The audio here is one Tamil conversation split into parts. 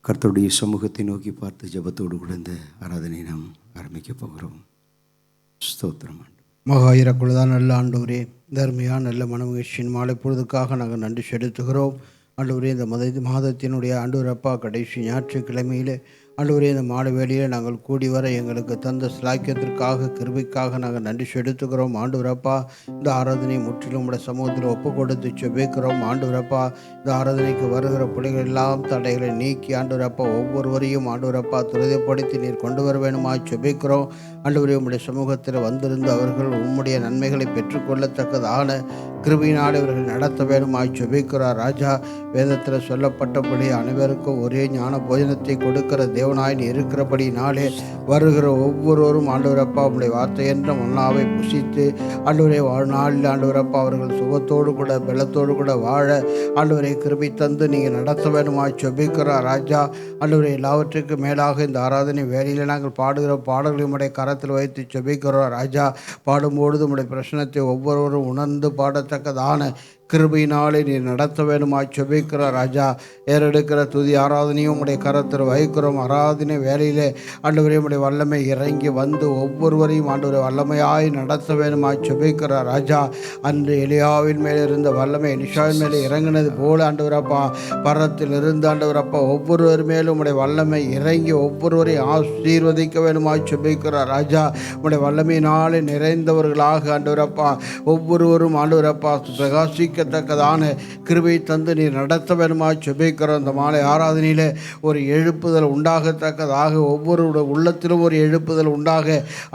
கர்த்தருடைய சமூகத்தை நோக்கி பார்த்து ஜெபத்தோடு கூட இந்த ஆராதனை நாம் ஆரம்பிக்க போகிறோம். ஸ்தோத்திரம். மகா இறக்குள்ளதான் நல்ல ஆண்டவரே, தர்மையான நல்ல மனமகிழ்ச்சியின் மாலை பொழுதுக்காக நாங்கள் நன்றி செலுத்துகிறோம். ஆண்டவரே, இந்த மாதத்தினுடைய ஆண்டவரப்பா கடைசி ஞாயிற்றுக்கிழமையிலே ஆண்டவரே, இந்த மாலை வேளையில் நாங்கள் கூடி வர எங்களுக்கு தந்த சிலாக்கியத்திற்காக கிருபைக்காக நாங்கள் நன்றி செலுத்துகிறோம். ஆண்டவரப்பா, இந்த ஆராதனை முற்றிலும் உடைய சமூகத்தில் ஒப்பு கொடுத்து செபிக்கிறோம். ஆண்டவரப்பா, இந்த ஆராதனைக்கு வருகிற பிள்ளைகள் எல்லாம் தடைகளை நீக்கி ஆண்டவரப்பா ஒவ்வொருவரையும் ஆண்டவரப்பா துரிதப்படுத்தி நீர் கொண்டு வர வேணுமா செபிக்கிறோம். ஆண்டவரே, உம்முடைய சமூகத்தில் வந்திருந்து அவர்கள் உம்முடைய நன்மைகளை பெற்றுக்கொள்ளத்தக்கதான கிருபையினால் இவர்கள் நடத்த வேணுமாய் செபிக்கிறார். ராஜா, வேதத்தில் சொல்லப்பட்டபடி அனைவருக்கும் ஒரே ஞான போஜனத்தை கொடுக்கிற தேவனாய் இருக்கிறபடினாலே வருகிற ஒவ்வொருவரும் ஆண்டவரப்பா உம்முடைய வார்த்தை என்ற மன்னாவை புசித்து ஆண்டவரே வாழ்நாளில் ஆண்டவரப்பா அவர்கள் சுகத்தோடு கூட பலத்தோடு கூட வாழ ஆண்டவரை கிருபை தந்து நீங்கள் நடத்த வேணுமாய் செபிக்கிறார். ராஜா, ஆண்டவரை எல்லாவற்றுக்கும் மேலாக இந்த ஆராதனை வேலையில் நாங்கள் பாடுகிற பாடல்களை உம்முடைய கரத்தில் வைத்து செபிக்கிறோம். ராஜா, பாடும்பொழுது உம்முடைய பிரச்சனத்தை ஒவ்வொருவரும் உணர்ந்து பாடத்தக்கதான கிருபையினாலே நீர் நடத்த வேணுமாய் செபிக்கிறோம். ராஜா, ஏறெடுக்கிற துதி ஆராதனையும் உடைய கரத்தில் வைக்கிறோம். ஆராதனை வேலையிலே ஆண்டவரே உடைய வல்லமை இறங்கி வந்து ஒவ்வொருவரையும் ஆண்டவரை வல்லமையாய் நடத்த வேணுமாய் செபிக்கிறார். ராஜா, அன்று எலியாவின் மேலே இருந்த வல்லமை எலிஷாவின் மேலே இறங்கினது போல ஆண்டவரப்பா பரத்தில் இருந்து ஆண்டவரப்பா ஒவ்வொருவர் மேலும் உடைய வல்லமை இறங்கி ஒவ்வொருவரையும் ஆசீர்வதிக்க வேணுமாய் செபிக்கிறார். ராஜா, உடைய வல்லமையினாலே நிறைந்தவர்களாக ஆண்டவரப்பா ஒவ்வொருவரும் ஆண்டவரப்பா பிரகாசி தக்கதான கிருபை தந்து நீர் நடத்த வேணுமாய் செபிக்கிறோம். இந்த மாலை ஆராதனையிலே ஒரு எழுப்புதல் உண்டாகத்தக்கதாக ஒவ்வொருடைய உள்ளத்திலும் ஒரு எழுப்புதல் உண்டாக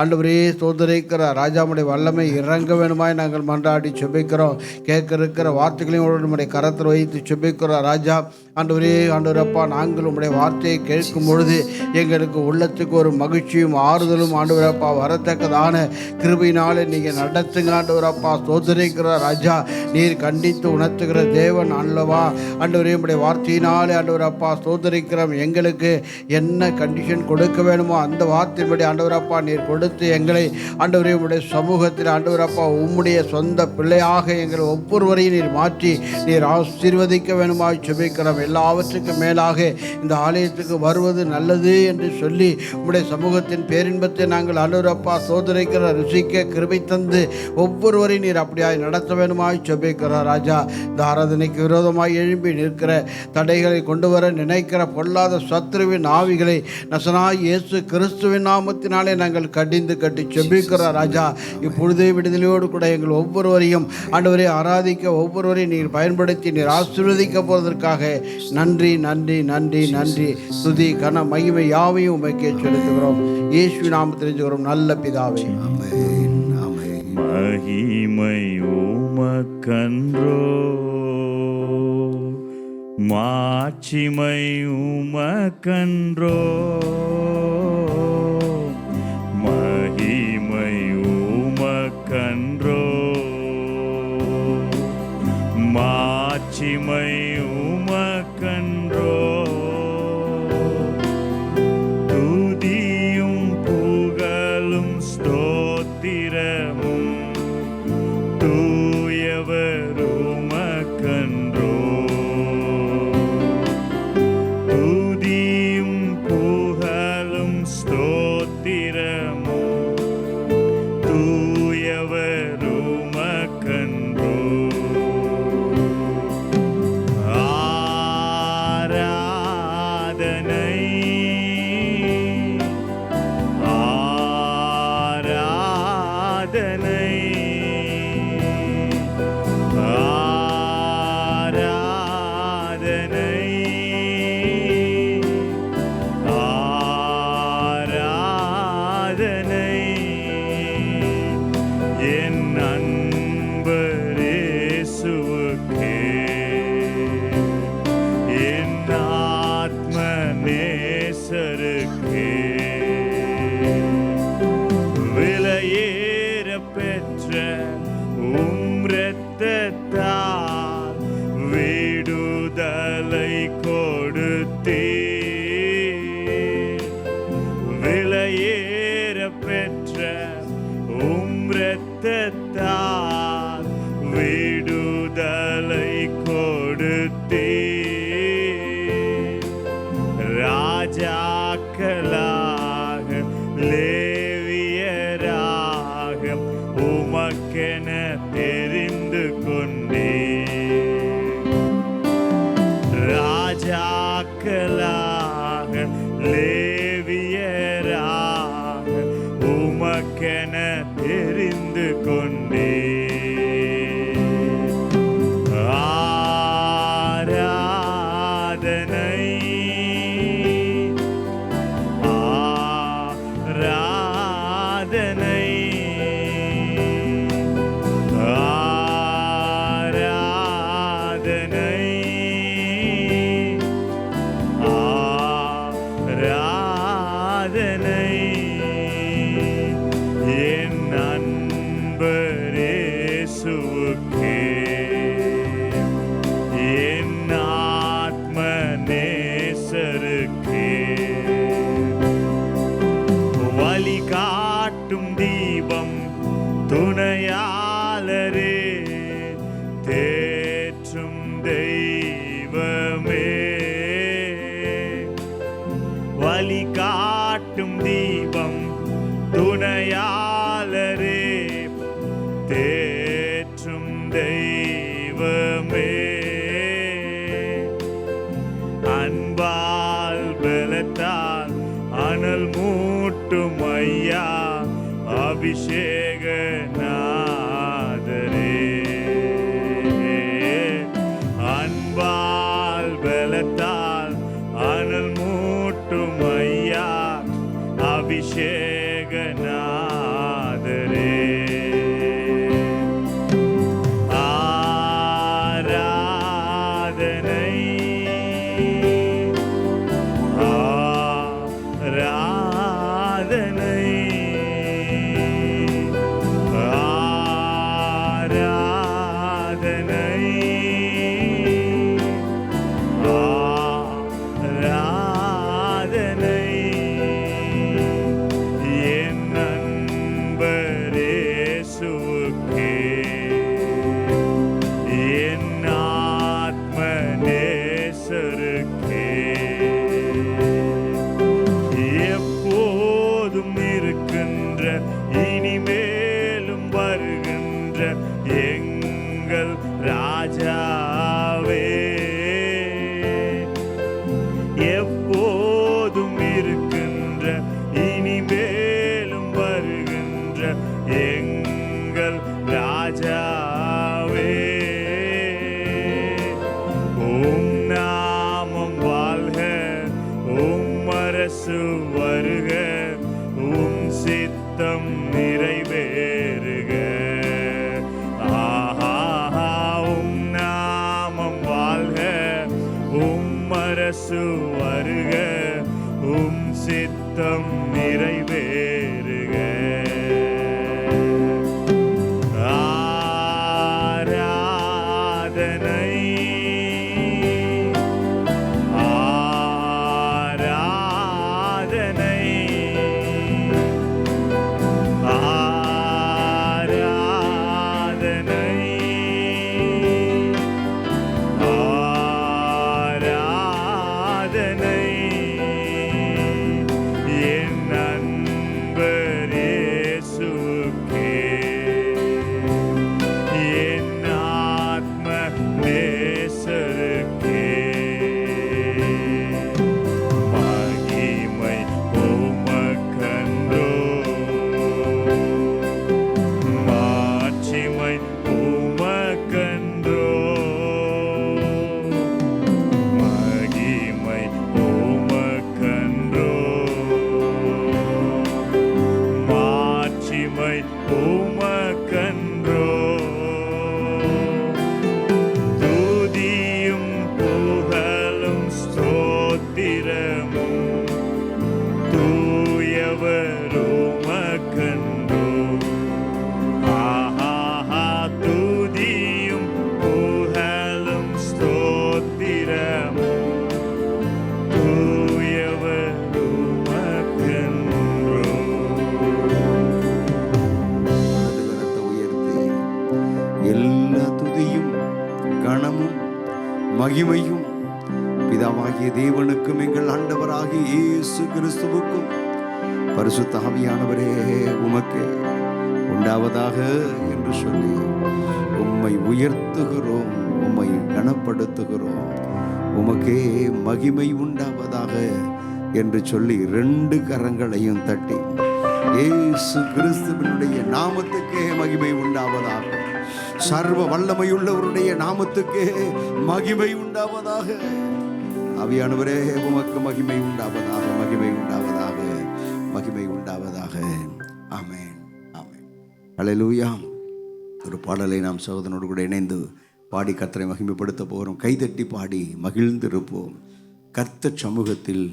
ஆண்டவரே ஸ்தோத்திரிக்கிற ராஜாவுடைய வல்லமை இறங்க வேணுமாய் நாங்கள் மன்றாடி செபிக்கிறோம். கேட்க இருக்கிற வார்த்தைகளையும் நம்முடைய கரத்தில் வைத்து செபிக்கிறோம். ராஜா, ஆண்டவரே ஆண்டவரப்பா, நாங்கள் உம்முடைய வார்த்தையை கேட்கும் பொழுது எங்களுக்கு உள்ளத்துக்கு ஒரு மகிழ்ச்சியும் ஆறுதலும் ஆண்டவரப்பா வரத்தக்கதான கிருபையினாலே நீங்கள் நடத்துங்க ஆண்டவரப்பா ஸ்தோத்திரிக்கிற ராஜா. நீர் கண்டித்து உணர்த்துகிற தேவன் அல்லவா ஆண்டவரே, உம்முடைய வார்த்தையினாலே ஆண்டவரப்பா ஸ்தோத்திரிக்கிறோம். எங்களுக்கு என்ன கண்டிஷன் கொடுக்க வேணுமோ அந்த வார்த்தையின்படி ஆண்டவரப்பா நீர் கொடுத்து எங்களை ஆண்டவரே உம்முடைய சமூகத்தில் ஆண்டவரப்பா உம்முடைய சொந்த பிள்ளையாக எங்களை ஒவ்வொருவரையும் நீர் மாற்றி நீர் ஆசீர்வதிக்க வேணுமாய் செபிக்கிறோம். எல்லாவற்றுக்கும் மேலாக இந்த ஆலயத்துக்கு வருவது நல்லது என்று சொல்லி உம்முடைய சமூகத்தின் பேரின்பத்தை நாங்கள் ஆண்டவரப்பா ஸ்தோத்திரிக்கிற ருசிக்க கிருபை தந்து ஒவ்வொருவரையும் நீர் அப்படியாய் நடத்த வேணுமாய் செபிக்கிறோம். ராஜா, இந்த ஆராதனைக்கு விரோதமாய் எழும்பி நிற்கிற தடைகளை கொண்டு வர நினைக்கிற பொல்லாத சத்துருவின் ஆவிகளை நசனாய் இயேசு கிறிஸ்துவின் நாமத்தினாலே நாங்கள் கடிந்து கட்டி செபிக்கிறோம். ராஜா, இப்பொழுதே விடுதலையோடு கூட எங்கள் ஒவ்வொருவரையும் ஆண்டவரை ஆராதிக்க ஒவ்வொருவரையும் நீர் பயன்படுத்தி நீர் ஆசீர்வதிக்க போவதற்காக நன்றி நன்றி நன்றி நன்றி. துதி கன மகிமை யாவையும் உமக்கே செலுத்துகிறோம். இயேசு நாமத்தில் தெரிஞ்சுக்கிறோம் நல்ல பிதாவே. மகிமை உமக்கன்றோ, மாட்சிமை உமக்கன்றோ, மகிமை உமக்கன்றோ, மாட்சிமை உமக்கன்றோ, துதியும் புகழும் ஸ்தோத்திரமும் தூயவர் உமக்கன்றோ, துதியும் புகழும் ஸ்தோத்திரமும் தூயவர் உமக்கன்றோ. ஆராதனை ஆராதனை என் அன்பரே சுவுக்கே, என் ஆத்மனே ராஜாக்களாக லேவியராக உமக்கென தெரிந்து கொண்டே. ராஜாக்களாக லேவியராக உமக்கென தெரிந்து கொண்டே. துணையாளரே தேற்றும் தெய்வமே, வழி காட்டும் தீபம் துணையாளரே தேற்றும் தெய்வமே. அன்பால் பலத்தால் அனல் மூட்டும் ஐயா அபிஷேக நாதரே. அன்பால் பலத்தால் அனல் மூட்டும் ஐயா அபிஷேக நாதரே. ஆராதனை ஆராதனை இனிமேலும் வருகின்ற எங்கள் ராஜாவே, எப்போதும் இருக்கின்ற இனிமேலும் வருகின்ற எங்கள் ராஜாவே. உம் நாமம் வாழ்க, உம் அரசு வருக, உம் சித்தம் நிறைவேறுக. ஆஹா, உம் நாமம் வாழ்க, உம் அரசு வருக, உம் சித்தம் நிறைவேறுக. ஆராதனை மகிமையும் பிதா பிதாவாகிய தேவனுக்கும் எங்கள் ஆண்டவராகிய இயேசு கிறிஸ்துவுக்கும் பரிசுத்த ஆவியானவரே உமக்கு உண்டாவதாக என்று சொல்லி உம்மை உயர்த்துகிறோம், உம்மை கனப்படுத்துகிறோம். உமக்கே மகிமை உண்டாவதாக என்று சொல்லி 2 கரங்களையும் தட்டி இயேசு கிறிஸ்துவினுடைய நாமத்துக்கே மகிமை உண்டாவதாக, சர்வ வல்லமையுள்ளவருடைய நாமத்துக்கே மகிமை உண்டாவதாக. ஆவியானவரே உமக்கு மகிமை உண்டாவதாக, மகிமை உண்டாவதாக, மகிமை உண்டாவதாக. ஆமென், ஆமென். அல்லேலூயா. ஒரு பாடலை நாம் சகோதரனோடு கூட இணைந்து பாடி கர்த்தரை மகிமைப்படுத்த போகிறோம். கைதட்டி பாடி மகிழ்ந்திருப்போம், கர்த்தர் சமூகத்தில்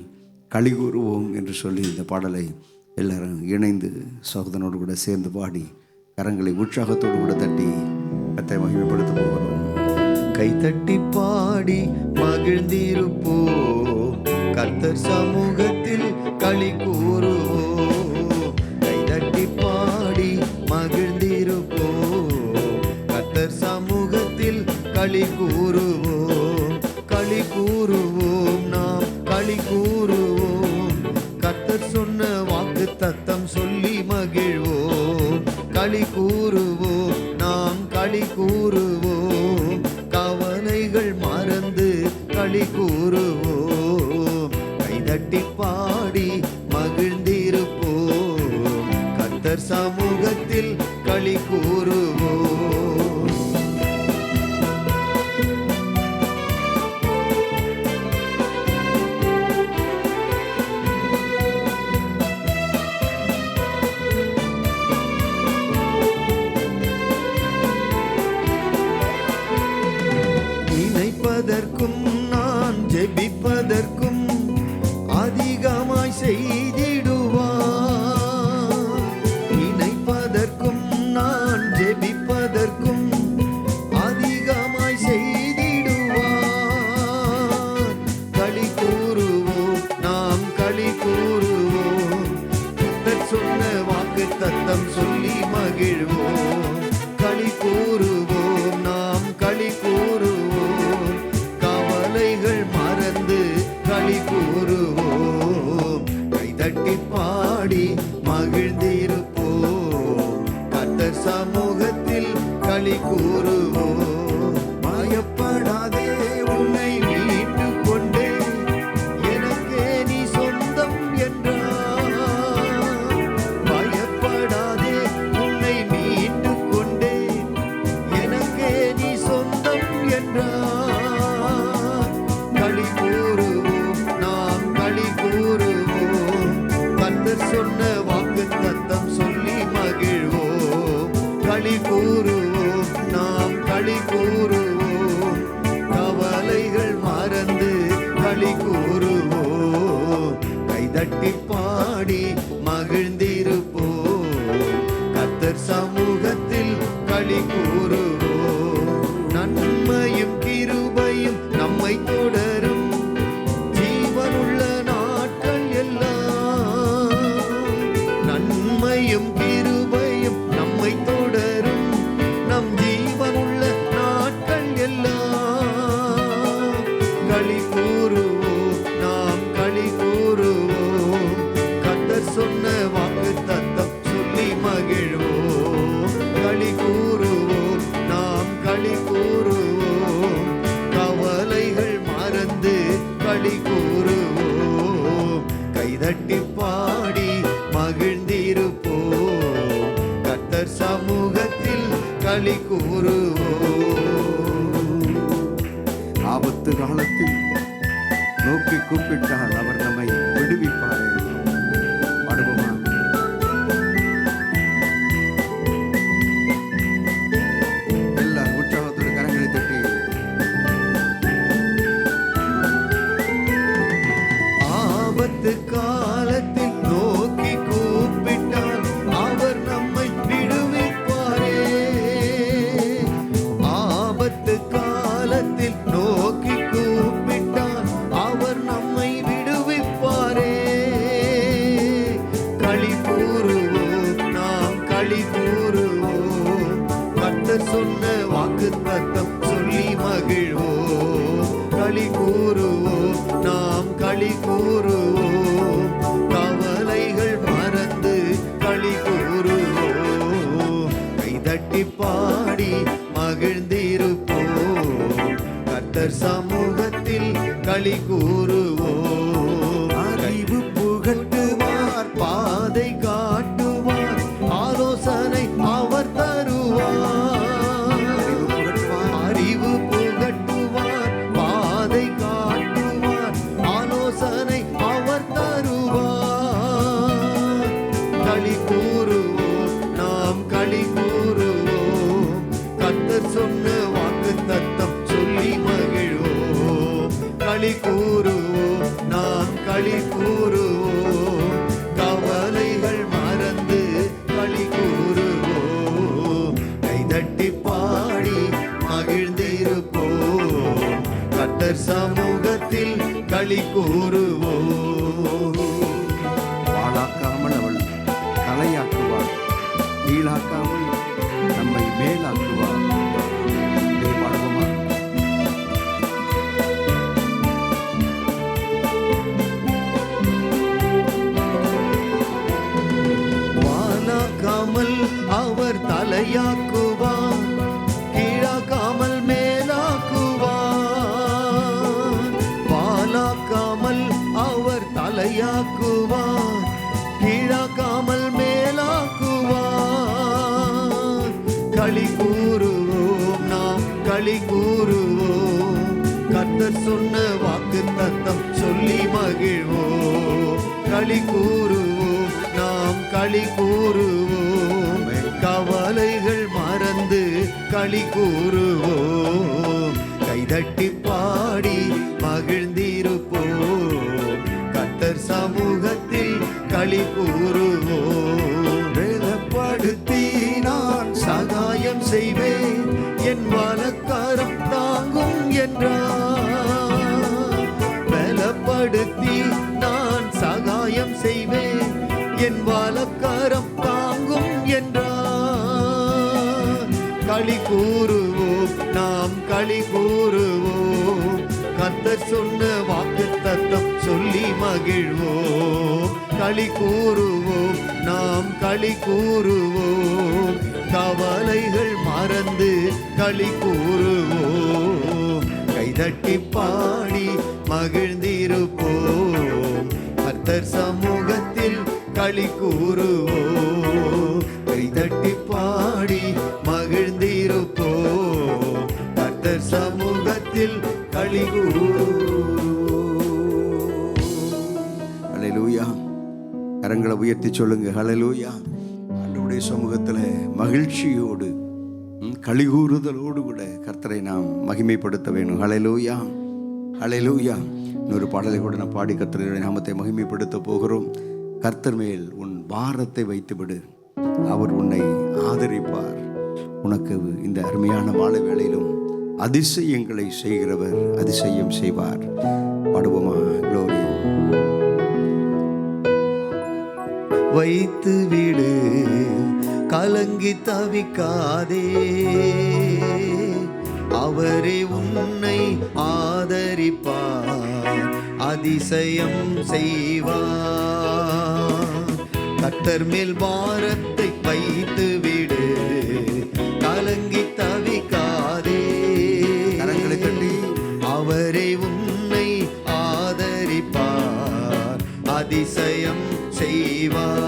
களி கூறுவோம் என்று சொல்லி இந்த பாடலை எல்லாரும் இணைந்து சகோதரனோடு கூட சேர்ந்து பாடி கரங்களை உற்சாகத்தோடு கூட தட்டி கர்த்தரை மகிமைப்படுத்த போகிறோம். கைதட்டி பாடி மகிழ்ந்திருப்போம், கர்த்தர் சமூகத்தில் களி கூறுவோம். கைதட்டி பாடி மகிழ்ந்திருப்போம், கர்த்தர் சமூகத்தில் களி கூறுவோம். களி கூறுவோம், நாம் களி கூறுவோம், கர்த்தர் சொன்ன வாக்கு தத்தம் சொல்லி மகிழ்வோம். களி கூறுவோம், நாம் களி கூறுவோம், கவலைகள் மறந்து களி கூறுவோம். கைதட்டி பாடி மகிழ்ந்திருப்போம், கர்த்தர் சமூகத்தில் களி கூறுவோம். நினைப்பதற்கும் நான் ஜெபிப்பதற்கும் அதிகமாய் செய்திடுவார். நினைப்பதற்கும் நான் ஜெபிப்பதற்கும் அதிகமாய் செய்திடுவார். களி கூறுவோம், நாம் களி கூறுவோம், கர்த்தர் சொன்ன வாக்கு தத்தம் சொல்லி மகிழ்வோம். களி கூறுவோம், நாம் களி கூறுவோம், கவலைகள் மறந்து களி கூறுவோம். கைதட்டி பாடி மகிழ்ந்திருப்போம், கர்த்தர் சமூகத்தில் களி கூறுவோம். பயப்படாதே, உன்னை மீட்டு கொண்டே எனக்கே நீ சொந்தம் என்றார். பயப்படாதே, உன்னை மீட்டு கொண்டே எனக்கே நீ சொந்தம் என்றார். களி கூறுவோம், நாம் களி கூறுவோம், கர்த்தர் சொன்ன வாக்கு தத்தம் சொல்லி மகிழ்வோம். களி கூறுவோம், நாம் களி கூறுவோம், கவலைகள் மறந்து களி கூறுவோம். கைதட்டி பாடி மகிழ்ந்திருப்போம், கர்த்தர் சமூகத்தில் களி கூறுவோம். நன்மையும் கிருபையும் நம்மை தொடரும், ஜீவனுள்ள நாட்கள் எல்லாம். நன்மையும் கிருபையும் நம்மை தொடரும், நம் ஜீவனுள்ள நாட்கள் எல்லாம். களி கூறுவோம், நாம் களி கூறுவோம், கர்த்தர் சொன்ன வாக்கு தத்தம் சொல்லி மகிழ்வோம். களி கூறுவோம், நாம் களி கூறுவோம், கவலைகள் மறந்து களி கூறுவோம். கைதட்டி பாடி மகிழ்ந்திருப்போம், கர்த்தர் சமூகத்தில் களி கூறுவோம். ஆபத்து காலத்தில் நோக்கி கூப்பிட்டால் அவர் நம்மை விடுவிப்பாரே. பாடுவோமா? எல்லா உற்சாகத்தோடு கரங்களை தட்டி ஆபத்து காலத்தில் நோக்கி கூப்பிட்டால் அவர் நம்மை விடுவிப்பாரே. ஆபத்து காலத்தில் நோக்கி கூப்பிட்டால் அவர் நம்மை விடுவிப்பாரே. களி கூறுவோம், நாம் களி கூறுவோம், கர்த்தர் சொன்ன வாக்கு தத்தம் சொல்லி மகிழ்வோம். களி கூறுவோம், களி கூறுவோம், கவலைகள் மறந்து களி கூறுவோம், கைதட்டி பாடி மகிழ்ந்திருப்போம், கர்த்தர் சமூகத்தில் களி கூறுவோம். பாழாக்காமல் அவள் தலையாக்குவாள், கீழாக்காமல் நம்மை மேலாக்குவாள். இதை பாடுவோமா? வானாக்காமல் அவர் தலையாக்குவார், கீழாக்காமல் மேலாக்குவார். வானாக்காமல் அவர் தலையாக்குவார், கீழாக்காமல் மேலாக்குவார். களி கூறுவோம், நாம் களி கூறுவோம், கர்த்தர் சொன்ன வாக்கு தத்தம் சொல்லி மகிழ்வோம். களி கூறுவோம், நாம் களி கூறுவோம், கவலைகள் மறந்து களி கூறுவோம், கைதட்டி பாடி மகிழ்ந்திருப்போம், கர்த்தர் சமூகத்தில் களி கூறுவோம். வேதப்படுத்தி நான் சகாயம் செய்வேன், என் வலக்கரம் தாங்கும் என்றார். பலப்படுத்தி நான் சகாயம் செய்வேன், என் வலக்கரம் தாங்கும் என்றார். களி கூறுவோம், நாம் களி கூறுவோம், கர்த்தர் சொன்ன வாக்கு தத்தம் சொல்லி மகிழ்வோம். களி கூறுவோம், நாம் களி கூறுவோம், கவலைகள் மறந்து களி கூறுவோம், கைதட்டி பாடி மகிழ்ந்திருப்போம், கர்த்தர் சமூகத்தில் களி கூறுவோம், கைதட்டி பாடி மகிழ்ந்திருப்போம், கர்த்தர் சமூகத்தில் களி கூறுவோம். ஹல்லேலூயா. கரங்களை உயர்த்தி சொல்லுங்க, ஹல்லேலூயா. ஆண்டவருடைய சமூகத்தில் மகிழ்ச்சியோடு களிகூறுதலோடு கூட கர்த்தரை நாம் மகிமைப்படுத்த வேணும். ஹல்லேலூயா, ஹல்லேலூயா. இன்னொரு பாடலை கூட நான் பாடி கர்த்தருடைய நாமத்தை மகிமைப்படுத்த போகிறோம். கர்த்தர் மேல் உன் பாரத்தை வைத்துவிடு, அவர் உன்னை ஆதரிப்பார். உனக்கு இந்த அருமையான மாலை வேளையிலும் அதிசயங்களை செய்கிறவர் அதிசயம் செய்வார். பாடுவோமா? க்ளோரி. வைத்து விடு, கலங்கி தவிக்காதே, அவரே உன்னை ஆதரிப்பார், அதிசயம் செய்வார். கர்த்தர் மேல் பாரத்தை வைத்து விடு, கலங்கி தவிக்காதே, கரங்களை தட்டி. அவரே உன்னை ஆதரிப்பார், அதிசயம் செய்வார்.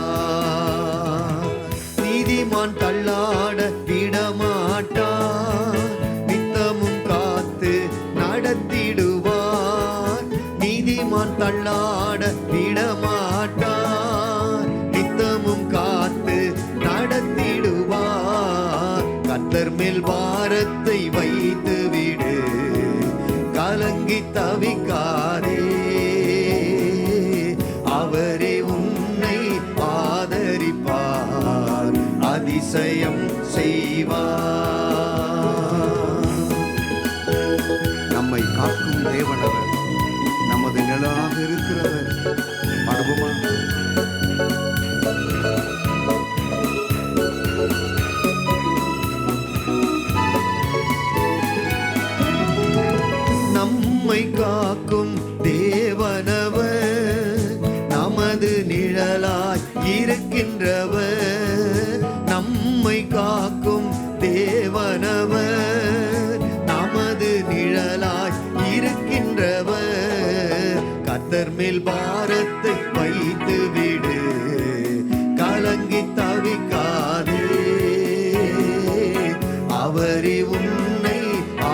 நீதிமான் தள்ளாட விடமாட்டார், நித்தமும் காத்து நடத்திடுவார். நீதிமான் தள்ளாட விடமாட்டார், நித்தமும் காத்து நடத்திடுவார். கர்த்தர் மேல் பாரத்தை வைத்து விடு, கலங்கி தவிக்காதே, அவரே உன்னை ஆதரிப்பார், அதிசயம் செய்வார். நம்மை காக்கும் தேவனவர், நமது நிழலாக இருக்கிறவர். பாடுவோமா? நம்மை காக்கும் தேவனவர், நமது நிழலாய் இருக்கின்றவர். நம்மை காக்கும் தேவனவர், நமது நிழலாய் இருக்கின்றவர். கர்த்தர் மேல் பாரத்தை வைத்து விடு, கலங்கி தவிக்காதே, அவரே உன்னை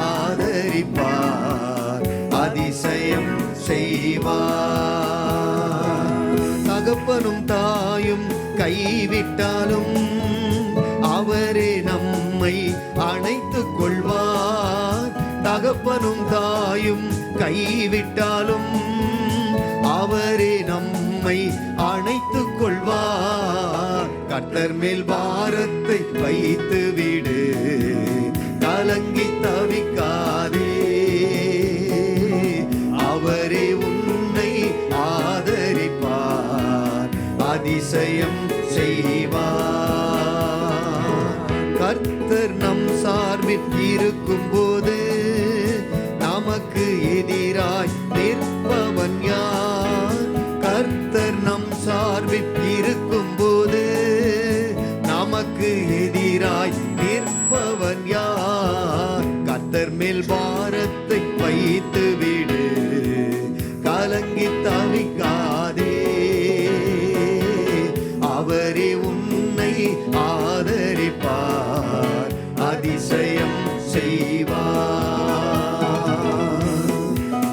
ஆதரிப்பார், அதிசயம் செய்வார். தகப்பனும் தாயும் கைவிட்டாலும் அவரே நம்மை அணைத்துக் கொள்வார். தகப்பனும் தாயும் கைவிட்டாலும் அவரே நம்மை அணைத்துக் கொள்வார். கர்த்தர் மேல் பாரத்தை வைத்து விடு, கலங்கி தவிக்காதே. அவரே உன்னை ஆதரிப்பார், அதிசயம் செய்வார். கர்த்தர் நம் சார்பில் இருக்கும் போது நமக்கு எதிராய் நிற்பவன் யார்? கர்த்தர் நம் சார்பில் இருக்கும் போது நமக்கு எதிராய் நிற்பவன் யார்? கர்த்தர் மேல் பாரத்தை வைத்து விடு, கலங்கி தவிக்காதே. அவரே உன்னை ஆதரிப்பார், அதிசயம் செய்வார்.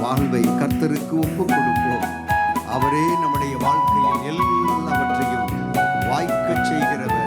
வாழ்வை கர்த்தருக்கு ஒப்பு கொடுப்போம். அவரே நம்முடைய வாழ்க்கையில் எல்லாவற்றையும் வாய்க்கச் செய்கிறவர்.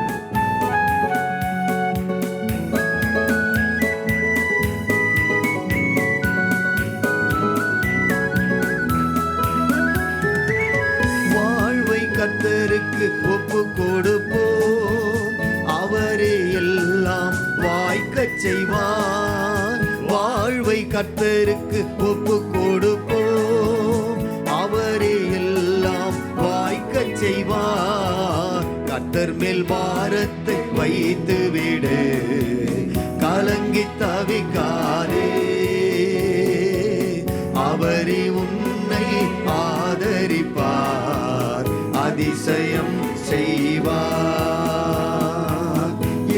வாழ்வை கர்த்தருக்கு ஒப்பு கொடுப்போம், அவரே எல்லாம் வாய்க்கச் செய்வார். வாழ்வை கர்த்தருக்கு ஒப்பு கொடுப்போம், அவரே எல்லாம் வாய்க்கச் செய்வார். கர்த்தர் மேல் பாரத்தை வைத்து விடு, கலங்கி தவிக்காதே. அவரே உன்னை ஆதரிப்பார், அதிசயம் செய்வார்.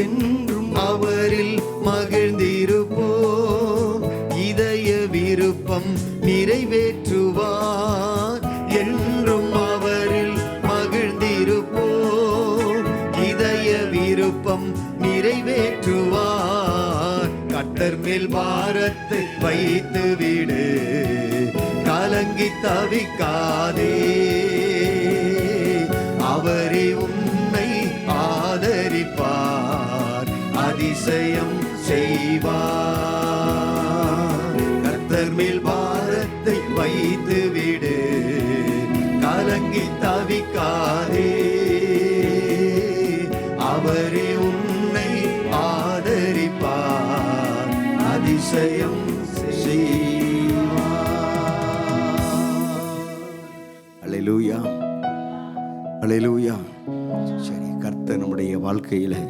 என்றும் அவரில் மகிழ்ந்திருப்போம், இதய விருப்பம் நிறைவேற்றுவார். என்றும் அவரில் மகிழ்ந்திருப்போம், இதய விருப்பம் நிறைவேற்றுவார். கர்த்தர் மேல் பாரத்தை வைத்து விடு, கலங்கி தவிக்காதே. அவரே உன்னை ஆதரிப்பார், அதிசயம் செய்வார். கர்த்தர் மேல் பாரத்தை வைத்து விடு, கலங்கி தவிக்காதே. அவரே உன்னை ஆதரிப்பார், அதிசயம் செய்வார். அல்லேலூயா, அல்லேலூயா. சரி, கர்த்தர் நம்முடைய வாழ்க்கையில்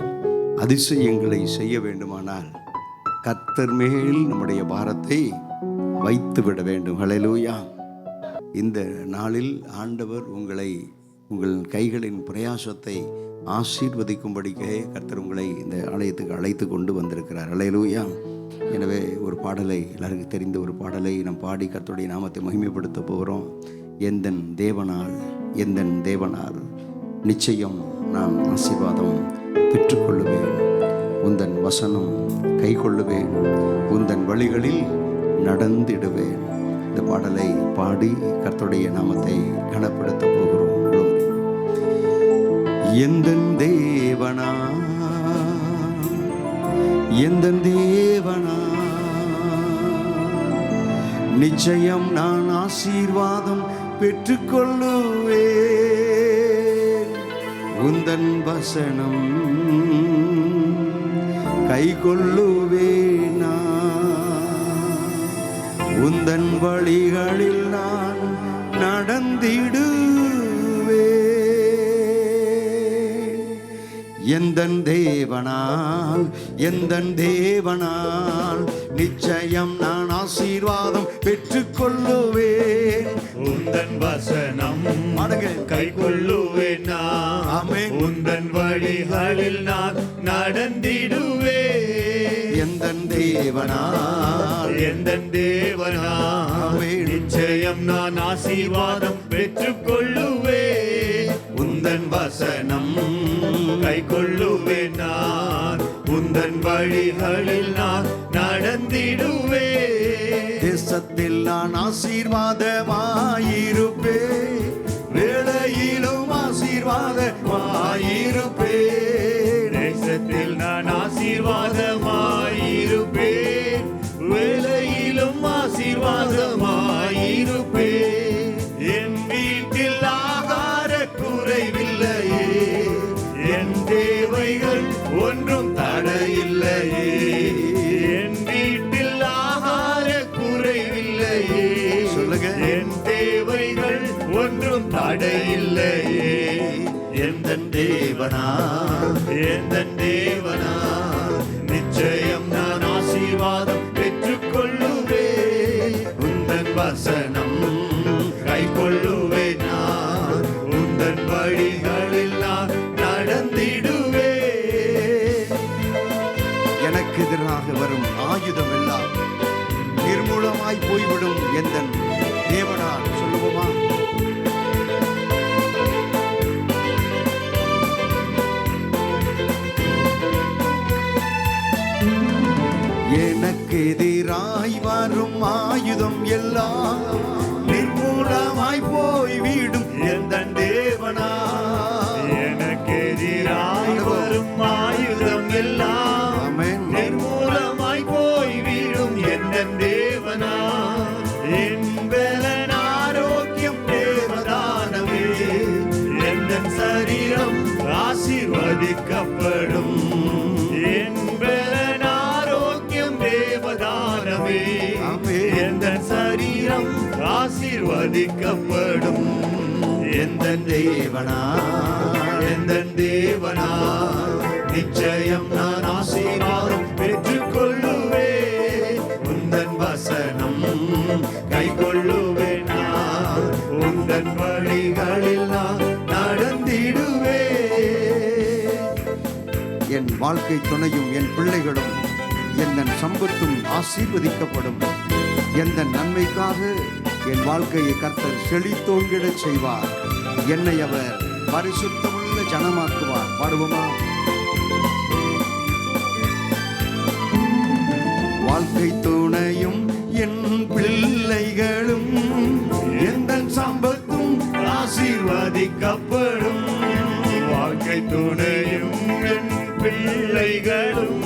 அதிசயங்களை செய்ய வேண்டுமானால் கர்த்தர் மேல் நம்முடைய பாரத்தை வைத்து விட வேண்டும். அல்லேலூயா. இந்த நாளில் ஆண்டவர் உங்களை உங்கள் கைகளின் பிரயாசத்தை ஆசீர்வதிக்கும்படிக்கே கர்த்தர் உங்களை இந்த ஆலயத்துக்கு அழைத்து கொண்டு வந்திருக்கிறார். அல்லேலூயா. எனவே ஒரு பாடலை, எல்லாருக்கும் தெரிந்த ஒரு பாடலை நாம் பாடி கர்த்தருடைய நாமத்தை மகிமைப்படுத்த போகிறோம். எந்தன் தேவனால் நிச்சயம் நான் ஆசீர்வாதம் பெற்றுக்கொள்ளுவேன், உந்தன் வசனம் கை கொள்ளுவேன், உந்தன் வழிகளில் நடந்திடுவேன். இந்த பாடலை பாடி கர்த்தருடைய நாமத்தை கனப்படுத்த போகிறோம். எந்தன் தேவனா நிச்சயம் நான் ஆசீர்வாதம் பெற்றுக்கொள்ளுவேன், உந்தன் வசனம் கை கொள்ளுவேனா, உந்தன் வழிகளில் நான் நடந்திடுவேன். எந்தன் தேவனால் நிச்சயம் நான் ஆசீர்வாதம் பெற்றுக்கொள்ளுவேன், உந்தன் வசனம் கை கொள்ளுவேன் நான். ஆமென். உந்தன் வழிகளில் நான் நடந்திடுவேன். எந்தன் தேவனால் நிச்சயம் நான் ஆசீர்வாதம் பெற்றுக்கொள்ளுவேன், உந்தன் வசனம் கை கொள்ளுவேன் நான். உந்தன் வழிகளில் நான் நடந்திடுவேன். தேசத்தில் நான் ஆசீர்வாதமாயிருப்பேன், வேளையிலும் ஆசீர்வாதமாயிருப்பேன். தேசத்தில் நான் ஆசீர்வாதமாயிருப்பேன், வேளையிலும் ஆசீர்வாதமாயிருப்பேன். என் வீட்டில் ஆகாரம் ஆசைகள் ஒன்றும் தடையில்லையே. எந்தன் தேவனா, எந்தன் தேவனா, நிச்சயம் நான் ஆசீர்வாதம் பெற்றுக்கொள்ளுவேன். உந்தன் வசனம் கை கொள்ளுவேன் நான், உந்தன் வழிகளில் நான் நடந்திடுவேன். எனக்கு எதிராக வரும் ஆயுதம் எல்லாம் நிர்மூலமாய் போய்விடும் எந்தன் தேவனால். சொல்லுவோமா? எனக்கு எதிராய் வரும் ஆயுதம் எல்லாம் நிர்மூலமாய் போய்விடும் எந்தன் தேவனா. எனக்கு எதிராய் வரும் ஆயுதம் எல்லாம் நிர்மூலமாய் போய்விடும் எந்தன் தேவனா. என் பலன் ஆரோக்கியம் தேவதானமே, எந்தன் சரீரம் ஆசீர்வதிக்கப்படும். என் பலன் ஆரோக்கியம் தேவதானமே, எந்தன் சரீரம் ஆசீர்வதிக்கப்படும். எந்தன் தேவனா, எந்தன் தேவனா, நிச்சயம் நான் ஆசீர்வாதம் பெற்றுக்கொள்ளுவேன். உந்தன் வசனம் கை கொள்ளுவேன் நான், உந்தன் வழிகளில் நான் நடந்திடுவேன். என் வாழ்க்கை துணையும் என் பிள்ளைகளும் எந்தன் சம்பத்தும் ஆசீர்வதிக்கப்படும். எந்த நன்மைக்காக என் வாழ்க்கையை கர்த்தர் செழித்தோங்கிடச் செய்வார். என்னை அவர் பரிசுத்தமுள்ள ஜனமாக்குவார். பாடுவோமா? வாழ்க்கை துணையும் என் பிள்ளைகளும் எந்தன் சம்பத்தும் ஆசீர்வதிக்கப்படும். வாழ்க்கை துணையும் என் பிள்ளைகளும்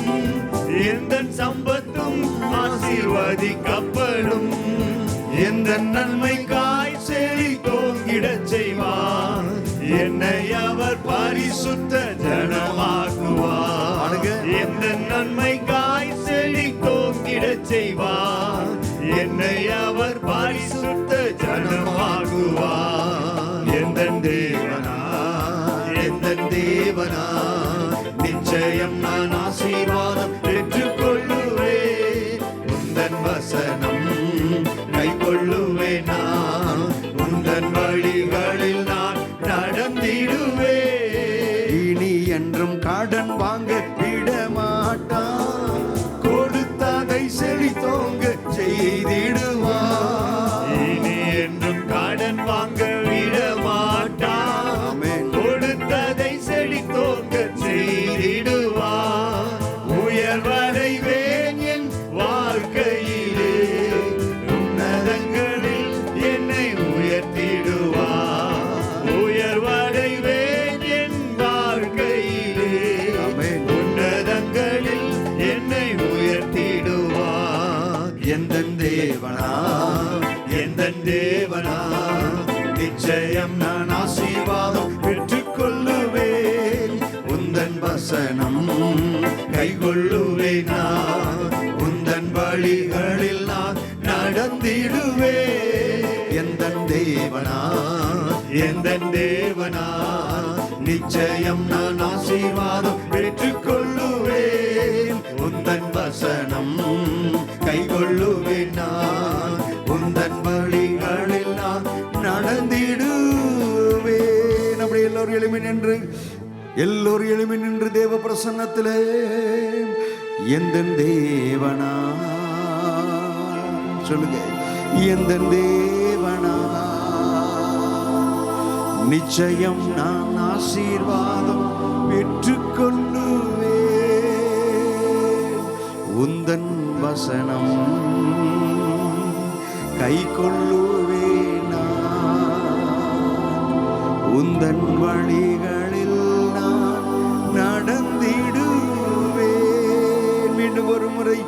எந்தன் சம்பத்தும் ஆசீர்வதிக்கப்படும். எந்த நன்மைக்காய் செழித்தோங்கிடச் செய்வார். என்னை அவர் பரிசுத்த ஜனமாக்குவார். எந்த நன்மைக்காய் செழித்தோங்கிடச் செய்வார். என்னை அவர் பரிசுத்த ஜனமாக்குவார். எந்தன் தேவனா, எந்தன் தேவனா, நிச்சயம் நான் ஆசீர்வாதம் பெற்றுக்கொள்ளுவேன். உந்தன் வசனம் கை கொள்ளுவேன் நான், உந்தன் வழிகளில் நான் நடந்திடுவேன். இனி என்றும் கடன் வாங்க விடமாட்டான், கொடுத்ததை செழித்தோங்க செய்திடுவான். இனி என்றும் கடன் வாங்க விடமாட்டான், கொடுத்ததை செழித்தோங்க செய்திடுவான். உயர்வடைவேன் என் வாழ்க்கையிலே, உன்னதங்களில் என்னை உயர்த்திடுவார். உயர்வடைவேன் என் வாழ்க்கையிலே, உன்னதங்களில் என்னை உயர்த்திடுவார். எந்தன் தேவனா, எந்தன் தேவனா, நிச்சயம் நான் ஆசீர்வாதம் பெற்றுக்கொள்ளுவேன். உந்தன் வசனம் கை கொள்ளுவேன் நான், உந்தன் வழிகளில் நான் நடந்திடுவேன். எந்தன் தேவனா, எந்தன் தேவனா, நிச்சயம் நான் ஆசீர்வாதம் பெற்றுக்கொள்ளுவேன். உந்தன் வசனம் கை கொள்ளுவேன் நான், உந்தன் வழிகளில் நான் நடந்திடுவேன். அப்படி எல்லோரும் எளிமை நின்று, எல்லோரும் எளிமை நின்று தேவ பிரசன்னத்திலே எந்தன் தேவனா சொல்லுங்க. எந்தன் தேவனா, நிச்சயம் நான் ஆசீர்வாதம் பெற்றுக்கொள்ளுவேன். உந்தன் வசனம் கை கொள்ளுவேன் நான், உந்தன் வழிகளில் நான் நடந்திடுவேன். மீண்டும் ஒரு முறை.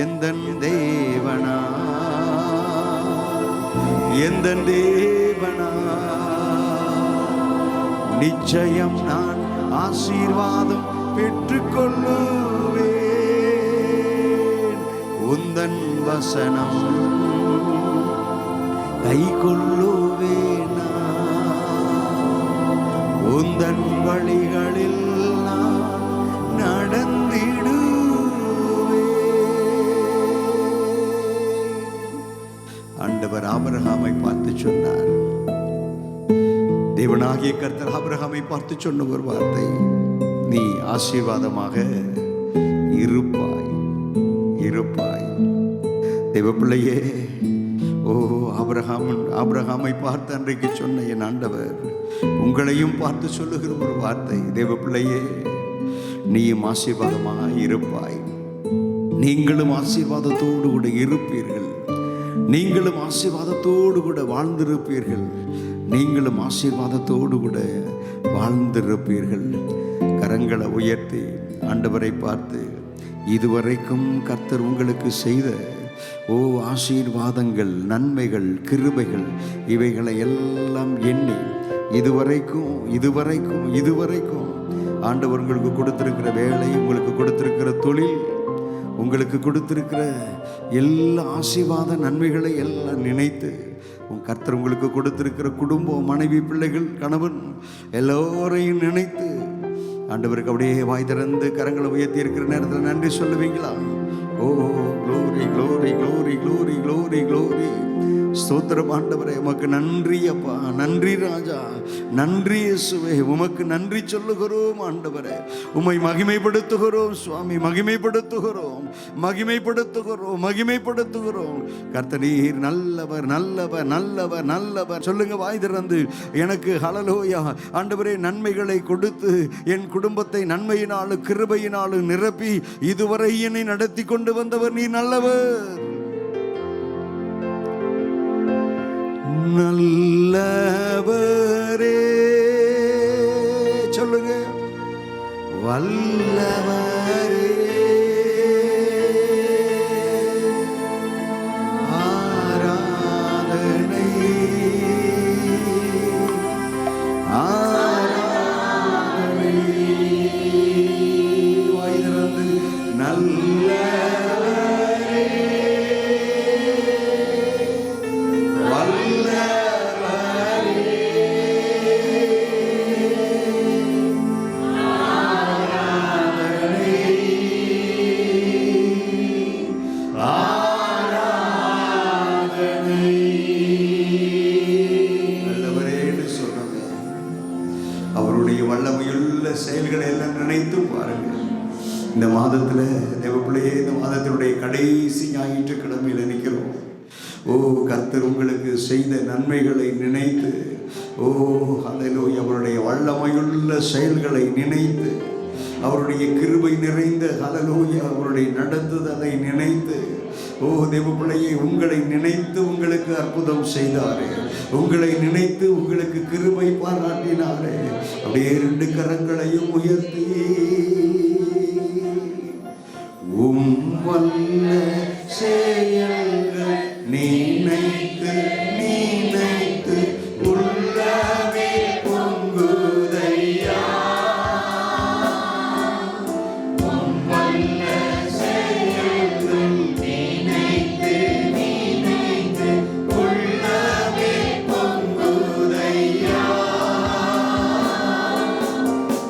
எந்தன் தேவனா, எந்தன் தேவனா, நிச்சயம் நான் ஆசீர்வாதம் பெற்றுக்கொள்ளுவேன். உந்தன் வசனம் கை கொள்ளுவேனா உந்தன் வழிகளில் நான் நடந்திடுவேன். ஆண்டவர் ஆபிரகாமை பார்த்து சொன்னார், தேவனாகிய கர்த்தர் ஆபிரகாமை பார்த்து சொன்ன ஒரு வார்த்தை, நீ ஆசீர்வாதமாக இருப்பாய் இருப்பாய். தேவ பிள்ளையே, ஓ ஆபிரகாமை பார்த்து அன்றைக்கு சொன்ன என் ஆண்டவர் உங்களையும் பார்த்து சொல்லுகிற ஒரு வார்த்தை, தேவ பிள்ளையே, நீயும் ஆசீர்வாதமாக இருப்பாய். நீங்களும் ஆசீர்வாதத்தோடு கூட இருப்பீர்கள். நீங்களும் ஆசீர்வாதத்தோடு கூட வாழ்ந்திருப்பீர்கள். நீங்களும் ஆசீர்வாதத்தோடு கூட வாழ்ந்திருப்பீர்கள். கரங்களை உயர்த்தி ஆண்டவரை பார்த்து, இதுவரைக்கும் கர்த்தர் உங்களுக்கு செய்த ஆசீர்வாதங்கள், நன்மைகள், கிருபைகள், இவைகளை எல்லாம் எண்ணி இதுவரைக்கும் ஆண்டவர் உங்களுக்கு கொடுத்திருக்கிற வேலை, உங்களுக்கு கொடுத்திருக்கிற தொழில், உங்களுக்கு கொடுத்திருக்கிற எல்லா ஆசீர்வாத நன்மைகளை எல்லாம் நினைத்து, கர்த்தர் உங்களுக்கு கொடுத்திருக்கிற குடும்பம், மனைவி, பிள்ளைகள், கணவன் எல்லோரையும் நினைத்து ஆண்டவருக்கு அப்படியே வாய் திறந்து கரங்களை உயர்த்தி இருக்கிற நேரத்தில் நன்றி சொல்லுவீங்களா? ஓ glory glory glory glory glory glory. ஸ்தோத்திரம் ஆண்டவரே, உமக்கு நன்றி அப்பா, நன்றி ராஜா, நன்றி இயேசுவே, உமக்கு நன்றி சொல்லுகிறோம் ஆண்டவரே. உம்மை மகிமைப்படுத்துகிறோம் சுவாமி, மகிமைப்படுத்துகிறோம் மகிமைப்படுத்துகிறோம் மகிமைப்படுத்துகிறோம். கர்த்தரீர் நல்லவர் நல்லவர் நல்லவர் நல்லவர். சொல்லுங்க வாய் திறந்து, எனக்கு ஹல்லேலூயா ஆண்டவரே நன்மைகளை கொடுத்து என் குடும்பத்தை நன்மையினாலும் கிருபையினாலும் நிரப்பி இதுவரை என்னை நடத்தி கொண்டு வந்தவர் நீ நல்லவர். நல்லவரே சொல்லுங்க, வல்லவரே ஆராதனை ஆராதனை. வாய்திறந்து நல்லவரே செயல்களை எல்லாம் நினைத்து பாருங்கள். இந்த மாதத்தில் தேவப்பிள்ளையே, இந்த மாதத்தினுடைய கடைசி ஞாயிற்றுக்கிழமையில் நிற்கிறோம். கர்த்தர் உங்களுக்கு செய்த நன்மைகளை நினைத்து, ஹல்லேலூயா, அவருடைய வல்லமையுள்ள செயல்களை நினைத்து, அவருடைய கிருபை நிறைந்த ஹல்லேலூயா அவருடைய நடத்துதலை நினைத்து, தேவப்பிள்ளையே, உங்களை நினைத்து உங்களுக்கு அற்புதம் செய்தாரே, உங்களை நினைத்து உங்களுக்கு கிருபை பாராட்டினாரே. அப்படியே 2 கரங்களையும் உயர்த்தி, வல்ல செயல்கள் நினைத்து நினைத்து உள்ளமே பொங்குதையா.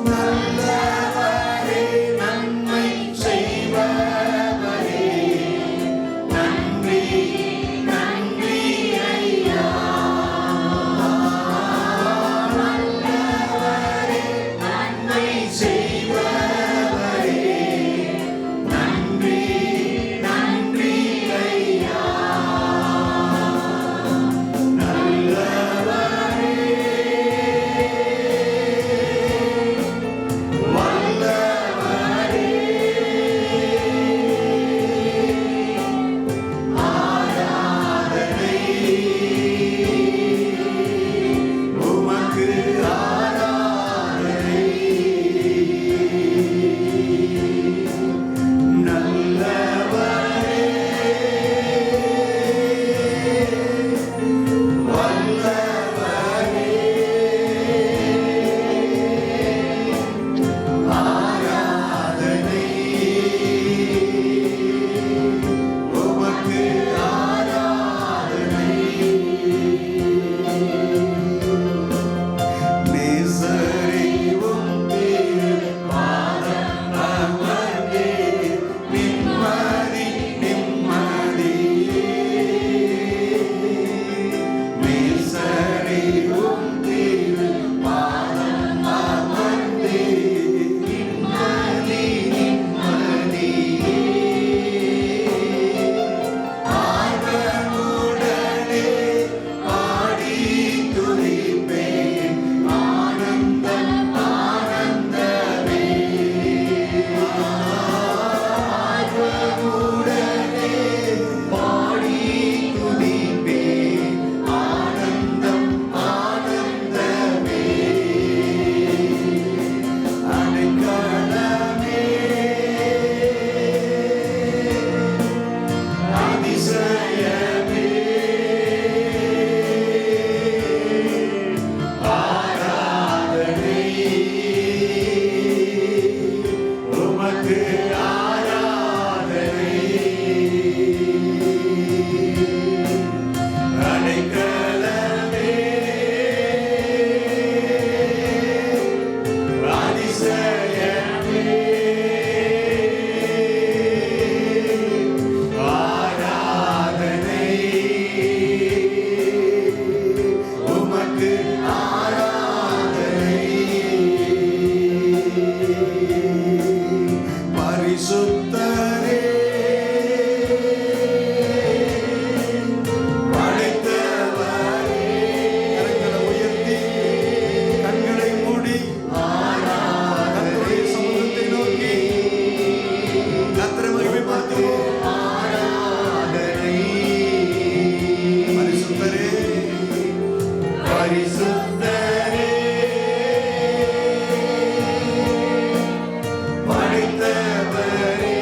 நல்லவரே பரிசுத்தரே, படைத்தவரே,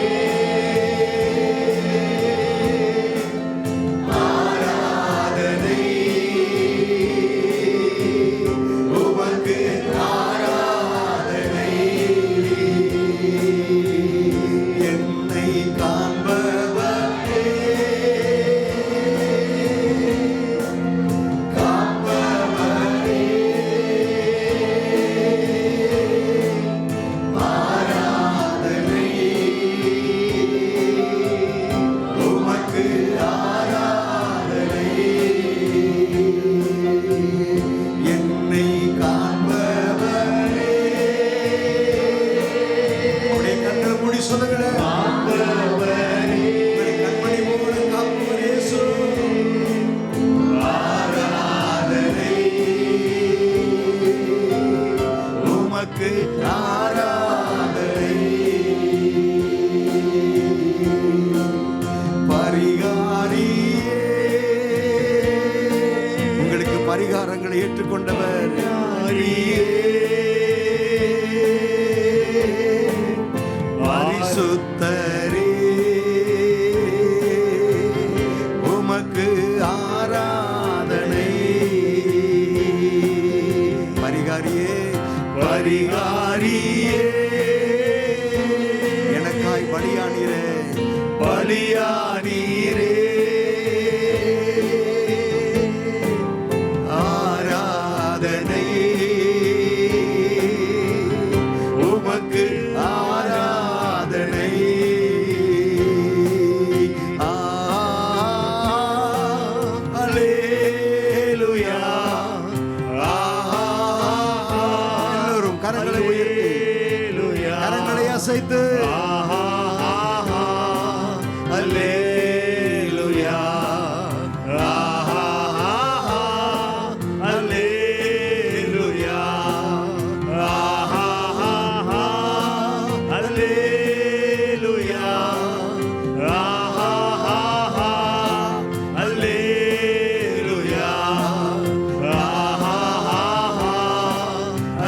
ஆராதனை உமக்கு, ஆராதனை. என்னை காண்பவரே, காப்பவரே, ஆராதனை உமக்கு, ஆராதனை. என்னை காண்பவரே, உடைய கண்களை மூடி சொல்லுங்களேன். காப்பவரே, உங்களை கண்மணி போல காப்பவர் இயேசு. ஆராதனை உமக்கு, ஆராதனை. பரிகாரியே, உங்களுக்கு பரிகாரங்களை ஏற்றுக்கொண்டவர். பரிசுத்தரே, உமக்கு, ஆராதனை. பரிகாரியே, பரிகாரியே, எனக்காய் பலியானீரே. பலியானீரே, ஆராதனை உமக்கு, ஆராதனை. அல்லேலூயா, எல்லோரும் கரங்களை உயர்த்தி, அல்லேலூயா, கரங்களை அசைத்து அல்லேலூயா, அல்லேலூயா, அல்லேலூயா, அல்லேலூயா,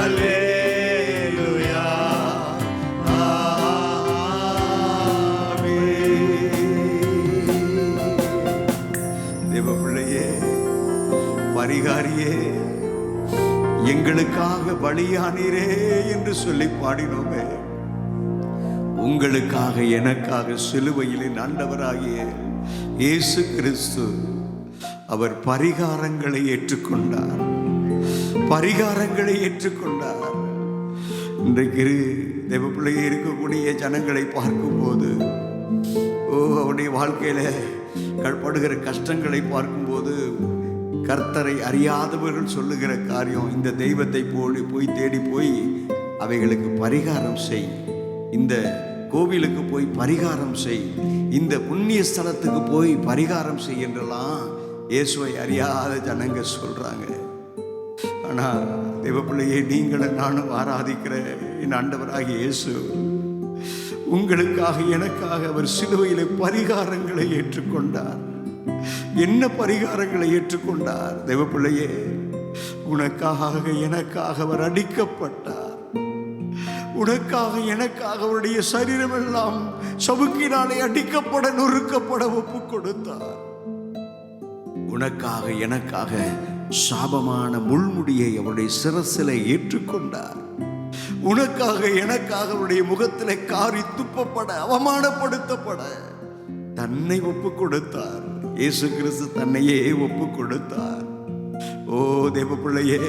அல்லேலூயா. தேவ பிள்ளையே, பரிகாரியே, எங்களுக்காக பலியானீரே என்று சொல்லி பாடினோமே. உங்களுக்காக எனக்காக சிலுவையில் ஆண்டவராகிய இயேசு கிறிஸ்து அவர் பரிகாரங்களை ஏற்றுக்கொண்டார். பரிகாரங்களை ஏற்றுக்கொண்டார். இன்றைக்கு தேவ பிள்ளையே இருக்கக்கூடிய ஜனங்களை பார்க்கும்போது, அவருடைய வாழ்க்கையில படுகிற கஷ்டங்களை பார்க்கும்போது, கர்த்தரை அறியாதவர்கள் சொல்லுகிற காரியம், இந்த தெய்வத்தை போய் தேடி போய் அவைகளுக்கு பரிகாரம் செய், இந்த கோவிலுக்கு போய் பரிகாரம் செய், இந்த புண்ணிய ஸ்தலத்துக்கு போய் பரிகாரம் செய் என்றெல்லாம் இயேசுவை அறியாத ஜனங்க சொல்றாங்க. ஆனா தேவப்பிள்ளையே, நீங்களும் நானும் ஆராதிக்கிற என் ஆண்டவராகிய இயேசு உங்களுக்காக எனக்காக அவர் சிலுவையிலே பரிகாரங்களை ஏற்றுக்கொண்டார். என்ன பரிகாரங்களை ஏற்றுக்கொண்டார்? தேவப்பிள்ளையே, உனக்காக எனக்காக அவர் அடிக்கப்பட்டார். உனக்காக எனக்காக அவருடைய சரீரம் எல்லாம் சவுக்கினாலே அடிக்கப்பட நொறுக்கப்பட ஒப்பு கொடுத்தார். உனக்காக எனக்காக சாபமான முள்முடியை அவருடைய சிரசிலே ஏற்றுக்கொண்டார். உனக்காக எனக்காக அவருடைய முகத்திலே காரி துப்பப்பட அவமானப்படுத்தப்பட தன்னை ஒப்பு கொடுத்தார். இயேசு கிறிஸ்து தன்னையே ஒப்பு கொடுத்தார். ஓ தேவ பிள்ளையே,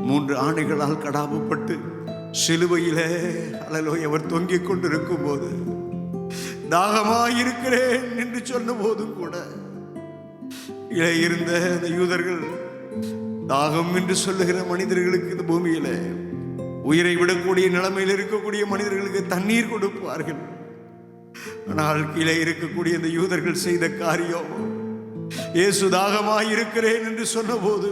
3 ஆணைகளால் கடாபப்பட்டு சிலுவையிலே அவர் தொங்கிக் கொண்டிருக்கும் போது, தாகமாயிருக்கிறேன் என்று சொன்ன போதும் கூட இருந்த அந்த யூதர்கள், தாகம் என்று சொல்லுகிற மனிதர்களுக்கு இந்த பூமியில உயிரை விடக்கூடிய நிலைமையில் இருக்கக்கூடிய மனிதர்களுக்கு தண்ணீர் கொடுப்பார்கள். ஆனால் கீழே இருக்கக்கூடிய இந்த யூதர்கள் செய்த காரியம், இயேசு தாகமாய் இருக்கிறேன் என்று சொன்னபோது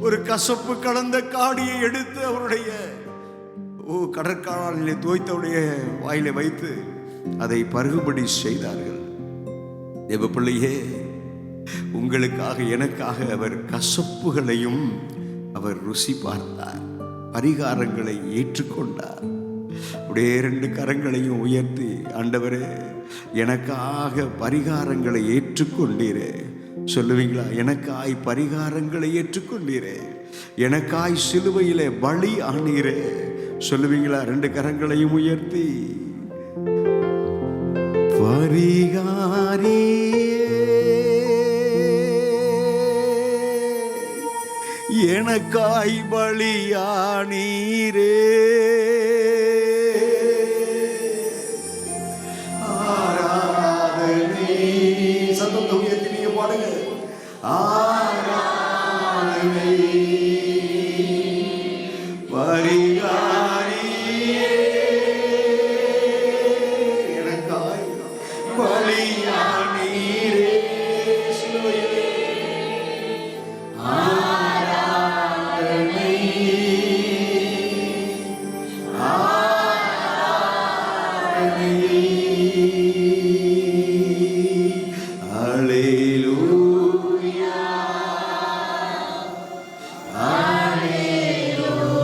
ஒரு கசப்பு கலந்த காடியை எடுத்து அவருடைய கடற்காலிலே தோய்த்தவுடைய வாயிலை வைத்து அதை பருகுபடி செய்தார்கள். தேவ பிள்ளையே, உங்களுக்காக எனக்காக அவர் கசப்புகளையும் அவர் ருசி பார்த்தார், பரிகாரங்களை ஏற்றுக்கொண்டார். அப்படியே 2 கரங்களையும் உயர்த்தி, ஆண்டவரே எனக்காக பரிகாரங்களை ஏற்றுக்கொண்டீரே சொல்லுவீங்களா? எனக்காய் பரிகாரங்களை ஏற்றுக்கொண்டீரே, எனக்காய் சிலுவையிலே பலி ஆனீரே சொல்லுவீங்களா? 2 கரங்களையும் உயர்த்தி, பரிகாரி எனக்காய் பலியானீரே, ஆராதனை. சத்தத்தை உயர்த்தி நீங்க பாடுங்க, ஆராதனை பரிகாரியே எனக்காய் பலியானீரே சிலுவையிலே, ஆராதனை ஆராதனை. அல்லேலூயா அல்லேலூயா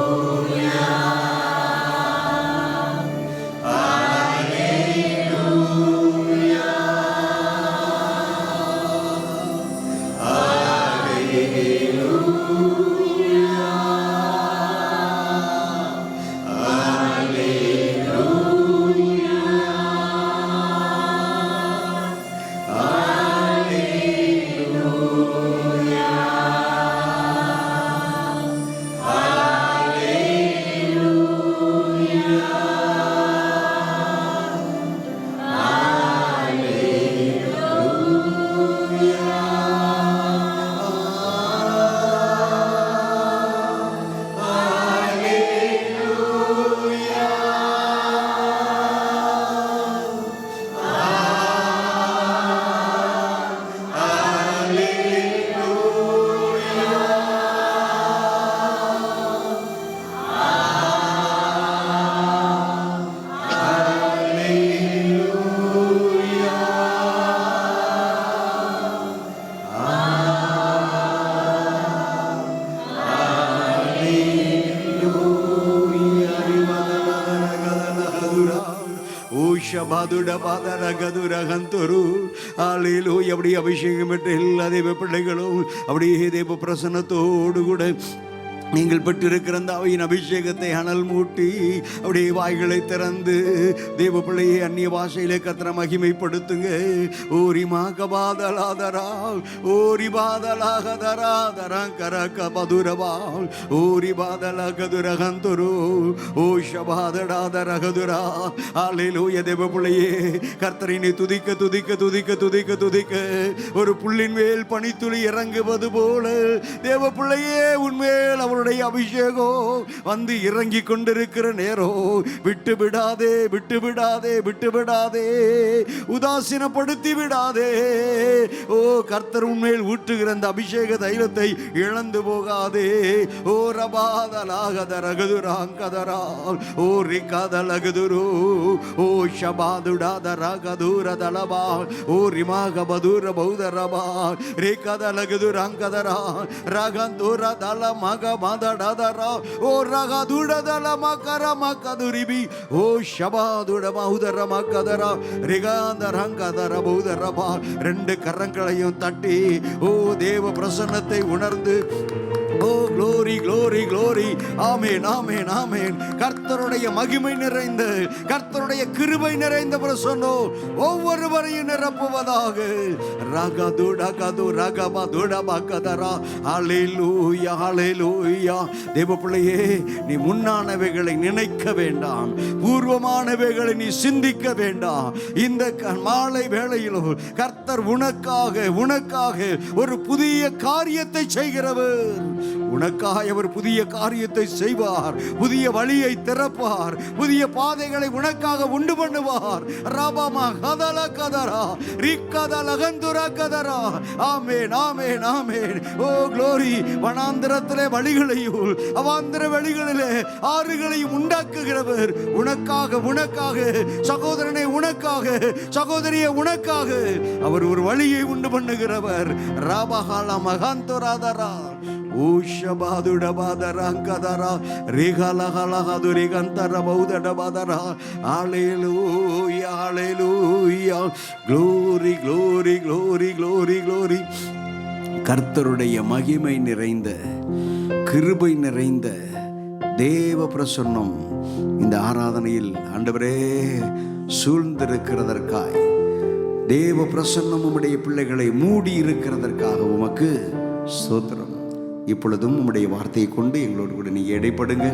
அல்லேலூயா அப்படி அபிஷேகம் பெற்ற எல்லா தெய்வ பிள்ளைகளும் அப்படியே தெய்வ பிரசன்னத்தோடு கூட நீங்கள் பெற்றிருக்கிற அந்த அவையின் அபிஷேகத்தை அனல் மூட்டி அப்படியே வாய்களை திறந்து தேவ பிள்ளையை அந்நிய பாஷையிலே கர்த்தரை மகிமைப்படுத்துங்க. ஓரி மாகபாதலாதரா ஓரி பாதலாகதராதரா கரக பதுரவால் ஓரி பாதலகதுரகந்துரு ஓ ஷபாதடாதரகதுரா. அல்லேலூயா. தேவ பிள்ளையே கர்த்தரினை துதிக்க துதிக்க துதிக்க துதிக்க துதிக்க ஒரு புல்லின் மேல் பனித்துளி இறங்குவது போல தேவ பிள்ளையே உன்மேல் அவருடைய அபிஷேகம் வந்து இறங்கி கொண்டிருக்கிற நேரம் விட்டு விடாதே விட்டு விடாதே விட்டு விடாதே, உதாசீனப்படுத்தி விடாதே. ஓ கர்த்தர் உன்மேல் ஊற்றுகிற அந்த அபிஷேக தைலத்தை இழந்து போகாதே. ஓ ரபாதலாகதரகதுராங்கதரால் ஓ ரிகாதலகதுரு ஓ ஷபாதுடாதரகதுரதலபால் ஓ ரிமாகபதுர பௌதரபால் ரிகாதலகதுராங்கதரா ரகந்துரதல மக மதடதரா ஓ ரகதுடதல மகர மகதுரிபி ஓ ஷபாதுட மௌதர மகதரா ரிகாந்தரங்கதர பௌதரபா. 2 கரங்களையும் தட்டி ஓ தேவ பிரசன்னத்தை உணர்ந்து ஓ க்ளோரி க்ளோரி க்ளோரி. ஆமேன் ஆமேன் ஆமேன். கர்த்தருடைய மகிமை நிறைந்த கர்த்தருடைய கிருபை நிறைந்த பிரசன்னம் ஒவ்வொருவரையும் நிரப்புவதாக. ரகதுடகது ரகபதுடபகதரா. ஹல்லேலூயா ஹல்லேலூயா. தேவ பிள்ளையே நீ முன்னானவைகளை நினைக்க வேண்டாம், பூர்வமானவைகளை நீ சிந்திக்க வேண்டாம். இந்த மாலை வேளையிலோ கர்த்தர் உனக்காக உனக்காக ஒரு புதிய காரியத்தை செய்கிறவர். உனக்காய் அவர் புதிய காரியத்தை செய்வார், புதிய வழியை திறப்பார், புதிய பாதைகளை உனக்காக உண்டு பண்ணுவார். ரபமா கதல கதரா ரிக்கதல கந்துரா கதரா. ஆமென், ஆமென், ஆமென். Oh glory. வனாந்திரத்திலே வழிகளையும் அவாந்திர வழிகளிலே ஆறுகளையும் உண்டாக்குகிறவர் உனக்காக, உனக்காக சகோதரனை, உனக்காக சகோதரியை, உனக்காக அவர் ஒரு வழியை உண்டு பண்ணுகிறவர். ராபஹால மகாந்தோராதரா ஊஷபாதுடபாதராங்கதரா ரிகலகலகதுரிகந்தரபௌதடபாதரா. ஹல்லேலூயா, ஹல்லேலூயா. Glory, glory, glory, glory, glory. கர்த்தருடைய மகிமை நிறைந்த, கிருபை நிறைந்த தேவ பிரசன்னம் இந்த ஆராதனையில் ஆண்டவரே சூழ்ந்திருக்கிறதற்காய், தேவ பிரசன்னம் உம்முடைய பிள்ளைகளை மூடி இருக்கிறதற்காக உமக்கு ஸ்தோத்திரம். இப்பொழுதும் உம்முடைய வார்த்தையை கொண்டு எங்களோடு கூட நீங்கள் இடைப்படுங்க,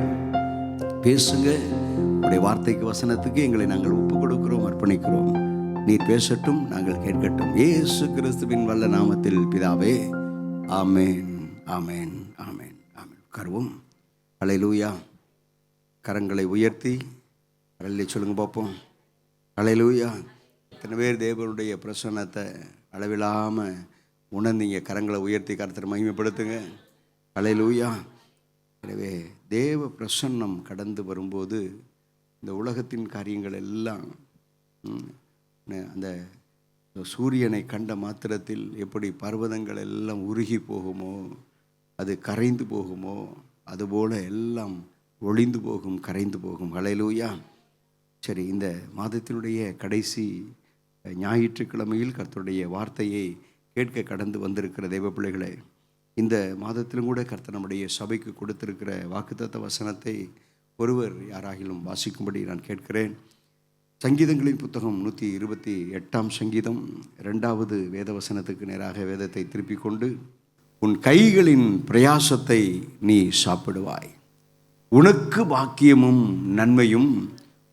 பேசுங்க. உம்முடைய வார்த்தைக்கு, வசனத்துக்கு எங்களை நாங்கள் ஒப்புக் கொடுக்கிறோம், அர்ப்பணிக்கிறோம். நீர் பேசட்டும், நாங்கள் கேட்கட்டும். இயேசு கிறிஸ்துவின் வல்ல நாமத்தில் பிதாவே, ஆமென், ஆமென், ஆமென், ஆமென். உட்காருவோம். ஹல்லேலூயா. கரங்களை உயர்த்தி அல்லேலூயா சொல்லுங்க பார்ப்போம். ஹல்லேலூயா. இத்தனை பேர் தேவனுடைய பிரசன்னத்தை அளவில்லாமல் உணர்ந்தீங்க. கரங்களை உயர்த்தி கர்த்தரை மகிமைப்படுத்துங்க. ஹல்லேலூயா. எனவே தேவ பிரசன்னம் கடந்து வரும்போது இந்த உலகத்தின் காரியங்கள் எல்லாம் அந்த சூரியனை கண்ட மாத்திரத்தில் எப்படி பர்வதங்கள் எல்லாம் உருகி போகுமோ, அது கரைந்து போகுமோ, அதுபோல் எல்லாம் ஒளிந்து போகும், கரைந்து போகும். ஹல்லேலூயா. சரி, இந்த மாதத்தினுடைய கடைசி ஞாயிற்றுக்கிழமையில் கர்த்தருடைய வார்த்தையை கேட்க கடந்து வந்திருக்கிற தெய்வ பிள்ளைகளே, இந்த மாதத்திலும் கூட கர்த்தர் நம்முடைய சபைக்கு கொடுத்திருக்கிற வாக்குத்தத்த வசனத்தை ஒருவர் யாராகிலும் வாசிக்கும்படி நான் கேட்கிறேன். சங்கீதங்களின் புத்தகம் 128 சங்கீதம் 2வது வேத வசனத்துக்கு நேராக வேதத்தை திருப்பிக் கொண்டு, உன் கைகளின் பிரயாசத்தை நீ சாப்பிடுவாய், உனக்கு பாக்கியமும் நன்மையும்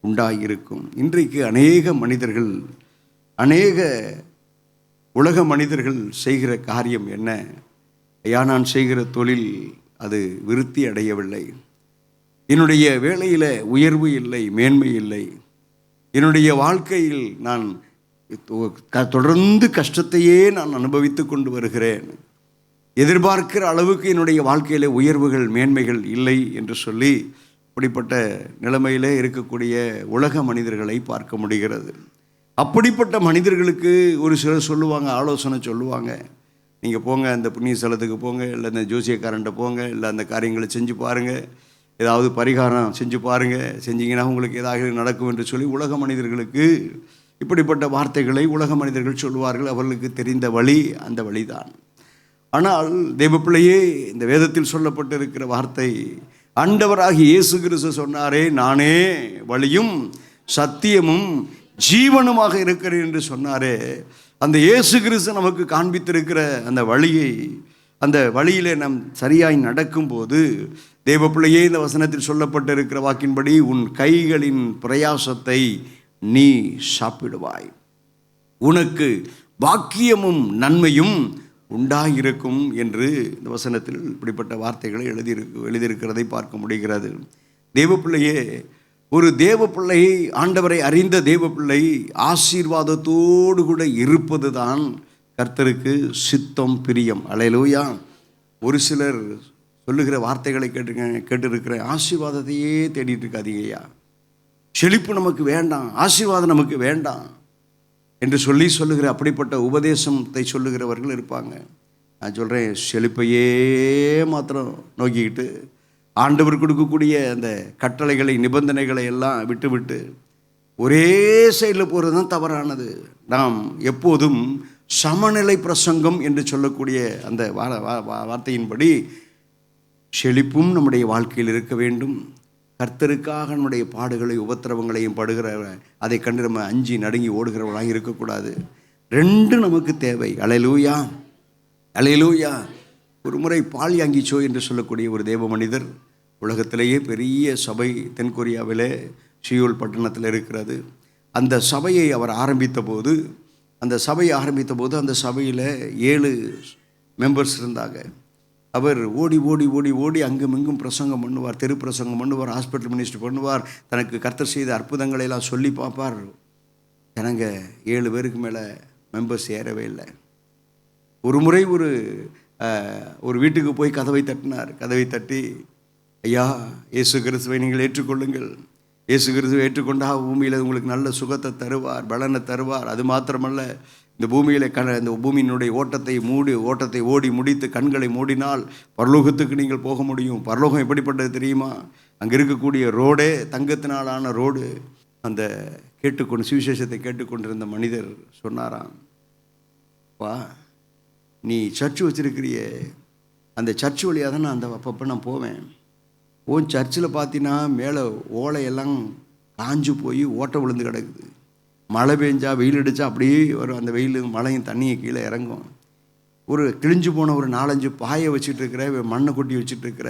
உண்டாயிருக்கும். இன்றைக்கு அநேக மனிதர்கள், அநேக உலக மனிதர்கள் செய்கிற காரியம் என்ன? ஐயா, நான் செய்கிற தொழில் அது விருத்தி அடையவில்லை, என்னுடைய வேலையில் உயர்வு இல்லை, மேன்மை இல்லை, என்னுடைய வாழ்க்கையில் நான் தொடர்ந்து கஷ்டத்தையே நான் அனுபவித்து கொண்டு வருகிறேன், எதிர்பார்க்கிற அளவுக்கு என்னுடைய வாழ்க்கையில் உயர்வுகள், மேன்மைகள் இல்லை என்று சொல்லி அப்படிப்பட்ட நிலைமையிலே இருக்கக்கூடிய உலக மனிதர்களை பார்க்க முடிகிறது. அப்படிப்பட்ட மனிதர்களுக்கு ஒரு சிலர் சொல்லுவாங்க, ஆலோசனை சொல்லுவாங்க, நீங்கள் போங்க, அந்த புண்ணிய ஸ்தலத்துக்கு போங்க, இல்லை அந்த ஜோசியக்காரன்ட்ட போங்க, இல்லை அந்த காரியங்களை செஞ்சு பாருங்கள், ஏதாவது பரிகாரம் செஞ்சு பாருங்கள், செஞ்சிங்கன்னா உங்களுக்கு ஏதாவது நடக்கும் என்று சொல்லி உலக மனிதர்களுக்கு இப்படிப்பட்ட வார்த்தைகளை உலக மனிதர்கள் சொல்லுவார்கள். அவர்களுக்கு தெரிந்த வழி அந்த வழிதான். ஆனால் தேவப்பிள்ளையே, இந்த வேதத்தில் சொல்லப்பட்டிருக்கிற வார்த்தை, ஆண்டவராகிய இயேசு கிறிஸ்து சொன்னாரே, நானே வழியும் சத்தியமும் ஜீவனுமாக இருக்கிறேன் என்று சொன்னாரே, அந்த இயேசு கிறிஸ்து நமக்கு காண்பித்திருக்கிற அந்த வழியை, அந்த வழியிலே நாம் சரியாய் நடக்கும்போது, தேவப்பிள்ளையே, இந்த வசனத்தில் சொல்லப்பட்டிருக்கிற வாக்கின்படி உன் கைகளின் பிரயாசத்தை நீ சாப்பிடுவாய், உனக்கு பாக்கியமும் நன்மையும் உண்டாயிருக்கும் என்று இந்த வசனத்தில் இப்படிப்பட்ட வார்த்தைகளை எழுதியிருக்கிறதை பார்க்க முடிகிறது. தேவப்பிள்ளையே, ஒரு தேவப்பிள்ளை, ஆண்டவரை அறிந்த தேவப்பிள்ளை ஆசீர்வாதத்தோடு கூட இருப்பது தான் கர்த்தருக்கு சித்தம், பிரியம். அல்லேலூயா. ஒரு சிலர் சொல்லுகிற வார்த்தைகளை கேட்டிருக்கிறேன், ஆசீர்வாதத்தையே தேடிட்டு இருக்காதீங்கய்யா, செழிப்பு நமக்கு வேண்டாம், ஆசீர்வாதம் நமக்கு வேண்டாம் என்று சொல்லுகிற அப்படிப்பட்ட உபதேசத்தை சொல்லுகிறவர்கள் இருப்பாங்க. நான் சொல்கிறேன், செழிப்பையே மாத்திரம் நோக்கிக்கிட்டு ஆண்டவர் கொடுக்கக்கூடிய அந்த கட்டளைகளை, நிபந்தனைகளை எல்லாம் விட்டு ஒரே சைடில் போகிறது தான் தவறானது. நாம் எப்போதும் சமநிலை பிரசங்கம் என்று சொல்லக்கூடிய அந்த வார்த்தையின்படி செழிப்பும் நம்முடைய வாழ்க்கையில் இருக்க வேண்டும். கர்த்தருக்காக நம்முடைய பாடுகளை, உபத்திரவங்களையும் படுகிற அதை கண்டு நம்ம அஞ்சி நடுங்கி ஓடுகிறவர்களாக இருக்கக்கூடாது. ரெண்டும் நமக்கு தேவை. அல்லேலூயா, அல்லேலூயா. ஒரு முறை பால்யாங்கிச்சோ என்று சொல்லக்கூடிய ஒரு தேவ மனிதர், உலகத்திலேயே பெரிய சபை தென்கொரியாவிலே சியோல் பட்டணத்தில் இருக்கிறது. அந்த சபையை அவர் ஆரம்பித்த போது அந்த சபையில் 7 மெம்பர்ஸ் இருந்தாங்க. அவர் ஓடி ஓடி ஓடி ஓடி அங்கும் இங்கும் பிரசங்கம் பண்ணுவார், தெரு பிரசங்கம் பண்ணுவார், ஹாஸ்பிட்டல் மினிஸ்டர் பண்ணுவார், தனக்கு கர்த்தர் செய்த அற்புதங்களை எல்லாம் சொல்லி பார்ப்பார். ஜனங்க 7 பேருக்கு மேலே மெம்பர்ஸ் ஏறவே இல்லை. ஒரு முறை ஒரு வீட்டுக்கு போய் கதவை தட்டினார். கதவை தட்டி, ஐயா, இயேசு கிறிஸ்துவை நீங்கள் ஏற்றுக்கொள்ளுங்கள், இயேசு கிறிஸ்துவை ஏற்றுக்கொண்டா பூமியில் உங்களுக்கு நல்ல சுகத்தை தருவார், பலனை தருவார். அது மாத்திரமல்ல, இந்த பூமியில் இந்த பூமியினுடைய ஓட்டத்தை ஓடி முடித்து கண்களை மூடினால் பரலோகத்துக்கு நீங்கள் போக முடியும். பரலோகம் எப்படிப்பட்டது தெரியுமா? அங்கே இருக்கக்கூடிய ரோடே தங்கத்தினாலான ரோடு. அந்த சுவிசேஷத்தை கேட்டுக்கொண்டிருந்த மனிதர் சொன்னாராம், வா, நீ சர்ச்சு வச்சிருக்கிறிய, அந்த சர்ச் வழியாக தான் நான் அப்பப்போ நான் போவேன். சர்ச்சில் பார்த்தீங்கன்னா மேலே ஓலையெல்லாம் காஞ்சு போய் ஓட்டை விழுந்து கிடக்குது. மழை பெஞ்சா வெயில் அடித்தா அப்படியே வரும், அந்த வெயில் மழையும் தண்ணியை கீழே இறங்கும். ஒரு கிழிஞ்சு போன ஒரு 4-5 பாயை வச்சுட்ருக்கிற, மண்ணை கொட்டி வச்சுட்ருக்கிற,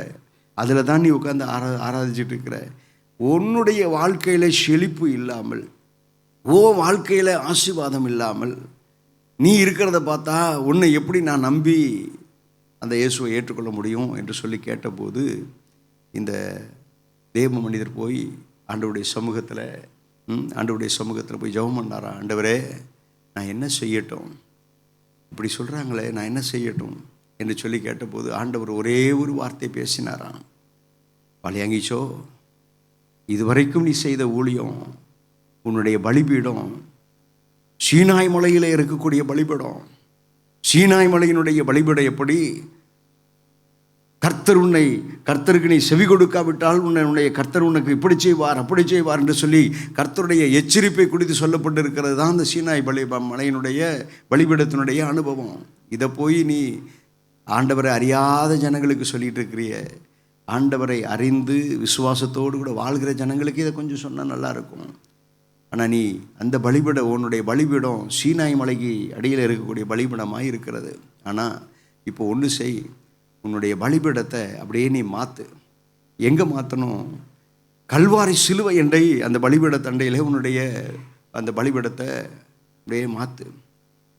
அதில் தான் நீ உட்காந்து ஆராதிச்சிட்ருக்கிற. உன்னுடைய வாழ்க்கையில் செழிப்பு இல்லாமல், வாழ்க்கையில் ஆசீர்வாதம் இல்லாமல் நீ இருக்கிறத பார்த்தா உன்னை எப்படி நான் நம்பி அந்த இயேசுவை ஏற்றுக்கொள்ள முடியும் என்று சொல்லி கேட்டபோது, இந்த தேவ மனிதர் போய் ஆண்டவருடைய சமூகத்தில் போய் ஜெபம் பண்ணாராம். ஆண்டவரே, நான் என்ன செய்யட்டும், இப்படி சொல்கிறாங்களே, நான் என்ன செய்யட்டும் என்று சொல்லி கேட்டபோது ஆண்டவர் ஒரே ஒரு வார்த்தை பேசினாராம். பாலியாங்கிச்சோ, இதுவரைக்கும் நீ செய்த ஊழியம், உன்னுடைய பலிபீடம் சீனாய் மலையில் இருக்கக்கூடிய பலிபீடம், சீனாய் மலையினுடைய பலிபீடம் எப்படி கர்த்தருக்கு நீ செவி கொடுக்காவிட்டால் உன்னுடைய கர்த்தர் உனக்கு இப்படி செய்வார் அப்படி செய்வார் என்று சொல்லி கர்த்தருடைய எச்சரிப்பை குறித்து சொல்லப்பட்டிருக்கிறது தான் அந்த சீனாய் மலையினுடைய பலிபீடத்தினுடைய அனுபவம். இதை போய் நீ ஆண்டவரை அறியாத ஜனங்களுக்கு சொல்லிட்டு இருக்கிறிய. ஆண்டவரை அறிந்து விசுவாசத்தோடு கூட வாழ்கிற ஜனங்களுக்கு இதை கொஞ்சம் சொன்னால் நல்லாயிருக்கும். ஆனால் நீ அந்த உன்னுடைய பலிபீடம் சீனாய் மலைக்கு அடியில் இருக்கக்கூடிய பலிபீடமாக இருக்கிறது. ஆனால் இப்போ ஒன்று செய், உன்னுடைய பலிபீடத்தை அப்படியே நீ மாற்று. எங்கே மாற்றணும்? கல்வாரி சிலுவை எண்டை அந்த பலிபீடத்தண்டையில் உன்னுடைய அந்த பலிபீடத்தை அப்படியே மாற்று.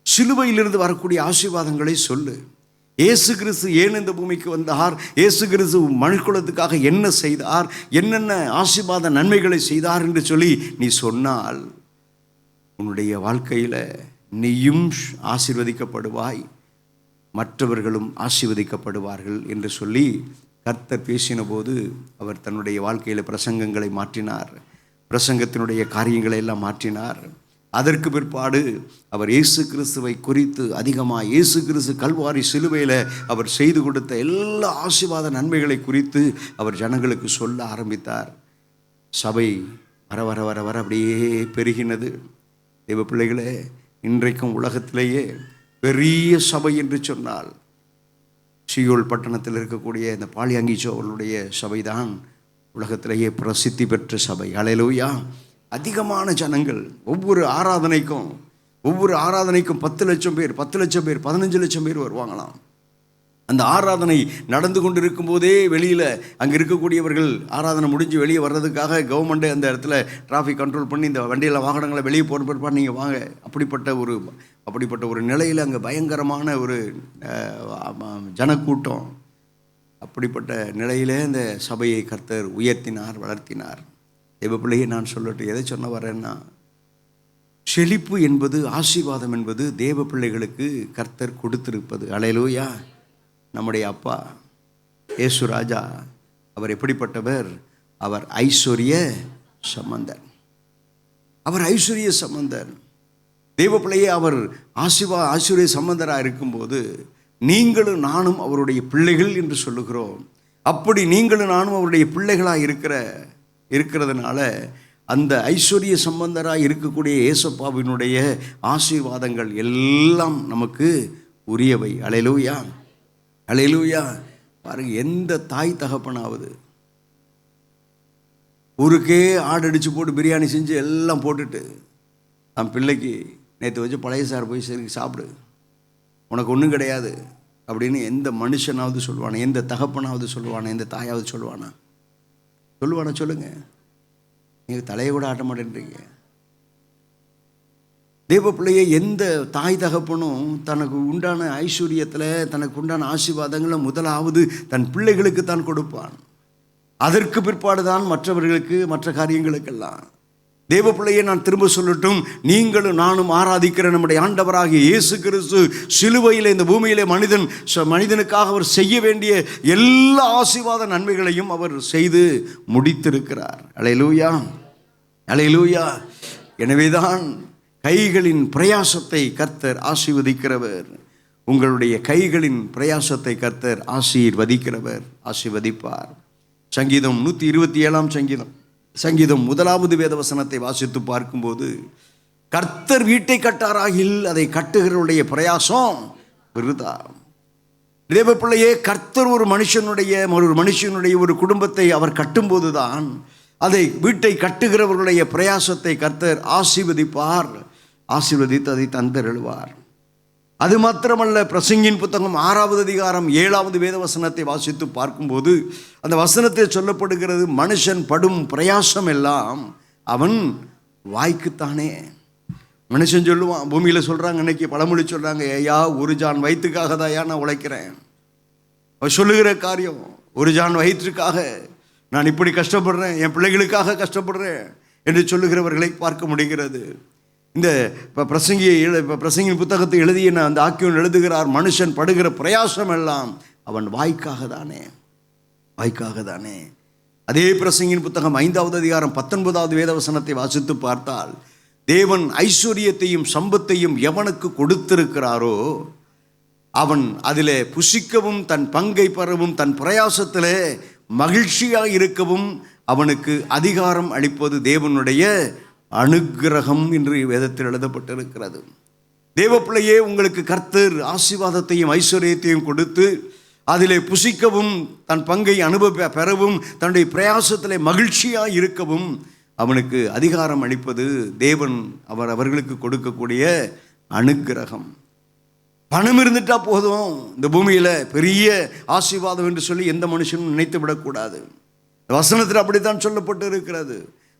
சிலுவையிலிருந்து வரக்கூடிய ஆசீர்வாதங்களை சொல்லு. இயேசு கிறிஸ்து ஏன் இந்த பூமிக்கு வந்தார், இயேசு கிறிஸ்து மனுக்குலத்துக்காக என்ன செய்தார், என்னென்ன ஆசீர்வாத நன்மைகளை செய்தார் என்று சொல்லி நீ சொன்னால் உன்னுடைய வாழ்க்கையில் நீயும் ஆசீர்வதிக்கப்படுவாய், மற்றவர்களும் ஆசீர்வதிக்கப்படுவார்கள் என்று சொல்லி கர்த்தர் பேசின போது அவர் தன்னுடைய வாழ்க்கையில் பிரசங்கங்களை மாற்றினார், பிரசங்கத்தினுடைய காரியங்களை எல்லாம் மாற்றினார். அதற்கு பிற்பாடு அவர் இயேசு கிறிஸ்துவை குறித்து அதிகமாக, இயேசு கிறிஸ்து கல்வாரி சிலுவையில் அவர் செய்து கொடுத்த எல்லா ஆசீர்வாத நன்மைகளை குறித்து அவர் ஜனங்களுக்கு சொல்ல ஆரம்பித்தார். சபை வர வர வர வர அப்படியே பெருகினது. தேவ பிள்ளைகளே, இன்றைக்கும் உலகத்திலேயே பெரிய சபை என்று சொன்னால் சியோல் பட்டணத்தில் இருக்கக்கூடிய இந்த பாலியாங்கிச்சோ அவர்களுடைய சபைதான் உலகத்திலேயே பிரசித்தி பெற்ற சபை. ஹல்லேலூயா. அதிகமான ஜனங்கள் ஒவ்வொரு ஆராதனைக்கும் 10 லட்சம் பேர் 15 லட்சம் பேர் வருவாங்களாம். அந்த ஆராதனை நடந்து கொண்டு இருக்கும்போதே வெளியில் அங்கே இருக்கக்கூடியவர்கள் ஆராதனை முடிஞ்சு வெளியே வர்றதுக்காக கவர்மெண்ட்டே அந்த இடத்துல டிராஃபிக் கண்ட்ரோல் பண்ணி இந்த வண்டியில் வாகனங்களை வெளியே போகிறப்ப நீங்கள் வாங்க, அப்படிப்பட்ட ஒரு நிலையில் அங்கே பயங்கரமான ஒரு ஜனக்கூட்டம். அப்படிப்பட்ட நிலையிலே இந்த சபையை கர்த்தர் உயர்த்தினார், வளர்த்தினார். தேவ பிள்ளையை நான் சொல்லட்டும், எதை சொன்ன வரேன்னா, செழிப்பு என்பது, ஆசீர்வாதம் என்பது தேவ பிள்ளைகளுக்கு கர்த்தர் கொடுத்திருப்பது. ஹல்லேலூயா. நம்முடைய அப்பா இயேசு ராஜா அவர் எப்படிப்பட்டவர்? அவர் ஐஸ்வர்ய சம்பந்தர். தேவ பிள்ளையே அவர் ஐஸ்வர்ய சம்பந்தராக இருக்கும்போது நீங்களும் நானும் அவருடைய பிள்ளைகள் என்று சொல்லுகிறோம். அப்படி நீங்களும் நானும் அவருடைய பிள்ளைகளாக இருக்கிறதுனால அந்த ஐஸ்வர்ய சம்பந்தராக இருக்கக்கூடிய ஏசப்பாவினுடைய ஆசீர்வாதங்கள் எல்லாம் நமக்கு உரியவை. ஹல்லேலூயா, ஹல்லேலூயா. பாருங்க, எந்த தாய் தகப்பனாவது ஊருக்கே ஆடடிச்சு போட்டு பிரியாணி செஞ்சு எல்லாம் போட்டுட்டு தன் பிள்ளைக்கு நேற்று வச்சு பழைய சார் போய் சரி சாப்பிடு, உனக்கு ஒன்றும் கிடையாது அப்படின்னு எந்த மனுஷனாவது சொல்லுவானா? எந்த தகப்பனாவது சொல்லுவானா? எந்த தாயாவது சொல்லுவானா? சொல்லுங்க. நீங்கள் தலையை கூட ஆட்ட மாட்டேன்றீங்க. தேவ பிள்ளையை எந்த தாய் தகப்பனும் தனக்கு உண்டான ஐஸ்வர்யத்தில் தனக்கு உண்டான ஆசீர்வாதங்களை முதலாவது தன் பிள்ளைகளுக்கு தான் கொடுப்பான். அதற்கு பிற்பாடு தான் மற்றவர்களுக்கு, மற்ற காரியங்களுக்கெல்லாம். தேவ பிள்ளையை நான் திரும்ப சொல்லட்டும், நீங்களும் நானும் ஆராதிக்கிற நம்முடைய ஆண்டவராகிய இயேசு கிறிஸ்து சிலுவையில் இந்த பூமியிலே மனிதனுக்காக அவர் செய்ய வேண்டிய எல்லா ஆசீர்வாத நன்மைகளையும் அவர் செய்து முடித்திருக்கிறார். அல்லேலூயா, அல்லேலூயா. எனவேதான் கைகளின் பிரயாசத்தை கர்த்தர் ஆசீர்வதிக்கிறவர். உங்களுடைய கைகளின் பிரயாசத்தை கர்த்தர் ஆசீர்வதிக்கிறவர், ஆசீர்வதிப்பார். சங்கீதம் 127 சங்கீதம் 1வது வேதவசனத்தை வாசித்து பார்க்கும்போது, கர்த்தர் வீட்டை கட்டாராகில் அதை கட்டுகிறவருடைய பிரயாசம் விருதா. தேவ பிள்ளையே, கர்த்தர் ஒரு மனுஷனுடைய ஒரு குடும்பத்தை அவர் கட்டும்போது தான் அதை வீட்டை கட்டுகிறவர்களுடைய பிரயாசத்தை கர்த்தர் ஆசீர்வதிப்பார், ஆசீர்வதித்து அதை தந்தருள்வார். அது மாத்திரமல்ல, பிரசங்கின் புத்தகம் 6வது அதிகாரம் 7வது வேதவசனத்தை வாசித்து பார்க்கும்போது அந்த வசனத்தில் சொல்லப்படுகிறது, மனுஷன் படும் பிரயாசம் எல்லாம் அவன் வாய்க்குத்தானே. மனுஷன் சொல்லுவான், பூமியில் சொல்கிறாங்க, இன்னைக்கு பழமொழி சொல்கிறாங்க, ஐயா ஒரு ஜான் வயிற்றுக்காக தான் ஐயா நான் உழைக்கிறேன். அவர் சொல்லுகிற காரியம், ஒரு ஜான் வயிற்றுக்காக நான் இப்படி கஷ்டப்படுறேன், என் பிள்ளைகளுக்காக கஷ்டப்படுறேன் என்று சொல்லுகிறவர்களை பார்க்க முடிகிறது. இந்த பிரசங்கியின் புத்தகத்தை எழுதிய அந்த ஆக்கியோன் எழுதுகிறார், மனுஷன் படுகிற பிரயாசம் எல்லாம் அவன் வாய்க்காக தானே, வாய்க்காக தானே. அதே பிரசங்கியின் புத்தகம் 5வது அதிகாரம் 19வது வேதவசனத்தை வாசித்து பார்த்தால், தேவன் ஐஸ்வர்யத்தையும் சம்பத்தையும் எவனுக்கு கொடுத்திருக்கிறாரோ அவன் அதிலே புசிக்கவும் தன் பங்கை பெறவும் தன் பிரயாசத்திலே மகிழ்ச்சியாக இருக்கவும் அவனுக்கு அதிகாரம் அளிப்பது தேவனுடைய அனுக்கிரகம் என்று வேதத்தில் எழுதப்பட்டிருக்கிறது. தேவப்பிள்ளையே, உங்களுக்கு கர்த்தர் ஆசீர்வாதத்தையும் ஐஸ்வர்யத்தையும் கொடுத்து அதிலே புசிக்கவும் தன் பங்கை பெறவும் தன்னுடைய பிரயாசத்திலே மகிழ்ச்சியாக இருக்கவும் அவனுக்கு அதிகாரம் அளிப்பது தேவன் அவர்களுக்கு கொடுக்கக்கூடிய அனுக்கிரகம். பணம் இருந்துட்டா போதும், இந்த பூமியில் பெரிய ஆசீர்வாதம் என்று சொல்லி எந்த மனுஷனும் நினைத்து விடக்கூடாது. வசனத்தில் அப்படித்தான் சொல்லப்பட்டு இருக்கிறது.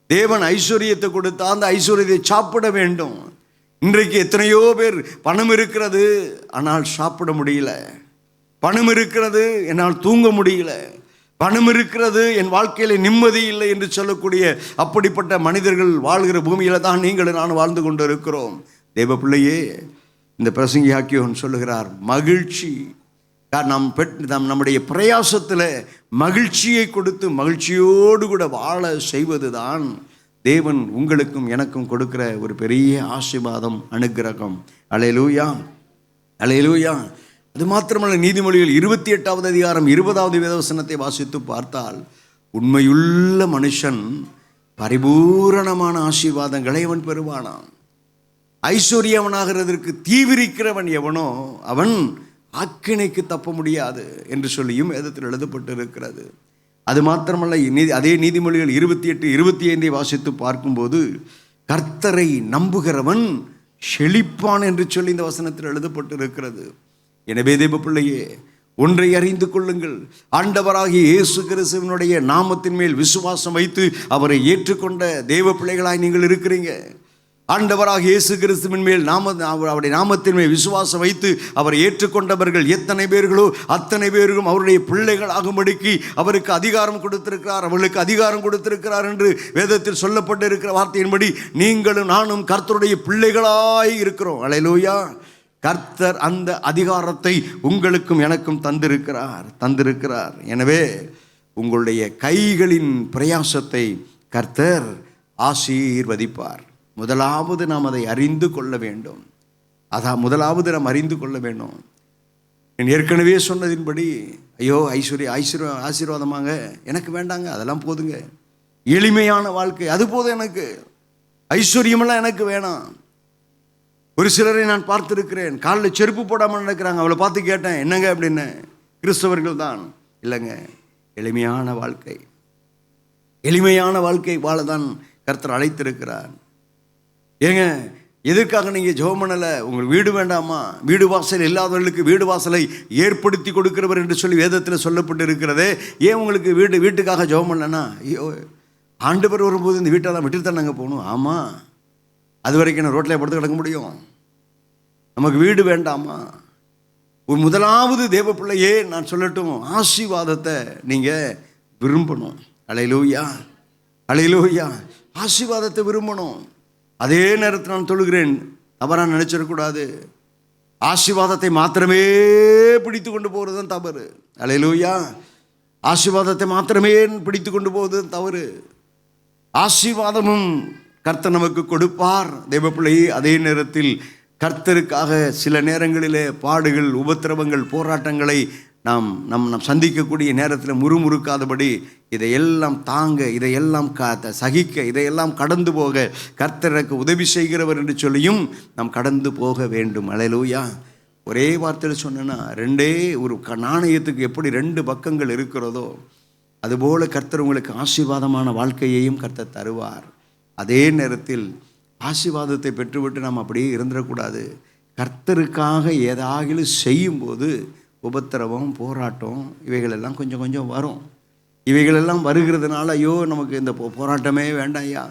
தேவன் ஐஸ்வர்யத்தை கொடுத்தா அந்த ஐஸ்வர்யத்தை சாப்பிட வேண்டும். இன்றைக்கு எத்தனையோ பேர் பணம் இருக்கிறது ஆனால் சாப்பிட முடியல, பணம் இருக்கிறது என்னால் தூங்க முடியல, பணம் இருக்கிறது என் வாழ்க்கையில் நிம்மதி இல்லை என்று சொல்லக்கூடிய அப்படிப்பட்ட மனிதர்கள் வாழ்கிற பூமியில் தான் நீங்களும் நான் வாழ்ந்து கொண்டு இருக்கிறோம். தேவ பிள்ளையே, இந்த பிரசங்கி ஆக்கியோன் சொல்லுகிறார், மகிழ்ச்சி நம்முடைய பிரயாசத்தில் மகிழ்ச்சியை கொடுத்து மகிழ்ச்சியோடு கூட வாழ செய்வது தான் தேவன் உங்களுக்கும் எனக்கும் கொடுக்கிற ஒரு பெரிய ஆசீர்வாதம், அனுக்கிரகம். அல்லேலூயா, அல்லேலூயா. அது மாத்திரமல்ல, நீதிமொழிகள் 28வது அதிகாரம் 20வது வேதவசனத்தை வாசித்து பார்த்தால், உண்மையுள்ள மனுஷன் பரிபூரணமான ஆசீர்வாதங்களை அவன் பெறுவானாம். ஐஸ்வர்யவனாகிறதற்கு தீவிரிக்கிறவன் எவனோ அவன் ஆக்கினைக்கு தப்ப முடியாது என்று சொல்லியும் வேதத்தில் எழுதப்பட்டு இருக்கிறது. அது மாத்திரமல்ல, அதே நீதிமொழிகள் 28, 25 வாசித்து பார்க்கும்போது, கர்த்தரை நம்புகிறவன் செழிப்பான் என்று சொல்லி இந்த வசனத்தில் எழுதப்பட்டு இருக்கிறது. எனவே தேவ பிள்ளையே, ஒன்றை அறிந்து கொள்ளுங்கள், ஆண்டவராகிய இயேசு கிறிஸ்துவினுடைய நாமத்தின் மேல் விசுவாசம் வைத்து அவரை ஏற்றுக்கொண்ட தேவ பிள்ளைகளாய் நீங்கள் இருக்கிறீங்க. ஆண்டவராகிய இயேசு கிறிஸ்துவின் மேல் அவருடைய நாமத்தின் மேல் விசுவாசம் வைத்து அவரை ஏற்றுக்கொண்டவர்கள் எத்தனை பேர்களோ அத்தனை பேரும் அவருடைய பிள்ளைகள் ஆகும்படிக்கு அவருக்கு அதிகாரம் கொடுத்திருக்கிறார், அவர்களுக்கு அதிகாரம் கொடுத்திருக்கிறார் என்று வேதத்தில் சொல்லப்பட்டு இருக்கிற வார்த்தையின்படி நீங்களும் நானும் கர்த்தருடைய பிள்ளைகளாய் இருக்கிறோம். அல்லேலூயா. கர்த்தர் அந்த அதிகாரத்தை உங்களுக்கும் எனக்கும் தந்திருக்கிறார். எனவே உங்களுடைய கைகளின் பிரயாசத்தை கர்த்தர் ஆசீர்வதிப்பார். முதலாவது நாம் அதை அறிந்து கொள்ள வேண்டும். முதலாவது நாம் அறிந்து கொள்ள வேண்டும். நான் ஏற்கனவே சொன்னதின்படி, ஐயோ ஆசீர்வாதமாங்க எனக்கு வேண்டாங்க, அதெல்லாம் போதுங்க, எளிமையான வாழ்க்கை அது போதும், எனக்கு ஐஸ்வர்யமெல்லாம் எனக்கு வேணாம். ஒரு சிலரை நான் பார்த்துருக்கிறேன், காலில் செருப்பு போடாமல் நடக்கிறாங்க. அவளை பார்த்து கேட்டேன், என்னங்க அப்படின்னு. கிறிஸ்தவர்கள் தான். இல்லைங்க, எளிமையான வாழ்க்கை வாழதான் கர்த்தர் அழைத்திருக்கிறார். ஏங்க, எதற்காக நீங்கள் ஜெபம் பண்ணலை? உங்களுக்கு வீடு வேண்டாமா? வீடு வாசல் இல்லாதவர்களுக்கு வீடு வாசலை ஏற்படுத்தி கொடுக்கிறவர் என்று சொல்லி வேதத்தில் சொல்லப்பட்டு இருக்கிறதே. ஏன் உங்களுக்கு வீட்டுக்காக ஜெபம் பண்ணலன்னா, ஐயோ ஆண்டவர் வரும்போது இந்த வீட்டெல்லாம் விட்டுட்டு தானே போகணும். ஆமாம், அது வரைக்கும் நான் ரோட்டில் படுத்து கிடக்க முடியும்? நமக்கு வீடு வேண்டாமா? ஒரு முதலாவது தேவ பிள்ளையே நான் சொல்லட்டும், ஆசீர்வாதத்தை நீங்கள் விரும்பணும். அல்லேலூயா, அல்லேலூயா. ஆசீர்வாதத்தை விரும்பணும். அதே நேரத்தில் நான் சொல்லுகிறேன், தவறாக நினைச்சிடக்கூடாது. ஆசீர்வாதத்தை மாத்திரமே பிடித்து கொண்டு போகிறது தான் தவறு. அல்லேலூயா. ஆசீர்வாதத்தை மாத்திரமே பிடித்து கொண்டு போவது தவறு. ஆசீர்வாதமும் கர்த்தர் நமக்கு கொடுப்பார் தேவ பிள்ளையே. அதே நேரத்தில் கர்த்தருக்காக சில நேரங்களிலே பாடுகள், உபத்திரவங்கள், போராட்டங்களை நாம் சந்திக்கக்கூடிய நேரத்தில் முறுமுறுக்காதபடி இதையெல்லாம் தாங்க, இதையெல்லாம் சகிக்க, இதையெல்லாம் கடந்து போக கர்த்தருக்கு உதவி செய்கிறவர் என்று சொல்லியும் நாம் கடந்து போக வேண்டும். அல்லேலூயா. ஒரே வார்த்தையில் சொன்னேன்னா, ரெண்டே ஒரு நாணயத்துக்கு எப்படி ரெண்டு பக்கங்கள் இருக்கிறதோ அதுபோல் கர்த்தர் உங்களுக்கு ஆசீர்வாதமான வாழ்க்கையையும் கர்த்தர் தருவார். அதே நேரத்தில் ஆசீர்வாதத்தை பெற்றுவிட்டு நாம் அப்படியே இருந்துடக்கூடாது. கர்த்தருக்காக ஏதாகிலும் செய்யும்போது உபத்திரவம், போராட்டம் இவைகளெல்லாம் கொஞ்சம் கொஞ்சம் வரும். இவைகளெல்லாம் வருகிறதுனால ஐயோ நமக்கு இந்த போராட்டமே வேண்டாம் ஐயா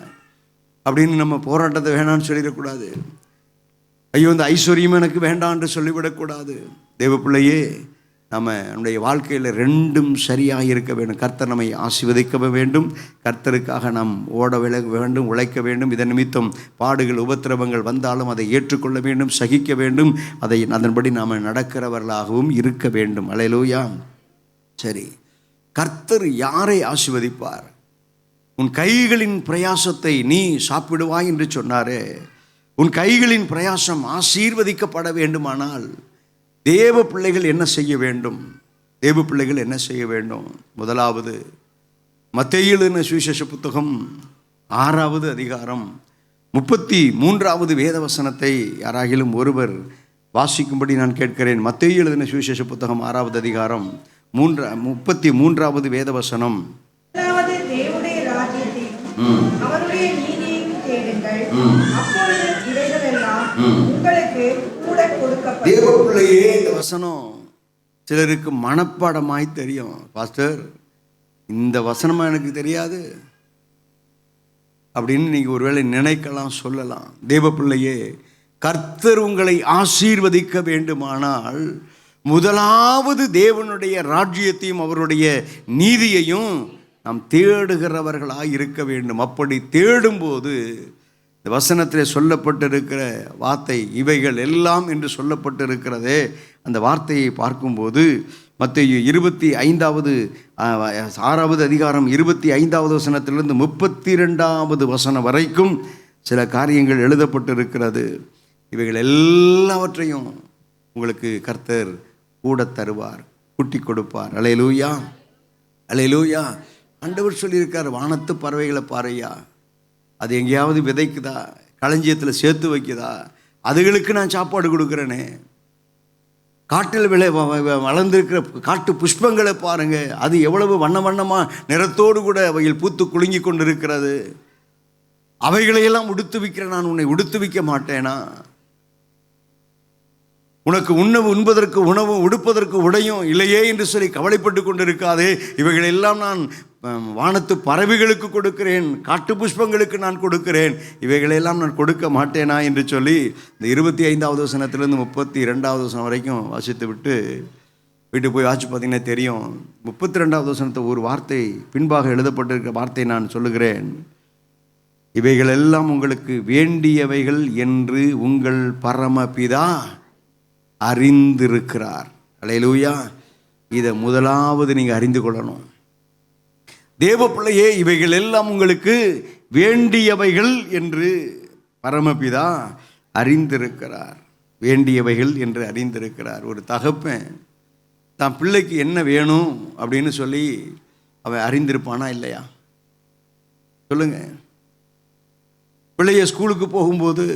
அப்படின்னு நம்ம போராட்டத்தை வேணான்னு சொல்லிடக்கூடாது. ஐயோ இந்த ஐஸ்வர்யம் எனக்கு வேண்டாம் என்று சொல்லிவிடக்கூடாது. தேவ பிள்ளையே, நம்முடைய வாழ்க்கையில் ரெண்டும் சரியாக இருக்க வேண்டும். கர்த்தர் நம்மை ஆசீர்வதிக்க வேண்டும், கர்த்தருக்காக நாம் ஓட வேண்டும், உழைக்க வேண்டும். இதன் நிமித்தம் பாடுகள், உபத்திரவங்கள் வந்தாலும் அதை ஏற்றுக்கொள்ள வேண்டும், சகிக்க வேண்டும். அதன்படி நாம் நடக்கிறவர்களாகவும் இருக்க வேண்டும். அல்லேலூயா. சரி, கர்த்தர் யாரை ஆசீர்வதிப்பார்? உன் கைகளின் பிரயாசத்தை நீ சாப்பிடுவாய் என்று சொன்னாரே. உன் கைகளின் பிரயாசம் ஆசீர்வதிக்கப்பட வேண்டுமானால் தேவ பிள்ளைகள் என்ன செய்ய வேண்டும்? தேவ பிள்ளைகள் என்ன செய்ய வேண்டும்? முதலாவது, மத்தேயு எழுதின சுவிசேஷ புத்தகம் 6வது அதிகாரம் 33வது வேதவசனத்தை யாராகிலும் ஒருவர் வாசிக்கும்படி நான் கேட்கிறேன். மத்தேயு எழுதின சுவிசேஷ புத்தகம் 6வது அதிகாரம் 33வது வேதவசனம். தேவனுடைய ராஜ்யத்தையும் அவருடைய நீதியையும் தேடுங்கள், அப்பொழுது இவைகளெல்லாம் உங்களுக்கு கூட கொடுக்கப்படும். தேவ பிள்ளையே, இந்த வசனம் சிலருக்கு மனப்பாடமாய் தெரியும். பாஸ்டர், இந்த வசனமா எனக்கு தெரியாது அப்படின்னு நீங்கள் ஒருவேளை நினைக்கலாம், சொல்லலாம். தேவ பிள்ளையே, கர்த்தர் உங்களை ஆசீர்வதிக்க வேண்டுமானால் முதலாவது தேவனுடைய ராஜ்யத்தையும் அவருடைய நீதியையும் நாம் தேடுகிறவர்களாக இருக்க வேண்டும். அப்படி தேடும்போது இந்த வசனத்தில் சொல்லப்பட்டிருக்கிற வார்த்தை இவைகள் எல்லாம் என்று சொல்லப்பட்டிருக்கிறதே, அந்த வார்த்தையை பார்க்கும்போது மத்தேயு 25வது 6வது அதிகாரம் 25வது வசனத்திலிருந்து 32வது வசனம் வரைக்கும் சில காரியங்கள் எழுதப்பட்டிருக்கிறது. இவைகள் எல்லாவற்றையும் உங்களுக்கு கர்த்தர் கூட தருவார், கூட்டி கொடுப்பார். அல்லேலூயா, அல்லேலூயா. ஆண்டவர் சொல்லியிருக்கார், வானத்து பறவைகளை பாறையா, அது எங்கேயாவது விதைக்குதா, களஞ்சியத்தில் சேர்த்து வைக்குதா? அதுகளுக்கு நான் சாப்பாடு கொடுக்குறேனே. காட்டில் வளர்ந்திருக்கிற காட்டு புஷ்பங்களை பாருங்கள், அது எவ்வளவு வண்ண வண்ணமாக நிறத்தோடு கூட அவைகள் பூத்து குலுங்கி கொண்டு இருக்கிறது. அவைகளையெல்லாம் உடுத்துவிக்கிறேன், நான் உன்னை உடுத்துவிக்க மாட்டேனா? உனக்கு உண்பதற்கு உணவும் உடுப்பதற்கு உடையும் இல்லையே என்று சொல்லி கவலைப்பட்டு கொண்டிருக்காதே. இவைகளெல்லாம் நான் வானத்து பறவைகளுக்கு கொடுக்கிறேன், காட்டு புஷ்பங்களுக்கு நான் கொடுக்கிறேன், இவைகளெல்லாம் நான் கொடுக்க மாட்டேனா என்று சொல்லி இந்த 25வது வசனத்திலிருந்து 32வது வசனம் வரைக்கும் வாசித்து விட்டு வீட்டுக்கு போய் வாசித்து பார்த்தீங்கன்னா தெரியும். 32வது வசனத்தை ஒரு வார்த்தை பின்பாக எழுதப்பட்டிருக்கிற வார்த்தை நான் சொல்லுகிறேன். இவைகளெல்லாம் உங்களுக்கு வேண்டியவைகள் என்று உங்கள் பரமபிதா அறிந்திருக்கிறார். அல்லேலூயா. இதை முதலாவது நீங்கள் அறிந்து கொள்ளணும். தேவ பிள்ளையே, இவைகள் எல்லாம் உங்களுக்கு வேண்டியவைகள் என்று பரமபிதா அறிந்திருக்கிறார். வேண்டியவைகள் என்று அறிந்திருக்கிறார். ஒரு தகப்பன் தான் பிள்ளைக்கு என்ன வேணும் அப்படின்னு சொல்லி அவன் அறிந்திருப்பானா இல்லையா? சொல்லுங்க. பிள்ளைய ஸ்கூலுக்கு போகும்போது,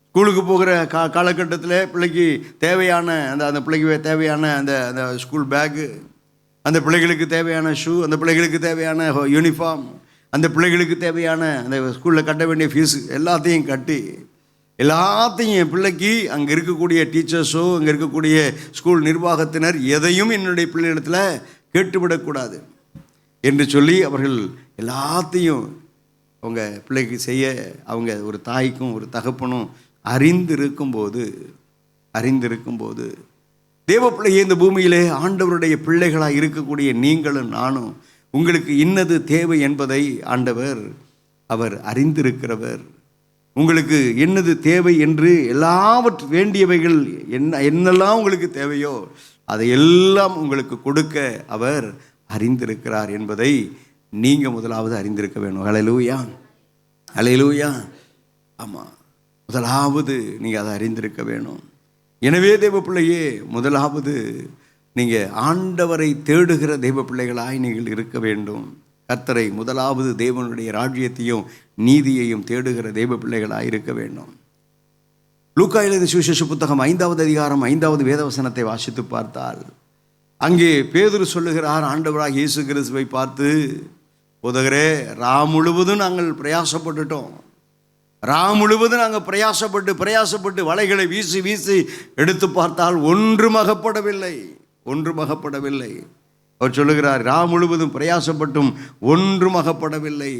ஸ்கூலுக்கு போகிற காலகட்டத்தில் பிள்ளைக்கு தேவையான அந்த பிள்ளைக்கு தேவையான அந்த ஸ்கூல் பேக்கு, அந்த பிள்ளைகளுக்கு தேவையான ஷூ, அந்த பிள்ளைகளுக்கு தேவையான யூனிஃபார்ம், அந்த பிள்ளைகளுக்கு தேவையான அந்த ஸ்கூலில் கட்ட வேண்டிய ஃபீஸு எல்லாத்தையும் கட்டி, எல்லாத்தையும் என் பிள்ளைக்கு அங்கே இருக்கக்கூடிய டீச்சர்ஸோ அங்கே இருக்கக்கூடிய ஸ்கூல் நிர்வாகத்தினர் எதையும் என்னுடைய பிள்ளைகளிடத்தில் கேட்டுவிடக்கூடாது என்று சொல்லி அவர்கள் எல்லாத்தையும் அவங்க பிள்ளைக்கு செய்ய அவங்க ஒரு தாய்க்கும் ஒரு தகப்பனும் அறிந்திருக்கும்போது தேவ பிள்ளையே, இந்த பூமியிலே ஆண்டவருடைய பிள்ளைகளாக இருக்கக்கூடிய நீங்களும் நானும் உங்களுக்கு இன்னது தேவை என்பதை ஆண்டவர் அவர் அறிந்திருக்கிறவர். உங்களுக்கு என்னது தேவை என்று வேண்டியவைகள் என்னெல்லாம் உங்களுக்கு தேவையோ அதையெல்லாம் உங்களுக்கு கொடுக்க அவர் அறிந்திருக்கிறார் என்பதை நீங்கள் முதலாவது அறிந்திருக்க வேணும். ஹல்லேலூயா, ஹல்லேலூயா. ஆமாம், முதலாவது நீங்கள் அதை அறிந்திருக்க வேணும். எனவே தெய்வ பிள்ளையே, முதலாவது நீங்கள் ஆண்டவரை தேடுகிற தெய்வ பிள்ளைகளாய் நீங்கள் இருக்க வேண்டும். கர்த்தரை முதலாவது தேவனுடைய ராஜ்யத்தையும் நீதியையும் தேடுகிற தெய்வ பிள்ளைகளாக இருக்க வேண்டும். லூக்கா எழுதிய சுவிசேஷ புத்தகம் 5வது அதிகாரம் 5வது வேதவசனத்தை வாசித்து பார்த்தால் அங்கே பேதுரு சொல்லுகிறார், ஆண்டவராக இயேசு கிறிஸ்துவை பார்த்து, போதகரே, முழுவதும் நாங்கள் பிரயாசப்பட்டுட்டோம். முழுவதும் நாங்கள் பிரயாசப்பட்டு வலைகளை வீசி எடுத்து பார்த்தால் ஒன்றும் அகப்படவில்லை. அவர் சொல்லுகிறார், முழுவதும் பிரயாசப்பட்டும் ஒன்றும் அகப்படவில்லை.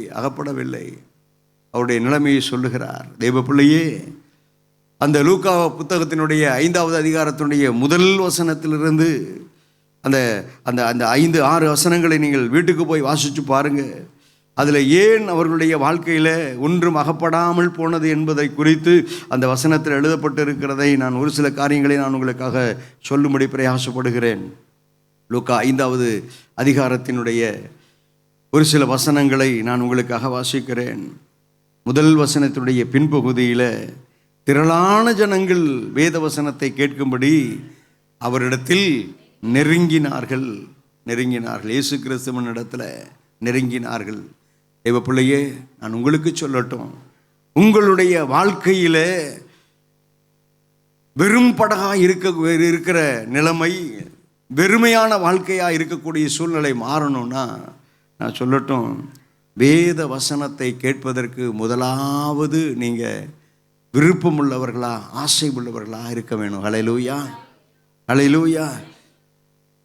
அவருடைய நிலைமையை சொல்லுகிறார். தெய்வ பிள்ளையே, அந்த லூக்கா புத்தகத்தினுடைய 5வது அதிகாரத்தினுடைய முதல் வசனத்திலிருந்து அந்த அந்த அந்த 5-6 வசனங்களை நீங்கள் வீட்டுக்கு போய் வாசித்து பாருங்கள். அதில் ஏன் அவர்களுடைய வாழ்க்கையில் ஒன்றும் அகப்படாமல் போனது என்பதை குறித்து அந்த வசனத்தில் எழுதப்பட்டு இருக்கிறதை நான் ஒரு சில காரியங்களை நான் உங்களுக்காக சொல்லும்படி பிரயாசப்படுகிறேன். லூக்கா 5வது அதிகாரத்தினுடைய ஒரு சில வசனங்களை நான் உங்களுக்காக வாசிக்கிறேன். முதல் வசனத்தினுடைய பின்பகுதியில் திரளான ஜனங்கள் வேத வசனத்தை கேட்கும்படி அவரிடத்தில் நெருங்கினார்கள். இயேசு கிறிஸ்துவின் இடத்துல நெருங்கினார்கள். தெய்வ பிள்ளையே, நான் உங்களுக்கு சொல்லட்டும், உங்களுடைய வாழ்க்கையில் வெறும் படகாக இருக்கிற நிலைமை, வெறுமையான வாழ்க்கையாக இருக்கக்கூடிய சூழ்நிலை மாறணும்னா நான் சொல்லட்டும், வேத வசனத்தை கேட்பதற்கு முதலாவது நீங்கள் விருப்பம் உள்ளவர்களா, ஆசை உள்ளவர்களா இருக்க வேணும். ஹல்லேலூயா, ஹல்லேலூயா.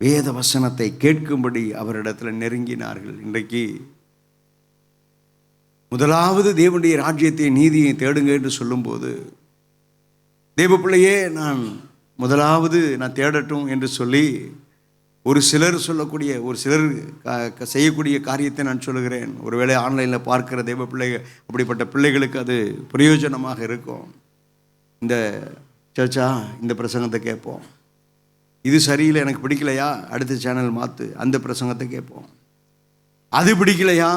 வேத வசனத்தை கேட்கும்படி அவரிடத்தில் நெருங்கினார்கள். இன்றைக்கு முதலாவது தேவனுடைய ராஜ்யத்தை நீதியை தேடுங்க என்று சொல்லும்போது, தேவ பிள்ளையே, முதலாவது நான் தேடட்டும் என்று சொல்லி ஒரு சிலர் செய்யக்கூடிய காரியத்தை நான் சொல்லுகிறேன். ஒருவேளை ஆன்லைனில் பார்க்கிற தெய்வ பிள்ளைகள், அப்படிப்பட்ட பிள்ளைகளுக்கு அது பிரயோஜனமாக இருக்கும். இந்த சர்ச்சா, இந்த பிரசங்கத்தை கேட்போம், இது சரியில்லை, எனக்கு பிடிக்கலையா, அடுத்த சேனல் மாற்று, அந்த பிரசங்கத்தை கேட்போம். அது பிடிக்கலையா,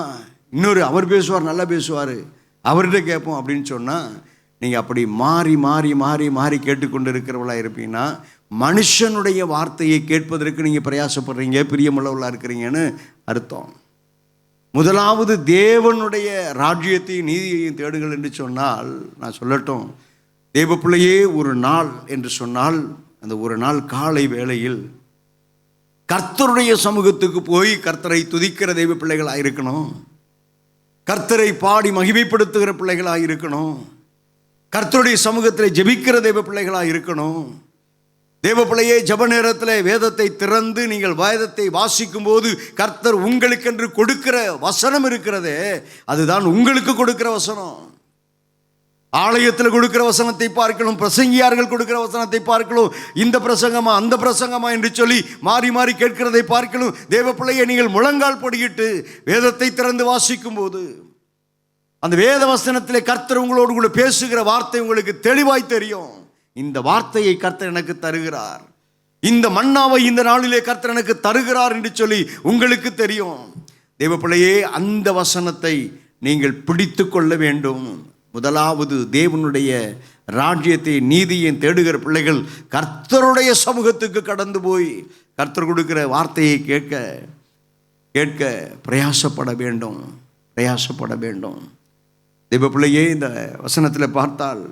இன்னொரு அவர் பேசுவார், நல்லா பேசுவார், அவர்கிட்ட கேட்போம் அப்படின்னு சொன்னால், நீங்கள் அப்படி மாறி மாறி மாறி மாறி கேட்டுக்கொண்டு இருக்கிறவர்களாக இருப்பீங்கன்னா மனுஷனுடைய வார்த்தையை கேட்பதற்கு நீங்கள் பிரயாசப்படுறீங்க, பிரியமுள்ளவர்களாக இருக்கிறீங்கன்னு அர்த்தம். முதலாவது தேவனுடைய ராஜ்யத்தையும் நீதியையும் தேடுங்கள் என்று சொன்னால், நான் சொல்லட்டும், தேவ பிள்ளையே, ஒரு நாள் என்று சொன்னால் அந்த ஒரு நாள் காலை வேளையில் கர்த்தருடைய சமூகத்துக்கு போய் கர்த்தரை துதிக்கிற தெய்வ பிள்ளைகளாக இருக்கணும். கர்த்தரை பாடி மகிமைப்படுத்துகிற பிள்ளைகளாக இருக்கணும். கர்த்தருடைய சமூகத்தில் ஜெபிக்கிற தெய்வ பிள்ளைகளாக இருக்கணும். தேவ பிள்ளையே, ஜெப நேரத்தில் வேதத்தை திறந்து நீங்கள் வேதத்தை வாசிக்கும் போது கர்த்தர் உங்களுக்கென்று கொடுக்கிற வசனம் இருக்கிறதே, அதுதான் உங்களுக்கு கொடுக்கிற வசனம். ஆலயத்தில் கொடுக்கிற வசனத்தை பார்க்கணும், பிரசங்கியார்கள் கொடுக்கிற வசனத்தை பார்க்கணும், இந்த பிரசங்கமா அந்த பிரசங்கமா என்று சொல்லி மாறி மாறி கேட்கிறதை பார்க்கணும். தேவ பிள்ளையை, நீங்கள் முழங்கால் படியிட்டு வேதத்தை திறந்து வாசிக்கும் போது அந்த வேத வசனத்திலே கர்த்தர் உங்களோடு கூட பேசுகிற வார்த்தை உங்களுக்கு தெளிவாய் தெரியும். இந்த வார்த்தையை கர்த்தர் எனக்கு தருகிறார், இந்த மன்னாவை இந்த நாளிலே கர்த்தர் எனக்கு தருகிறார் என்று சொல்லி உங்களுக்கு தெரியும். தேவ பிள்ளையே, அந்த வசனத்தை நீங்கள் பிடித்து கொள்ள வேண்டும். முதலாவது தேவனுடைய ராஜ்யத்தை நீதியை தேடுகிற பிள்ளைகள் கர்த்தருடைய சமூகத்துக்கு கடந்து போய் கர்த்தர் கொடுக்கிற வார்த்தையை கேட்க கேட்க பிரயாசப்பட வேண்டும். தேவ பிள்ளையே, இந்த வசனத்தில் பார்த்தால்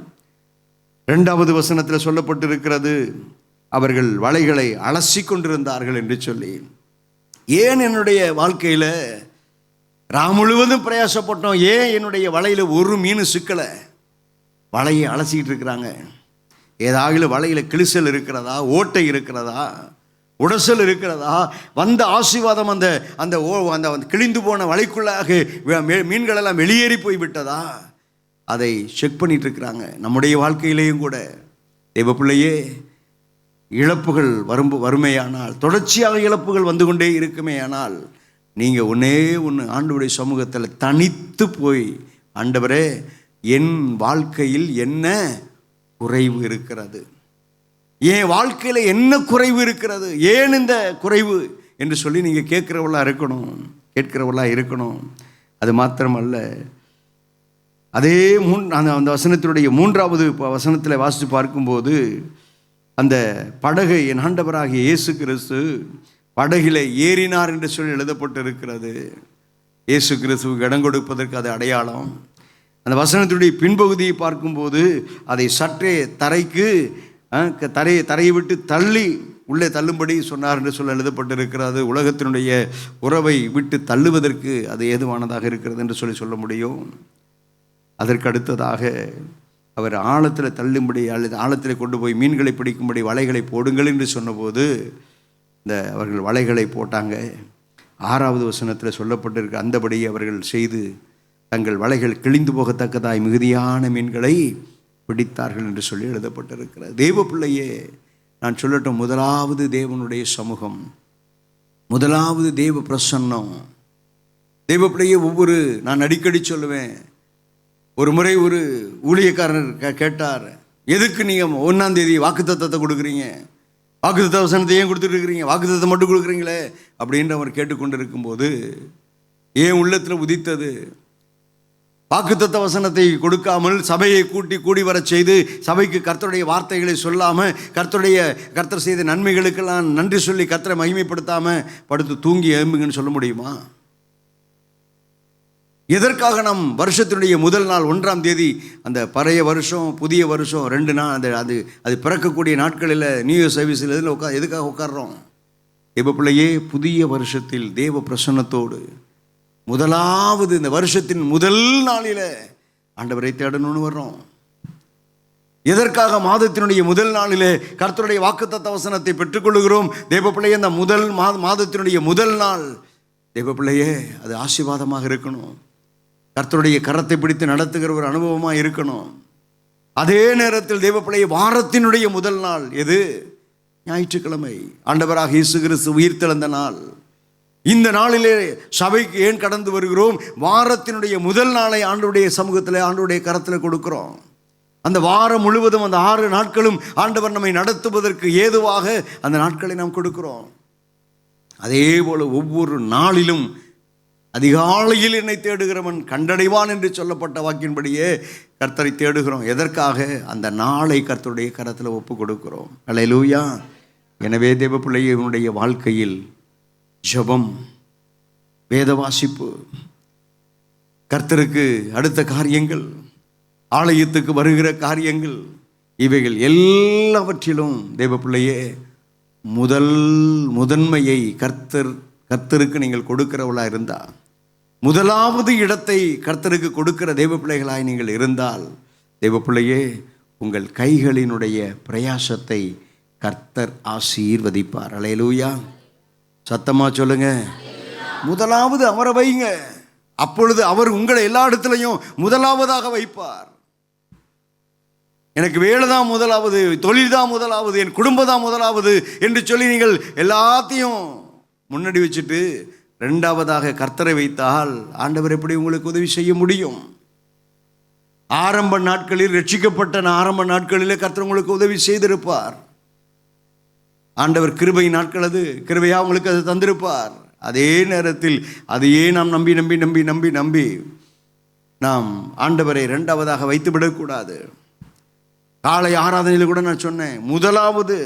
2வது வசனத்தில் சொல்லப்பட்டிருக்கிறது, அவர்கள் வலைகளை அலசி கொண்டிருந்தார்கள் என்று சொல்லி. ஏன் என்னுடைய வாழ்க்கையில் முழுவதும் பிரயாசப்பட்டோம், ஏன் என்னுடைய வலையில் ஒரு மீன் சிக்கலை? வலையை அலசிக்கிட்டு இருக்கிறாங்க. ஏதாவது வலையில் கிழிசல் இருக்கிறதா, ஓட்டை இருக்கிறதா, உடசல் இருக்கிறதா? வந்த ஆசீர்வாதம் அந்த அந்த அந்த கிழிந்து போன வலைக்குள்ளாக மீன்கள் எல்லாம் வெளியேறி போய் விட்டதா? அதை செக் பண்ணிட்டு இருக்கிறாங்க. நம்முடைய வாழ்க்கையிலேயும் கூட தேவ பிள்ளையே, இழப்புகள் வறுமையானால், தொடர்ச்சியாக இழப்புகள் வந்து கொண்டே இருக்குமேயானால், நீங்கள் ஒன்றே ஒன்று ஆண்டவருடைய சமூகத்தில் தனித்து போய், ஆண்டவரே என் வாழ்க்கையில் என்ன குறைவு இருக்கிறது, என் வாழ்க்கையில் என்ன குறைவு இருக்கிறது, ஏன் இந்த குறைவு என்று சொல்லி நீங்கள் கேட்குறவளாக இருக்கணும். அது மாத்திரமல்ல, அதே அந்த வசனத்தினுடைய 3வது வசனத்தில் வாசித்து பார்க்கும்போது, அந்த படகை என் ஆண்டவராகிய இயேசு கிறிஸ்து படகில ஏறினார் என்று சொல்லி எழுதப்பட்டிருக்கிறது. இயேசு கிறிஸ்துவுக்கு இடம் கொடுப்பதற்கு அது அடையாளம். அந்த வசனத்துடைய பின்பகுதியை பார்க்கும்போது அதை சற்றே தரையை விட்டு தள்ளி உள்ளே தள்ளும்படி சொன்னார் என்று சொல்ல எழுதப்பட்டிருக்கிறது. உலகத்தினுடைய உறவை விட்டு தள்ளுவதற்கு அது ஏதுவானதாக இருக்கிறது என்று சொல்ல முடியும். அதற்கு அடுத்ததாக அவர் ஆழத்தில் தள்ளும்படி அல்லது ஆழத்தில் கொண்டு போய் மீன்களை பிடிக்கும்படி வலைகளை போடுங்கள் என்று சொன்னபோது அவர்கள் வலைகளை போட்டாங்க. 6வது வசனத்தில் சொல்லப்பட்டிருக்க அந்தபடி அவர்கள் செய்து தங்கள் வலைகள் கிழிந்து போகத்தக்கதாய் மிகுதியான மீன்களை பிடித்தார்கள் என்று சொல்லி எழுதப்பட்டிருக்கிறது. தேவ பிள்ளையே, நான் சொல்லட்டும், முதலாவது தேவனுடைய சமூகம், முதலாவது தேவ பிரசன்னம். தேவ பிள்ளையே, நான் அடிக்கடி சொல்லுவேன், ஒரு முறை ஒரு ஊழியக்காரர் கேட்டார், எதுக்கு நீங்கள் 1ஆம் தேதி வாக்குத்தத்தத்தை கொடுக்குறீங்க, வாக்குத்தத்த வசனத்தை ஏன் கொடுத்துட்டு இருக்கிறீங்க, வாக்குத்தத்தை மட்டும் கொடுக்குறீங்களே அப்படின்ற அவர் கேட்டுக்கொண்டு இருக்கும்போது ஏன் உள்ளத்தில் உதித்தது, வாக்குத்தத்த வசனத்தை கொடுக்காமல் சபையை கூடி வர செய்து சபைக்கு கர்த்தருடைய வார்த்தைகளை சொல்லாமல் கர்த்தர் செய்த நன்மைகளுக்கெல்லாம் நன்றி சொல்லி கர்த்தரை மகிமைப்படுத்தாமல் படுத்து தூங்கி எழும்புங்கன்னு சொல்ல முடியுமா? எதற்காக நாம் வருஷத்தினுடைய முதல் நாள் 1ஆம் தேதி, அந்த பழைய வருஷம் புதிய வருஷம் 2 நாள் அது பிறக்கக்கூடிய நாட்களில் நியூ இயர் சர்வீஸில் எதுக்காக உட்கார்றோம்? தேவ பிள்ளையே, புதிய வருஷத்தில் தேவ பிரசன்னத்தோடு முதலாவது இந்த வருஷத்தின் முதல் நாளில் ஆண்டவரை தேடணும்னு வர்றோம். எதற்காக மாதத்தினுடைய முதல் நாளிலே கர்த்தருடைய வாக்குத்தத்த வசனத்தை பெற்றுக்கொள்கிறோம்? தேவ பிள்ளையே, அந்த முதல் மாதத்தினுடைய முதல் நாள் தேவ பிள்ளையே அது ஆசீர்வாதமாக இருக்கணும். கர்த்தருடைய கரத்தை பிடித்து நடத்துகிற ஒரு அனுபவமாக இருக்கணும். அதே நேரத்தில் தேவ பிள்ளையை, வாரத்தினுடைய முதல் நாள் எது? ஞாயிற்றுக்கிழமை. ஆண்டவராக இயேசு கிறிஸ்து உயிர்த்தெழுந்த நாள். இந்த நாளிலே சபைக்கு ஏன் கடந்து வருகிறோம்? வாரத்தினுடைய முதல் நாளை ஆண்டவருடைய சமூகத்தில் ஆண்டவருடைய கரத்தில் கொடுக்கிறோம். அந்த வாரம் முழுவதும், அந்த 6 நாட்களும் ஆண்டவர் நம்மை நடத்துவதற்கு ஏதுவாக அந்த நாட்களை நாம் கொடுக்கிறோம். அதே போல ஒவ்வொரு நாளிலும் அதிகாலையில் என்னை தேடுகிறவன் கண்டடைவான் என்று சொல்லப்பட்ட வாக்கின்படியே கர்த்தரை தேடுகிறோம். எதற்காக? அந்த நாளை கர்த்தருடைய கரத்தில் ஒப்பு கொடுக்கிறோம். அல்லேலூயா. எனவே தேவ பிள்ளையினுடைய வாழ்க்கையில் ஜெபம், வேத வாசிப்பு, கர்த்தருக்கு அடுத்த காரியங்கள், ஆலயத்துக்கு வருகிற காரியங்கள், இவைகள் எல்லாவற்றிலும் தேவ பிள்ளையே முதன்மையை கர்த்தருக்கு நீங்கள் கொடுக்கிறவளாக இருந்தால், முதலாவது இடத்தை கர்த்தருக்கு கொடுக்கிற தேவ பிள்ளைகளாய் நீங்கள் இருந்தால், தேவ பிள்ளையே, உங்கள் கைகளினுடைய பிரயாசத்தை கர்த்தர் ஆசீர்வதிப்பார். அல்லேலூயா. சத்தமா சொல்லுங்க. முதலாவது அவரை வைங்க. அப்பொழுது அவர் உங்களை எல்லா இடத்துலையும் முதலாவதாக வைப்பார். எனக்கு வேலை தான் முதலாவது, தொழில் தான் முதலாவது, என் குடும்பம் தான் முதலாவது என்று சொல்லி நீங்கள் எல்லாத்தையும் முன்னாடி வச்சுட்டு 2வதாக கர்த்தரை வைத்தால் ஆண்டவர் எப்படி உங்களுக்கு உதவி செய்ய முடியும்? ஆரம்ப நாட்களில், ரட்சிக்கப்பட்ட ஆரம்ப நாட்களிலே கர்த்தர் உங்களுக்கு உதவி செய்திருப்பார். ஆண்டவர் கிருபை நாட்கள், அது கிருபையா உங்களுக்கு அது தந்திருப்பார். அதே நேரத்தில் அதையே நாம் நம்பி நாம் ஆண்டவரை 2வதாக வைத்து விடக்கூடாது. காலை ஆராதனையில் கூட நான் சொன்னேன், முதலாவது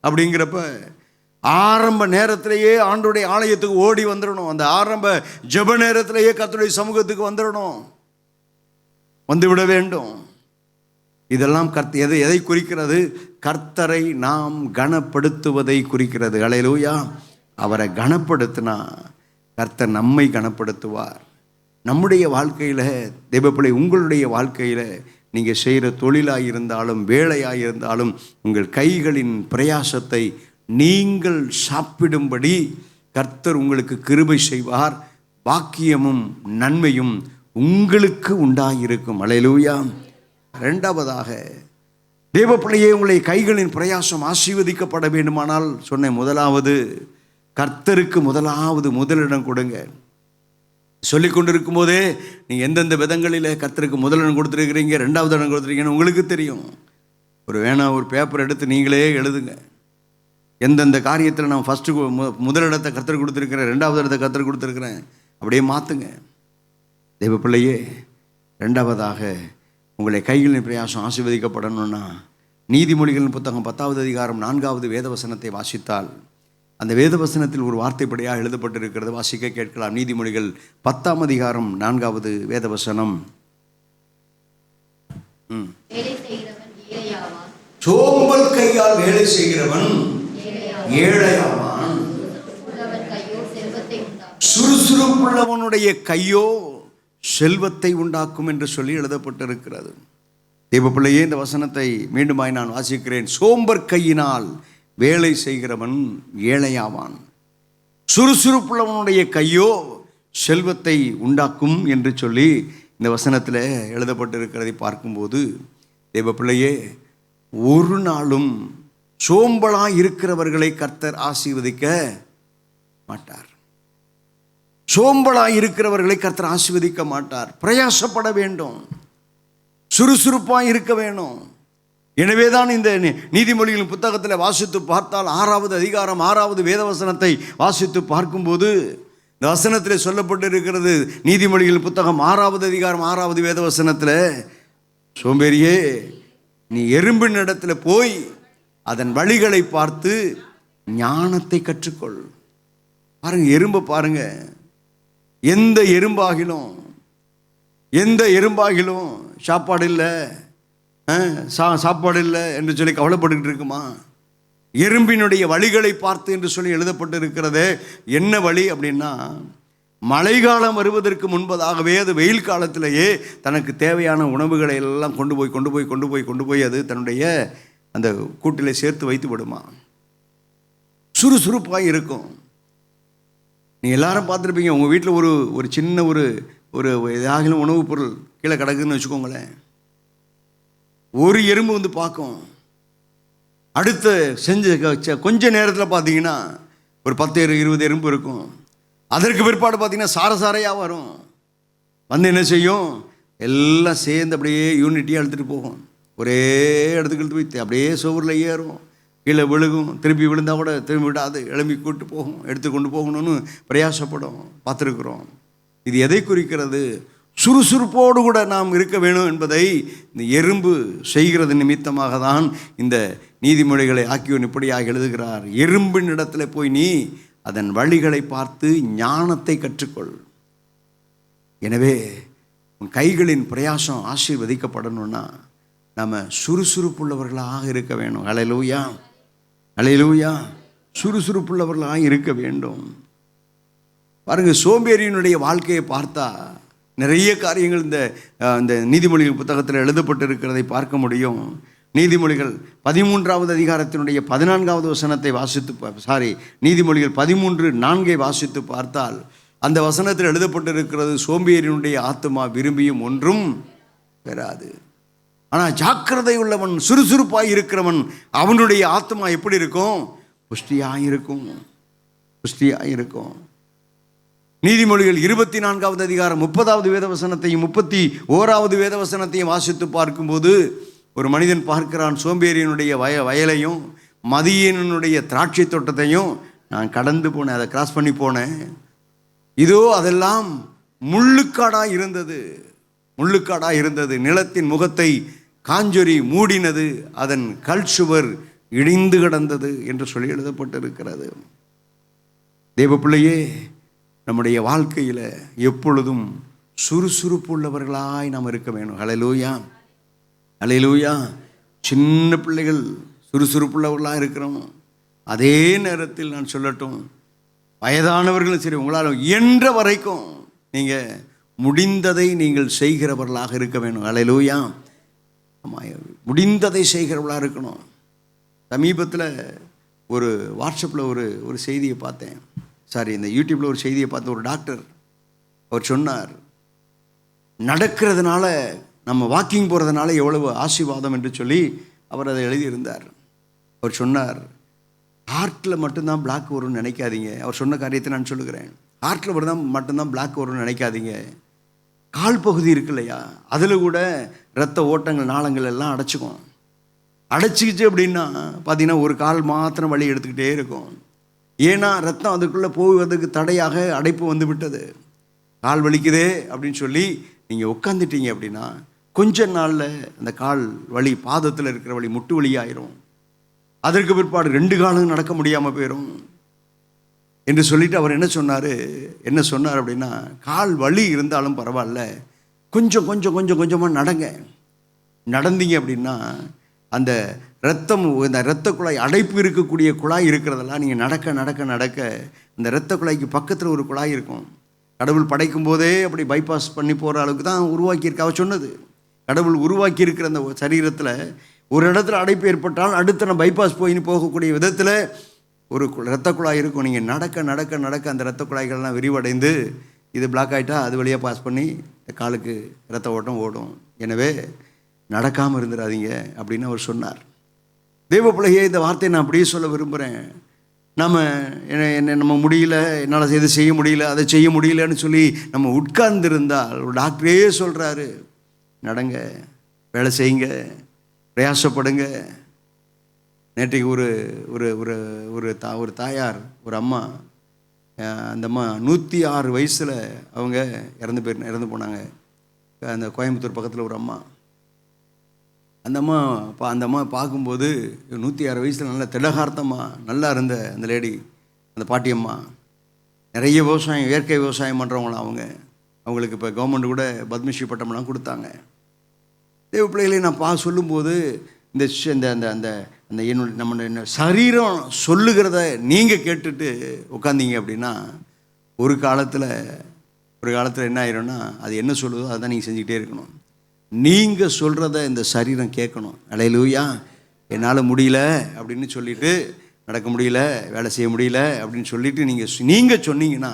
அப்படிங்கிறப்ப ஆரம்ப நேரத்திலேயே ஆண்டவருடைய ஆலயத்துக்கு ஓடி வந்துடணும். அந்த ஆரம்ப ஜெப நேரத்திலேயே கர்த்தருடைய சமூகத்துக்கு வந்துவிட வேண்டும். இதெல்லாம் எதை குறிக்கிறது? கர்த்தரை நாம் கனப்படுத்துவதை குறிக்கிறது. அல்லேலூயா. அவரை கனப்படுத்தினா கர்த்தர் நம்மை கனப்படுத்துவார். நம்முடைய வாழ்க்கையில் தேவப்பிள்ளை, உங்களுடைய வாழ்க்கையில் நீங்கள் செய்கிற தொழிலாக இருந்தாலும் வேலையாக இருந்தாலும் உங்கள் கைகளின் பிரயாசத்தை நீங்கள் சாப்பிடும்படி கர்த்தர் உங்களுக்கு கிருபை செய்வார், பாக்கியமும் நன்மையும் உங்களுக்கு உண்டாயிருக்கும். அல்லேலூயா. இரண்டாவதாக, தேவப்பிள்ளையே, உங்களை கைகளின் பிரயாசம் ஆசீர்வதிக்கப்பட வேண்டுமானால் சொன்னேன், முதலாவது கர்த்தருக்கு முதலிடம் கொடுங்க. சொல்லிக் கொண்டிருக்கும் போதே நீங்கள் எந்தெந்த விதங்களில் கர்த்தருக்கு முதலிடம் கொடுத்துருக்கிறீங்க, ரெண்டாவது இடம் கொடுத்துருக்கீங்கன்னு உங்களுக்கு தெரியும். ஒரு பேப்பர் எடுத்து நீங்களே எழுதுங்க. எந்தெந்த காரியத்தில் நான் ஃபஸ்ட்டு முதலிடத்தை கர்த்தருக்கு கொடுத்துருக்கிறேன், ரெண்டாவது இடத்தை கர்த்தருக்கு கொடுத்துருக்கிறேன், அப்படியே மாற்றுங்க. தெய்வ பிள்ளையே, ரெண்டாவதாக உங்களை கைகளின் பிரயாசம் ஆசீர்வதிக்கப்படணும்னா நீதிமொழிகளின் புத்தகம் 10வது அதிகாரம் 4வது வேதவசனத்தை வாசித்தால் அந்த வேதவசனத்தில் ஒரு வார்த்தைப்படியாக எழுதப்பட்டிருக்கிறது. வாசிக்க கேட்கலாம். நீதிமொழிகள் 10ஆம் அதிகாரம் 4வது வேதவசனம். சோம்பல் கையால் வேலை செய்கிறவன் ஏழையாவான், சுறுசுறுப்புள்ளவனுடைய கையோ செல்வத்தை உண்டாக்கும் என்று சொல்லி எழுதப்பட்டிருக்கிறது. தேவ பிள்ளையே, இந்த வசனத்தை மீண்டுமாய் நான் வாசிக்கிறேன். சோம்பர் கையினால் வேலை செய்கிறவன் ஏழையாவான், சுறுசுறுப்புள்ளவனுடைய கையோ செல்வத்தை உண்டாக்கும் என்று சொல்லி இந்த வசனத்தில் எழுதப்பட்டிருக்கிறதை பார்க்கும்போது, தேவ பிள்ளையே, ஒரு நாளும் சோம்பலாய் இருக்கிறவர்களை கர்த்தர் ஆசீர்வதிக்க மாட்டார். சோம்பலாய் இருக்கிறவர்களை கர்த்தர் ஆசீர்வதிக்க மாட்டார். பிரயாசப்பட வேண்டும், சுறுசுறுப்பாக இருக்க வேணும். எனவே தான் இந்த நீதிமொழிகளின் புத்தகத்தில் வாசித்து பார்த்தால் 6வது அதிகாரம் 6வது வேதவசனத்தை வாசித்து பார்க்கும்போது இந்த வசனத்தில் சொல்லப்பட்டிருக்கிறது. நீதிமொழிகளின் புத்தகம் 6வது அதிகாரம் 6வது வேதவசனத்தில், சோம்பேறியே, நீ எறும்பின் இடத்துல போய் அதன் வழிகளை பார்த்து ஞானத்தை கற்றுக்கொள். பாருங்க, எறும்பை பாருங்க. எந்த எறும்பாகிலும் சாப்பாடு இல்லை என்று சொல்லி கவலைப்பட்டுக்கிட்டு இருக்குமா? எறும்பினுடைய வழிகளை பார்த்து என்று சொல்லி எழுதப்பட்டு இருக்கிறது. என்ன வழி அப்படின்னா, மழைக்காலம் வருவதற்கு முன்பதாகவே அது வெயில் காலத்திலேயே தனக்கு தேவையான உணவுகளை எல்லாம் கொண்டு போய் அது தன்னுடைய அந்த கூட்டிலே சேர்த்து வைத்து விடுமா. சுறுசுறுப்பாக இருக்கும். நீங்கள் எல்லாரும் பார்த்துருப்பீங்க, உங்கள் வீட்டில் ஒரு சின்ன ஒரு ஏதாகிலும் உணவுப் பொருள் கீழே கிடக்குதுன்னு வச்சுக்கோங்களேன். ஒரு எறும்பு வந்து பார்க்கும். அடுத்து கொஞ்ச நேரத்தில் பார்த்தீங்கன்னா ஒரு 10-20 எறும்பு இருக்கும். அதற்கு பிற்பாடு பார்த்தீங்கன்னா சாரையாக வரும். வந்து என்ன செய்யும்? எல்லாம் சேர்ந்து அப்படியே யூனிட்டியாக எடுத்துகிட்டு போகும். ஒரே இடத்துக்கு எடுத்து போய் அப்படியே சுவரில் ஏறும், கீழே விழுகும். திருப்பி விழுந்தால் கூட திரும்பி விடாது, எழும்பி கூட்டு போகும். எடுத்துக்கொண்டு போகணும்னு பிரயாசப்படும், பார்த்துருக்குறோம். இது எதை குறிக்கிறது? சுறுசுறுப்போடு கூட நாம் இருக்க வேணும் என்பதை இந்த எறும்பு செய்கிறது நிமித்தமாக தான் இந்த நீதிமொழிகளை ஆக்கியோன் இப்படியாக எழுதுகிறார். எறும்பின் இடத்துல போய் நீ அதன் வழிகளை பார்த்து ஞானத்தை கற்றுக்கொள். எனவே உன் கைகளின் பிரயாசம் ஆசீர்வதிக்கப்படணும்னா நம்ம சுறுசுறுப்புள்ளவர்களாக இருக்க வேணும். அல்லேலூயா, அல்லேலூயா. சுறுசுறுப்புள்ளவர்களாக இருக்க வேண்டும். பாருங்க, சோம்பேறியினுடைய வாழ்க்கையை பார்த்தா நிறைய காரியங்கள் இந்த நீதிமொழிகள் புத்தகத்தில் எழுதப்பட்டிருக்கிறதை பார்க்க முடியும். நீதிமொழிகள் 13வது அதிகாரத்தினுடைய 14வது வசனத்தை நீதிமொழிகள் 13:4 வாசித்து பார்த்தால் அந்த வசனத்தில் எழுதப்பட்டிருக்கிறது, சோம்பேறியினுடைய ஆத்துமா விரும்பியும் ஒன்றும் பெறாது. ஆனால் ஜாக்கிரதை உள்ளவன், சுறுசுறுப்பாய் இருக்கிறவன், அவனுடைய ஆத்துமா எப்படி இருக்கும்? புஷ்டியாக இருக்கும். நீதிமொழிகள் 24வது அதிகாரம் 30வது வேதவசனத்தையும் 31வது வேதவசனத்தையும் வாசித்து பார்க்கும்போது ஒரு மனிதன் பார்க்கிறான், சோம்பேறியனுடைய வயலையும் மதியனுடைய திராட்சை தோட்டத்தையும் நான் கடந்து போனேன், அதை கிராஸ் பண்ணி போனேன். இதோ அதெல்லாம் முள்ளுக்காடாக இருந்தது. நிலத்தின் முகத்தை காஞ்சொரி மூடினது, அதன் கல் சுவர் இடிந்து கிடந்தது என்று சொல்லி எழுதப்பட்டிருக்கிறது. தேவ பிள்ளையே, நம்முடைய வாழ்க்கையில் எப்பொழுதும் சுறுசுறுப்புள்ளவர்களாய் நாம் இருக்க வேணும். அல்லேலூயா, அல்லேலூயா. சின்ன பிள்ளைகள் சுறுசுறுப்புள்ளவர்களாக இருக்கிறோம். அதே நேரத்தில் நான் சொல்லட்டும், வயதானவர்களும் சரி, உங்களால் இயன்ற வரைக்கும் நீங்கள் முடிந்ததை நீங்கள் செய்கிறவர்களாக இருக்க வேணும். அல்லேலூயா. முடிந்ததை செய்கிறவர்களாக இருக்கணும். சமீபத்தில் ஒரு வாட்ஸ்அப்பில் ஒரு செய்தியை பார்த்தேன், இந்த யூடியூப்பில் ஒரு செய்தியை பார்த்தேன். ஒரு டாக்டர் அவர் சொன்னார், நடக்கிறதுனால நம்ம வாக்கிங் போகிறதுனால எவ்வளவு ஆசீர்வாதம் என்று சொல்லி அவர் அதை எழுதியிருந்தார். அவர் சொன்னார், ஹார்ட்டில் மட்டும்தான் பிளாக் வரும்னு நினைக்காதீங்க. அவர் சொன்ன காரியத்தை நான் சொல்லுகிறேன். ஹார்ட்டில் மட்டும்தான் பிளாக் வரும்னு நினைக்காதீங்க. கால் பகுதி இருக்கு இல்லையா, அதில் கூட இரத்த ஓட்டங்கள் நாளங்கள் எல்லாம் அடைச்சிக்கிச்சு அப்படின்னா பார்த்தீங்கன்னா ஒரு கால் மாத்திரம் வலி எடுத்துக்கிட்டே இருக்கும். ஏன்னா ரத்தம் அதுக்குள்ளே போவதுக்கு தடையாக அடைப்பு வந்து விட்டது. கால் வலிக்குதே அப்படின்னு சொல்லி நீங்கள் உட்காந்துட்டீங்க அப்படின்னா கொஞ்ச நாளில் அந்த கால் வலி, பாதத்தில் இருக்கிற வலி முட்டு வலியாயிரும். அதற்கு பிற்பாடு 2 காலும் நடக்க முடியாமல் போயிடும் என்று சொல்லிட்டு அவர் என்ன சொன்னார் அப்படின்னா, கால் வலி இருந்தாலும் பரவாயில்ல, கொஞ்சமாக நடந்தீங்க அப்படின்னா அந்த இரத்த குழாய் அடைப்பு இருக்கக்கூடிய குழாய் இருக்கிறதெல்லாம் நீங்கள் நடக்க அந்த இரத்த குழாய்க்கு பக்கத்தில் ஒரு குழாய் இருக்கும். கடவுள் படைக்கும் போதே அப்படி பைபாஸ் பண்ணி போகிற அளவுக்கு தான் உருவாக்கியிருக்க. அவர் சொன்னது, கடவுள் உருவாக்கி இருக்கிற அந்த சரீரத்தில் ஒரு இடத்துல அடைப்பு ஏற்பட்டால் அடுத்த நான் பைபாஸ் போகக்கூடிய விதத்தில் ஒரு இரத்த குழாய் இருக்கும். நீங்கள் நடக்க அந்த இரத்த குழாய்கள்லாம் விரிவடைந்து இது பிளாக் ஆகிட்டா அது வழியாக பாஸ் பண்ணி காலுக்கு இரத்த ஓட்டம் ஓடும். எனவே நடக்காமல் இருந்துடாதீங்க அப்படின்னு அவர் சொன்னார். தேவ பிள்ளையே, இந்த வார்த்தையை நான் அப்படியே சொல்ல விரும்புகிறேன். நம்ம முடியல, என்னால் எது செய்ய முடியல, அதை செய்ய முடியலன்னு சொல்லி நம்ம உட்கார்ந்துருந்தால், ஒரு டாக்டரே சொல்கிறாரு, நடங்க, வேலை செய்யுங்க, பிரயாசப்படுங்க. நேற்றைக்கு ஒரு ஒரு ஒரு ஒரு தாயார், ஒரு அம்மா, அந்த அம்மா 106 வயசில் அவங்க இறந்து போனாங்க. அந்த கோயம்புத்தூர் பக்கத்தில் ஒரு அம்மா. அந்த அம்மா பார்க்கும்போது 106 வயசில் நல்ல திடகார்த்தமாக நல்லா இருந்த அந்த லேடி, அந்த பாட்டியம்மா, நிறைய விவசாயம், இயற்கை விவசாயம் பண்ணுறவங்களாம் அவங்களுக்கு இப்போ கவர்மெண்ட் கூட பத்மஸ்ரீ பட்டம்லாம் கொடுத்தாங்க. தேவ பிள்ளைகளை நான் சொல்லும்போது இந்த அந்த அந்த அந்த நம்ம சரீரம் சொல்லுகிறத நீங்கள் கேட்டுட்டு உட்காந்தீங்க அப்படின்னா ஒரு காலத்தில் என்ன ஆயிரும்னா, அது என்ன சொல்லுதோ அதை தான் நீங்கள் செஞ்சுக்கிட்டே இருக்கணும். நீங்கள் சொல்கிறத இந்த சரீரம் கேட்கணும். அல்லேலூயா. என்னால் முடியல அப்படின்னு சொல்லிட்டு, நடக்க முடியல, வேலை செய்ய முடியல அப்படின்னு சொல்லிட்டு நீங்கள் சொன்னீங்கன்னா,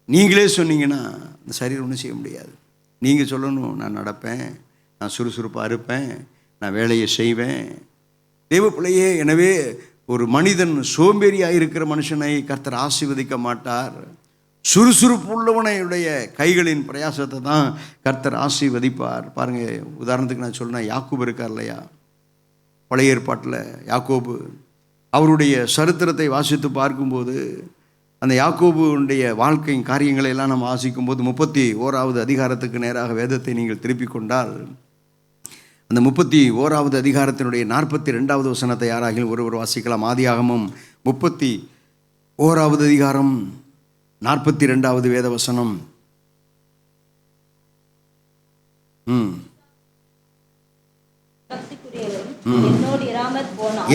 நீங்களே சொன்னீங்கன்னா இந்த சரீரம் ஒன்றும் செய்ய முடியாது. நீங்கள் சொல்லணும், நான் நடப்பேன், நான் சுறுசுறுப்பாக இருப்பேன், நான் வேலையை செய்வேன். தேவ பிள்ளையே, எனவே ஒரு மனிதன் சோம்பேறியாக இருக்கிற மனுஷனை கர்த்தர் ஆசீர்வதிக்க மாட்டார். சுறுசுறுப்பு உள்ளவனுடைய கைகளின் பிரயாசத்தை தான் கர்த்தர் ஆசீர்வதிப்பார். பாருங்கள், உதாரணத்துக்கு நான் சொல்லணும், யாக்கோபு இருக்கார் இல்லையா, பழைய ஏற்பாட்டில் யாக்கோபு, அவருடைய சரித்திரத்தை வாசித்து பார்க்கும்போது, அந்த யாக்கோபுடைய வாழ்க்கையின் காரியங்களை எல்லாம் நம்ம வாசிக்கும்போது 31வது அதிகாரத்துக்கு நேராக வேதத்தை நீங்கள் திருப்பி கொண்டால், அந்த 31வது அதிகாரத்தினுடைய 42வது வசனத்தை யாராகிலும் ஒருவர் வாசிக்கலாம். ஆதியாகமம் 31வது அதிகாரம் 42வது வேத வசனம்.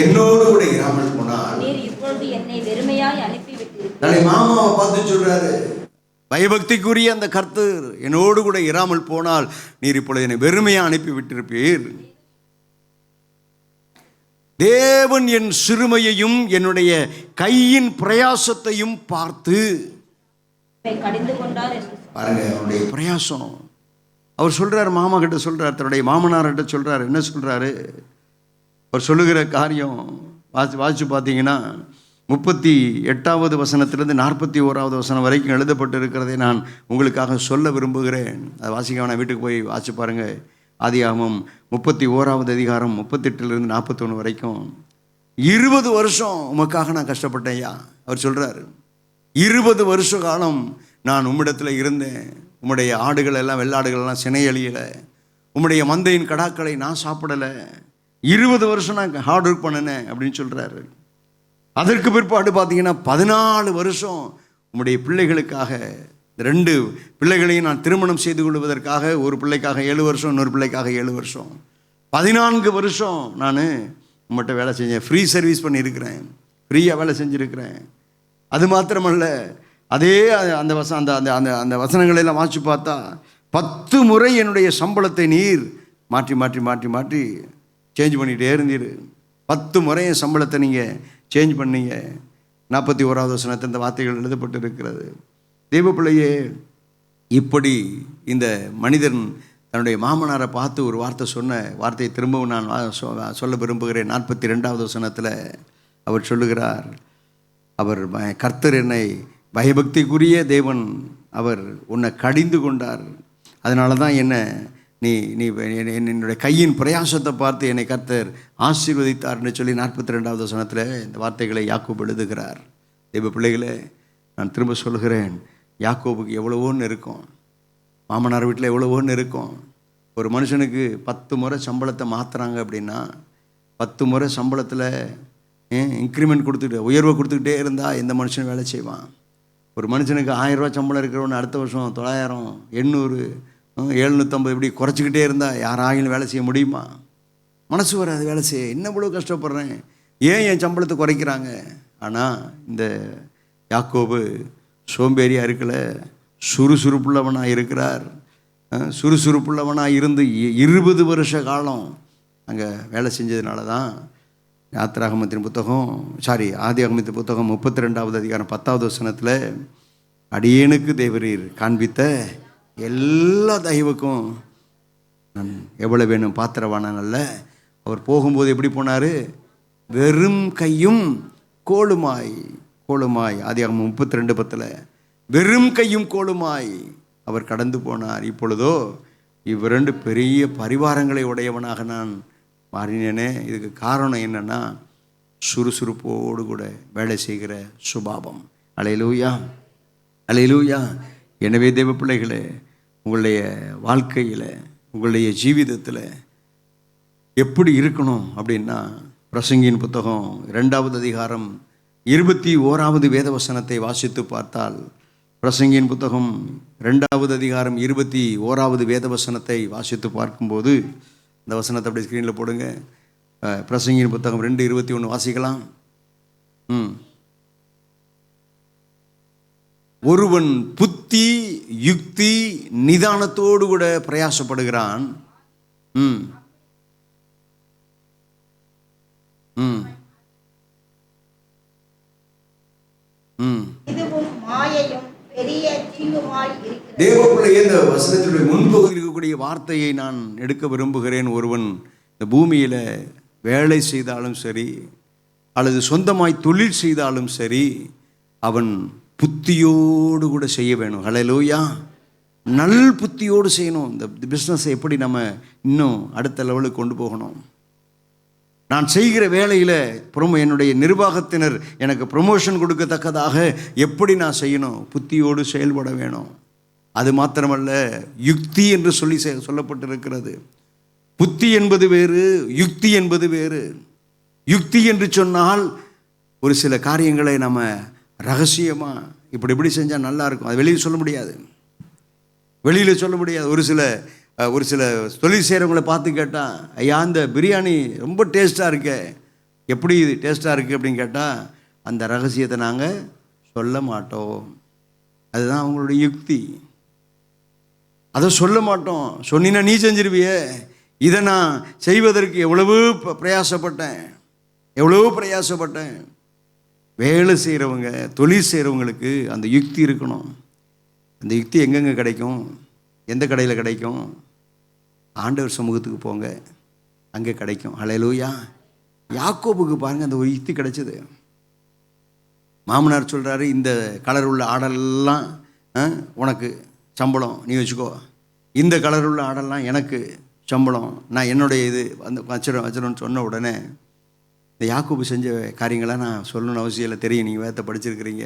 என்னோடு கூட இராமல் போனார், நீர் இப்பொழுது என்னை வெறுமையாய் அனுப்பிவிட்டீர். மாமாவை பார்த்து சொல்றாரு, பயபக்திக்குரிய அந்த கர்த்தர் என்னோடு கூட இராமல் போனால் நீர் இப்பொழுது என்னை வெறுமையாக அனுப்பி விட்டிருப்பீர். தேவன் என் சிறுமையையும் என்னுடைய கையின் பிரயாசத்தையும் பார்த்து பாருங்க, அவருடைய பிரயாசம். அவர் சொல்றார், மாமா கிட்ட சொல்றார், தன்னுடைய மாமனார்கிட்ட சொல்றாரு. என்ன சொல்றாரு? அவர் சொல்லுகிற காரியம் வாசிச்சு பார்த்தீங்கன்னா 38வது வசனத்திலிருந்து 41வது வசனம் வரைக்கும் எழுதப்பட்டு இருக்கிறதை நான் உங்களுக்காக சொல்ல விரும்புகிறேன். அதை வாசிக்க நான் வீட்டுக்கு போய் வாசிச்சு பாருங்கள். ஆதியாகமம் 31வது அதிகாரம் 38லிருந்து 41 வரைக்கும். 20 வருஷம் உமக்காக நான் கஷ்டப்பட்டேன்யா. அவர் சொல்கிறார், 20 வருஷ காலம் நான் உம்மிடத்தில் இருந்தேன். உம்முடைய ஆடுகள் எல்லாம், வெள்ளாடுகளெல்லாம் சினையழியலை, உம்முடைய மந்தையின் கடாக்களை நான் சாப்பிடலை. 20 வருஷம் நான் ஹார்ட் ஒர்க் பண்ணினேன் அப்படின்னு சொல்கிறாரு. அதற்கு பிற்பாடு பார்த்தீங்கன்னா 14 வருஷம் உம்முடைய பிள்ளைகளுக்காக, 2 பிள்ளைகளையும் நான் திருமணம் செய்து கொள்வதற்காக, ஒரு பிள்ளைக்காக 7 வருஷம், இன்னொரு பிள்ளைக்காக 7 வருஷம், 14 வருஷம் நான் உங்கள்கிட்ட வேலை செஞ்சேன். ஃப்ரீ சர்வீஸ் பண்ணியிருக்கிறேன், ஃப்ரீயாக வேலை செஞ்சுருக்கிறேன். அது மாத்திரமல்ல, அதே அந்த அந்த வசனங்களெல்லாம் வாசித்து பார்த்தா 10 முறை என்னுடைய சம்பளத்தை நீர் மாற்றி மாற்றி மாற்றி மாற்றி சேஞ்ச் பண்ணிகிட்டே இருந்தீர். 10 முறை என் சம்பளத்தை நீங்கள் சேஞ்ச் பண்ணீங்க. 41வது வசனத்தில் இந்த வார்த்தைகள் எழுதப்பட்டு இருக்கிறது. தேவ பிள்ளையே, இப்படி இந்த மனிதன் தன்னுடைய மாமனாரை பார்த்து ஒரு வார்த்தை சொன்ன வார்த்தையை திரும்பவும் நான் சொல்ல விரும்புகிறேன். 42வது வசனத்தில் அவர் சொல்லுகிறார், அவர் கர்த்தர் என்னை பயபக்திக்குரிய தேவன், அவர் உன்னை கடிந்து கொண்டார், அதனால தான் நீ என்னுடைய கையின் பிரயாசத்தை பார்த்து என்னை கர்த்தர் ஆசீர்வதித்தார்னு சொல்லி 42வது வசனத்தில் இந்த வார்த்தைகளை யாக்கோபு எழுதுகிறார். தேவ பிள்ளைகளே, நான் திரும்ப சொல்கிறேன், யாக்கோபுக்கு எவ்வளவோன்னு இருக்கும், மாமனார் வீட்டில் எவ்வளவோன்னு இருக்கும். ஒரு மனுஷனுக்கு 10 முறை சம்பளத்தை மாற்றுறாங்க அப்படின்னா 10 முறை சம்பளத்தில் இன்க்ரிமெண்ட் கொடுத்துட்டு உயர்வை கொடுத்துக்கிட்டே இருந்தால் எந்த மனுஷனும் வேலை செய்வான்? ஒரு மனுஷனுக்கு 1000 ரூபா சம்பளம் இருக்கிறவன்னு அடுத்த வருஷம் 900, 800, 750 இப்படி குறைச்சிக்கிட்டே இருந்தால் யாராகிலும் வேலை செய்ய முடியுமா? மனசு வராது வேலை செய்ய. என்ன இவ்வளோ கஷ்டப்படுறேன், ஏன் என் சம்பளத்தை குறைக்கிறாங்க? ஆனால் இந்த யாக்கோபு சோம்பேறியாக இருக்கல, சுறுசுறுப்புள்ளவனாக இருக்கிறார். சுறுசுறுப்புள்ளவனாக இருந்து 20 வருஷ காலம் அங்கே வேலை செஞ்சதுனால தான் ஆதியாகமத்தின் புத்தகம் 32வது அதிகாரம் 10வது வசனத்தில், அடியேனுக்கு தேவரீர் காண்பித்த எல்லா தயவுக்கும் நான் எவ்வளோ வேணும் பாத்திரவானான் அல்ல. அவர் போகும்போது எப்படி போனார்? வெறும் கையும் கோளுமாய். ஆதியாகமம் 32:10 வெறும் கையும் கோளுமாய் அவர் கடந்து போனார். இப்பொழுதோ இவ்விரண்டு பெரிய பரிவாரங்களை உடையவனாக நான் மாறினேனே. இதுக்கு காரணம் என்னன்னா, சுறுசுறுப்போடு கூட வேலை செய்கிற சுபாவம். அல்லேலூயா, அல்லேலூயா. எனவே தேவ பிள்ளைகளே, உங்களுடைய வாழ்க்கையில், உங்களுடைய ஜீவிதத்தில் எப்படி இருக்கணும் அப்படின்னா, பிரசங்கியின் புத்தகம் 2வது அதிகாரம் 21வது வேதவசனத்தை வாசித்து பார்த்தால், பிரசங்கியின் புத்தகம் 2வது அதிகாரம் 21வது வேதவசனத்தை வாசித்து பார்க்கும்போது, இந்த வசனத்தை அப்படி ஸ்க்ரீனில் போடுங்க. பிரசங்கியின் புத்தகம் 2:21 வாசிக்கலாம். ஒருவன் புத்தி யுக்தி நிதானத்தோடு கூட பிரயாசப்படுகிறான். தேவப்பிள்ளையே, இந்த வசனத்தினுடைய முன்பகுதியில் இருக்கக்கூடிய வார்த்தையை நான் எடுக்க விரும்புகிறேன். ஒருவன் இந்த பூமியில் வேலை செய்தாலும் சரி, அல்லது சொந்தமாய் தொழில் செய்தாலும் சரி, அவன் புத்தியோடு கூட செய்ய வேணும். ஹல்லேலூயா. நல் புத்தியோடு செய்யணும். இந்த பிஸ்னஸை எப்படி நம்ம இன்னும் அடுத்த லெவலுக்கு கொண்டு போகணும். நான் செய்கிற வேலையில் என்னுடைய நிர்வாகத்தினர் எனக்கு ப்ரொமோஷன் கொடுக்கத்தக்கதாக எப்படி நான் செய்யணும்? புத்தியோடு செயல்பட வேணும். அது மாத்திரமல்ல, யுக்தி என்று சொல்லப்பட்டிருக்கிறது. புத்தி என்பது வேறு, யுக்தி என்பது வேறு. யுக்தி என்று சொன்னால் ஒரு சில காரியங்களை நம்ம ரகசியமாக இப்படி செஞ்சால் நல்லா இருக்கும், அது வெளியில் சொல்ல முடியாது. ஒரு சில தொழில் செய்கிறவங்களை பார்த்து கேட்டால், ஐயா இந்த பிரியாணி ரொம்ப டேஸ்ட்டாக இருக்கே, எப்படி இது டேஸ்ட்டாக இருக்குது அப்படின்னு கேட்டால், அந்த ரகசியத்தை நாங்கள் சொல்ல மாட்டோம். அதுதான் அவங்களுடைய யுக்தி. அதை சொல்ல மாட்டோம். சொன்னீங்கன்னா நீ செஞ்சிருவியே. இதை நான் செய்வதற்கு எவ்வளவு பிரயாசப்பட்டேன். வேலை செய்கிறவங்க, தொழில் செய்கிறவங்களுக்கு அந்த யுக்தி இருக்கணும். அந்த யுக்தி எங்கெங்கே கிடைக்கும்? எந்த கடையில் கிடைக்கும்? ஆண்டவர் சமூகத்துக்கு போங்க, அங்கே கிடைக்கும். ஹல்லேலூயா. யாக்கோபுக்கு பாருங்கள், அந்த ஒரு யுக்தி கிடைச்சது. மாமனார் சொல்கிறாரு, இந்த கலர் உள்ள ஆடெல்லாம் உனக்கு சம்பளம், நீ வச்சுக்கோ. இந்த கலர் உள்ள ஆடெல்லாம் எனக்கு சம்பளம், நான் என்னுடைய இது அந்த வச்சிடணும்னு சொன்ன உடனே இந்த யாக்கோபு செஞ்ச காரியங்களை நான் சொல்லணும்னு அவசியம் இல்லை, தெரியும், நீங்கள் வேதத்தை படிச்சிருக்கிறீங்க.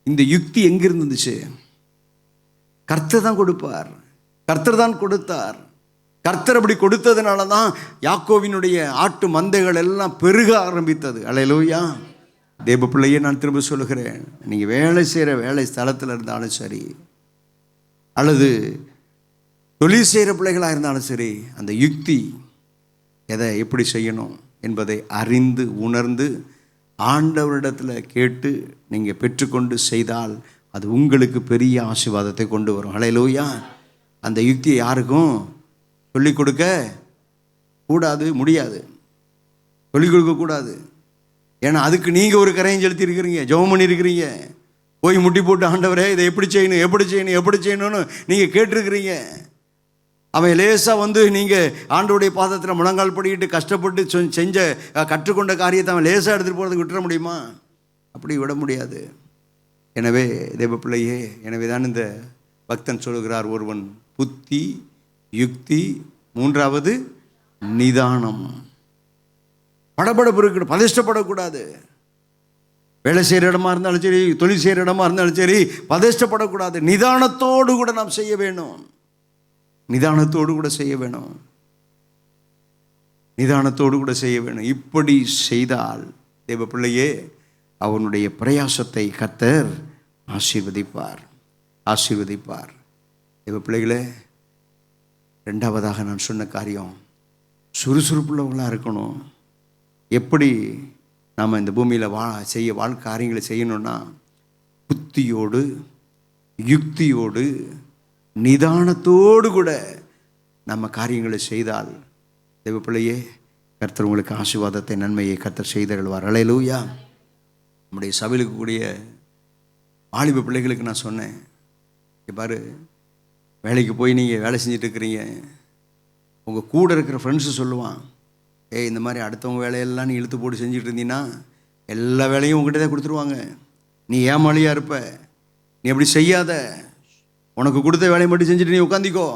இந்த யுக்தி எங்கிருந்து இருந்துச்சு? கர்த்தர் தான் கொடுப்பார், கர்த்தர் தான் கொடுத்தார். கர்த்தர் அப்படி கொடுத்ததுனால தான் யாக்கோவினுடைய ஆட்டு மந்தைகள் எல்லாம் பெருக ஆரம்பித்தது. அல்லேலூயா. தேவ பிள்ளையே, நான் திரும்ப சொல்லுகிறேன், நீங்கள் வேலை செய்கிற வேலை ஸ்தலத்தில் இருந்தாலும் சரி, அல்லது தொழில் செய்கிற பிள்ளைகளாக இருந்தாலும் சரி, அந்த யுக்தி எதை எப்படி செய்யணும் என்பதை அறிந்து உணர்ந்து ஆண்டவரிடத்தில் கேட்டு நீங்கள் பெற்றுக்கொண்டு செய்தால் அது உங்களுக்கு பெரிய ஆசீர்வாதத்தை கொண்டு வரும். ஹல்லேலூயா. அந்த யுக்தியை யாருக்கும் சொல்லிக் கொடுக்க கூடாது, முடியாது. சொல்லிக் கொடுக்கக்கூடாது. ஏன்னா அதுக்கு நீங்கள் ஒரு கரையும் செலுத்தி இருக்கிறீங்க, ஜெபம் பண்ணியிருக்கிறீங்க. போய் முட்டி போட்டு ஆண்டவரே இதை எப்படி செய்யணும் எப்படி செய்யணும் எப்படி செய்யணும்னு நீங்கள் கேட்டிருக்கிறீங்க. அவன் லேசாக வந்து நீங்கள் ஆண்டவருடைய பாதத்தில் முழங்கால் படிக்கிட்டு கஷ்டப்பட்டு செஞ்ச கற்றுக்கொண்ட காரியத்தை அவன் லேசாக எடுத்துகிட்டு போகிறதுக்கு விட்டுற முடியுமா? அப்படி விட முடியாது. எனவே தேவ பிள்ளையே, எனவே தான் இந்த பக்தன் சொல்லுகிறார், ஒருவன் புத்தி, யுக்தி, மூன்றாவது நிதானம். படபடப்பு இருக்கு, பதஷ்டப்படக்கூடாது. வேலை செய்கிற இடமா இருந்தாலும் சரி, தொழில் செய்கிற இடமா இருந்தாலும் சரி, பதஷ்டப்படக்கூடாது. நிதானத்தோடு கூட நாம் செய்ய வேணும். நிதானத்தோடு கூட செய்ய வேணும். நிதானத்தோடு கூட செய்ய வேணும். இப்படி செய்தால் தேவ பிள்ளையே, அவனுடைய பிரயாசத்தை கர்த்தர் ஆசீர்வதிப்பார், ஆசீர்வதிப்பார். தேவ பிள்ளைகளே, ரெண்டாவதாக நான் சொன்ன காரியம், சுறுசுறுப்புள்ளவங்களாக இருக்கணும். எப்படி நாம் இந்த பூமியில் காரியங்களை செய்யணும்னா, புத்தியோடு, யுக்தியோடு, நிதானத்தோடு கூட நம்ம காரியங்களை செய்தால் தேவ பிள்ளையே, கர்த்தர் உங்களுக்கு ஆசீர்வாதத்தை, நன்மையை கர்த்தர் செய்தருள்வார். அல்லேலூயா. நம்முடைய சபையிலுக்கு கூடிய வாலிப பிள்ளைகளுக்கு நான் சொன்னேன், பாரு, வேலைக்கு போய் நீங்கள் வேலை செஞ்சுட்டு இருக்கிறீங்க, உங்கள் கூட இருக்கிற ஃப்ரெண்ட்ஸு சொல்லுவான், இந்த மாதிரி அடுத்தவங்க வேலையெல்லாம் நீ இழுத்து போட்டு செஞ்சுட்டு இருந்தீங்கன்னா எல்லா வேலையும் உங்கள்கிட்ட தான் கொடுத்துருவாங்க, நீ ஏமாளியாக இருப்ப, நீ அப்படி செய்யாத, உனக்கு கொடுத்த வேலையை மட்டும் செஞ்சுட்டு நீ உட்காந்திக்கோ,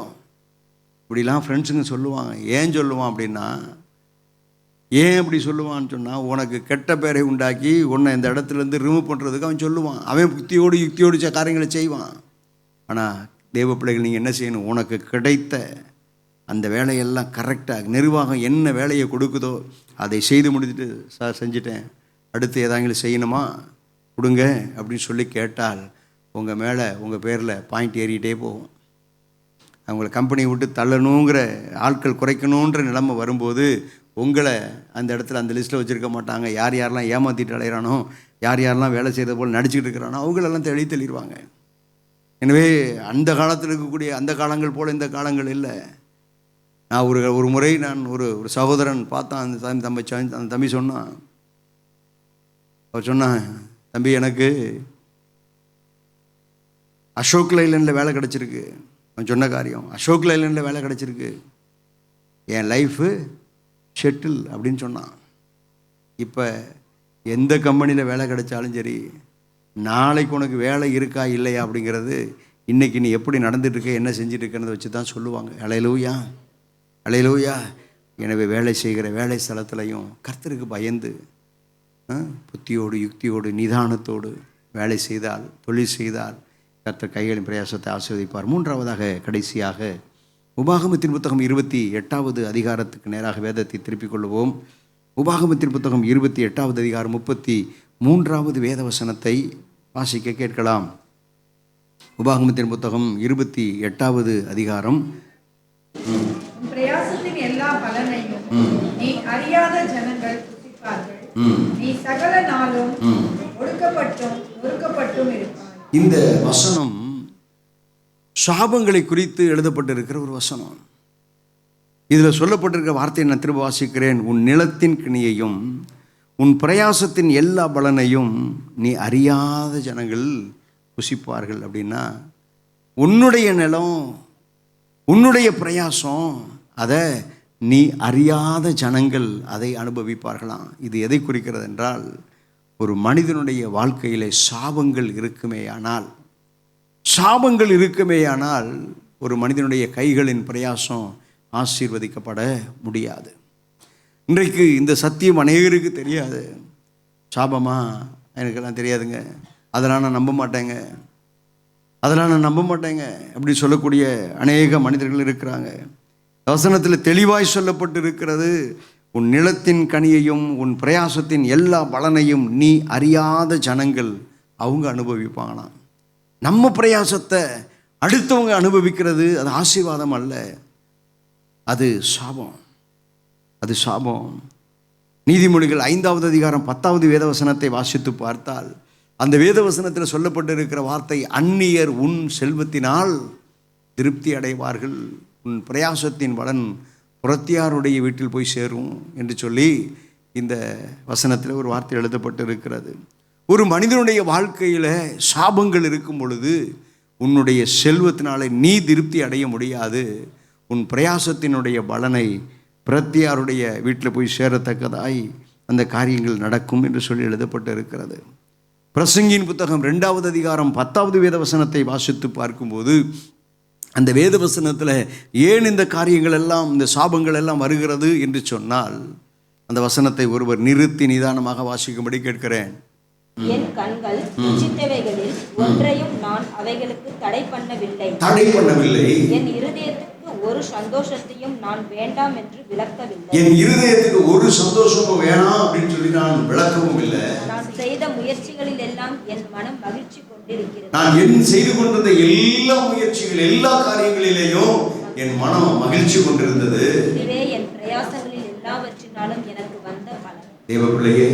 இப்படிலாம் ஃப்ரெண்ட்ஸுங்க சொல்லுவாங்க. ஏன் சொல்லுவான் அப்படின்னா, ஏன் அப்படி சொல்லுவான்னு சொன்னால், உனக்கு கெட்ட பேரை உண்டாக்கி உன்னை இந்த இடத்துலேருந்து ரிமூவ் பண்ணுறதுக்கு அவன் சொல்லுவான். அவன் புத்தியோடு யுக்தியோடு காரியங்களை செய்வான். ஆனால் தேவ பிள்ளைகள், நீங்கள் என்ன செய்யணும், உனக்கு கிடைத்த அந்த வேலையெல்லாம் கரெக்டாக, நிர்வாகம் என்ன வேலையை கொடுக்குதோ அதை செய்து முடிச்சுட்டு, சார் செஞ்சிட்டேன், அடுத்து ஏதாங்களும் செய்யணுமா கொடுங்க அப்படின்னு சொல்லி கேட்டால் உங்கள் மேலே உங்கள் பேரில் பாயிண்ட் ஏறிக்கிட்டே போகும். அவங்கள கம்பெனியை விட்டு தள்ளணுங்கிற, ஆட்கள் குறைக்கணுன்ற நிலைமை வரும்போது உங்களை அந்த இடத்துல அந்த லிஸ்ட்டில் வச்சுருக்க மாட்டாங்க. யார் யாரெல்லாம் ஏமாற்றிட்டு அலைகிறானோ, யார் யாரெல்லாம் வேலை செய்கிறது போல் நடிச்சுக்கிட்டு இருக்கிறானோ அவங்களெல்லாம் தெளிவாங்க. எனவே அந்த காலத்தில் இருக்கக்கூடிய அந்த காலங்கள் போல் இந்த காலங்கள் இல்லை. நான் ஒரு முறை நான் ஒரு சகோதரன் பார்த்தான். அந்த தம்பி சொன்னான், அவர் சொன்னான், தம்பி எனக்கு அசோக் லைலண்டில் வேலை கிடச்சிருக்கு. அவன் சொன்ன காரியம், அசோக் லைலண்டில் வேலை கிடச்சிருக்கு, என் லைஃபு ஷெட்டில் அப்படின்னு சொன்னான். இப்போ எந்த கம்பெனியில் வேலை கிடைச்சாலும் சரி, நாளைக்கு உனக்கு வேலை இருக்கா இல்லையா அப்படிங்கிறது இன்றைக்கி நீ எப்படி நடந்துட்டுருக்க, என்ன செஞ்சுட்டு வச்சு தான் சொல்லுவாங்க. அல்லேலூயா, அல்லேலூயா. எனவே வேலை செய்கிற வேலை ஸ்தலத்துலையும் கர்த்தருக்கு பயந்து புத்தியோடு யுக்தியோடு நிதானத்தோடு வேலை செய்தால், தொழில் செய்தால் கர்த்தர் கைகளின் பிரயாசத்தை ஆசீர்வதிப்பார். மூன்றாவதாக, கடைசியாக, உபாகமத்தின் புத்தகம் 28வது அதிகாரத்துக்கு நேராக வேதத்தை திருப்பிக் கொள்வோம். உபாகமத்தின் புத்தகம் 28வது அதிகாரம் 33வது வேத வசனத்தை வாசிக்க கேட்கலாம். உபாகமத்தின் புத்தகம் 28வது அதிகாரம். பிரயாசத்தின் எல்லா பலனையும் நீ அறியாத ஜனங்கள் புசிப்பார்கள். நீ சகல நாளும் ஒடுக்கப்பட்டும் இருப்பாய். இந்த வசனம் சாபங்களை குறித்து எழுதப்பட்டிருக்கிற ஒரு வசனம். இதில் சொல்லப்பட்டிருக்கிற வார்த்தையை நான் திரும்ப வாசிக்கிறேன். உன் நிலத்தின் கிணியையும் உன் பிரயாசத்தின் எல்லா பலனையும் நீ அறியாத ஜனங்கள் புசிப்பார்கள். அப்படின்னா உன்னுடைய நிலம், உன்னுடைய பிரயாசம், அதை நீ அறியாத ஜனங்கள் அதை அனுபவிப்பார்களாம். இது எதை குறிக்கிறது என்றால், ஒரு மனிதனுடைய வாழ்க்கையிலே சாபங்கள் இருக்குமேயானால் ஒரு மனிதனுடைய கைகளின் பிரயாசம் ஆசீர்வதிக்கப்பட முடியாது. இன்றைக்கு இந்த சத்தியம் அநேகருக்கு தெரியாது. சாபமா, எனக்கெல்லாம் தெரியாதுங்க, அதெல்லாம் நான் நம்ப மாட்டேங்க அப்படி சொல்லக்கூடிய அநேக மனிதர்கள் இருக்கிறாங்க. வசனத்தில் தெளிவாய் சொல்லப்பட்டு இருக்கிறது, உன் நிலத்தின் கனியையும் உன் பிரயாசத்தின் எல்லா பலனையும் நீ அறியாத ஜனங்கள் அவங்க அனுபவிப்பாங்களாம். நம்ம பிரயாசத்தை அடுத்தவங்க அனுபவிக்கிறது அது ஆசீர்வாதம் அல்ல, அது சாபம். நீதிமொழிகள் 5வது அதிகாரம் 10வது வேதவசனத்தை வாசித்து பார்த்தால், அந்த வேதவசனத்தில் சொல்லப்பட்டிருக்கிற வார்த்தை, அந்நியர் உன் செல்வத்தினால் திருப்தி அடைவார்கள், உன் பிரயாசத்தின் பலன் புறத்தியாருடைய வீட்டில் போய் சேரும் என்று சொல்லி இந்த வசனத்தில் ஒரு வார்த்தை எழுதப்பட்டு இருக்கிறது. ஒரு மனிதனுடைய வாழ்க்கையில் சாபங்கள் இருக்கும் பொழுது உன்னுடைய செல்வத்தினாலே நீ திருப்தி அடைய முடியாது. உன் பிரயாசத்தினுடைய பலனை பிரத்தியாருடைய வீட்டில் போய் சேரத்தக்கதாய் அந்த காரியங்கள் நடக்கும் என்று சொல்லி எழுதப்பட்டு இருக்கிறது. பிரசங்கியின் புத்தகம் 2வது அதிகாரம் 10வது வேத வசனத்தை வாசித்து பார்க்கும்போது அந்த வேத வசனத்தில் ஏன் இந்த காரியங்கள் எல்லாம், இந்த சாபங்கள் எல்லாம் வருகிறது என்று சொன்னால், அந்த வசனத்தை ஒருவர் நிறுத்தி நிதானமாக வாசிக்கும்படி கேட்கிறேன். என் கண்கள் இச்சித்தவைகளில் ஒன்றையும் நான் அவைகளுக்கு தடை பண்ணவில்லை. என் இருதயத்துக்கு ஒரு சந்தோஷத்தையும் நான் வேண்டாம் என்று விளக்கவில்லை. என் இருதயத்துக்கு ஒரு சந்தோஷமும் வேணாம் அப்படின்னு சொல்லி நான் விளக்கவும் இல்லை. நான் செய்த முயற்சிகளில் எல்லாம் என் மனம் மகிழ்ச்சி கொண்டிருக்கிறது. நான் என் செய்து கொண்டிருந்த எல்லா முயற்சிகள், எல்லா காரியங்களிலேயும் என் மனம் மகிழ்ச்சி கொண்டிருந்தது. இதுவே என் பிரயாசங்களில் எல்லாவற்றினாலும் எனக்கு வந்த பலன். தேவப்பிள்ளையே,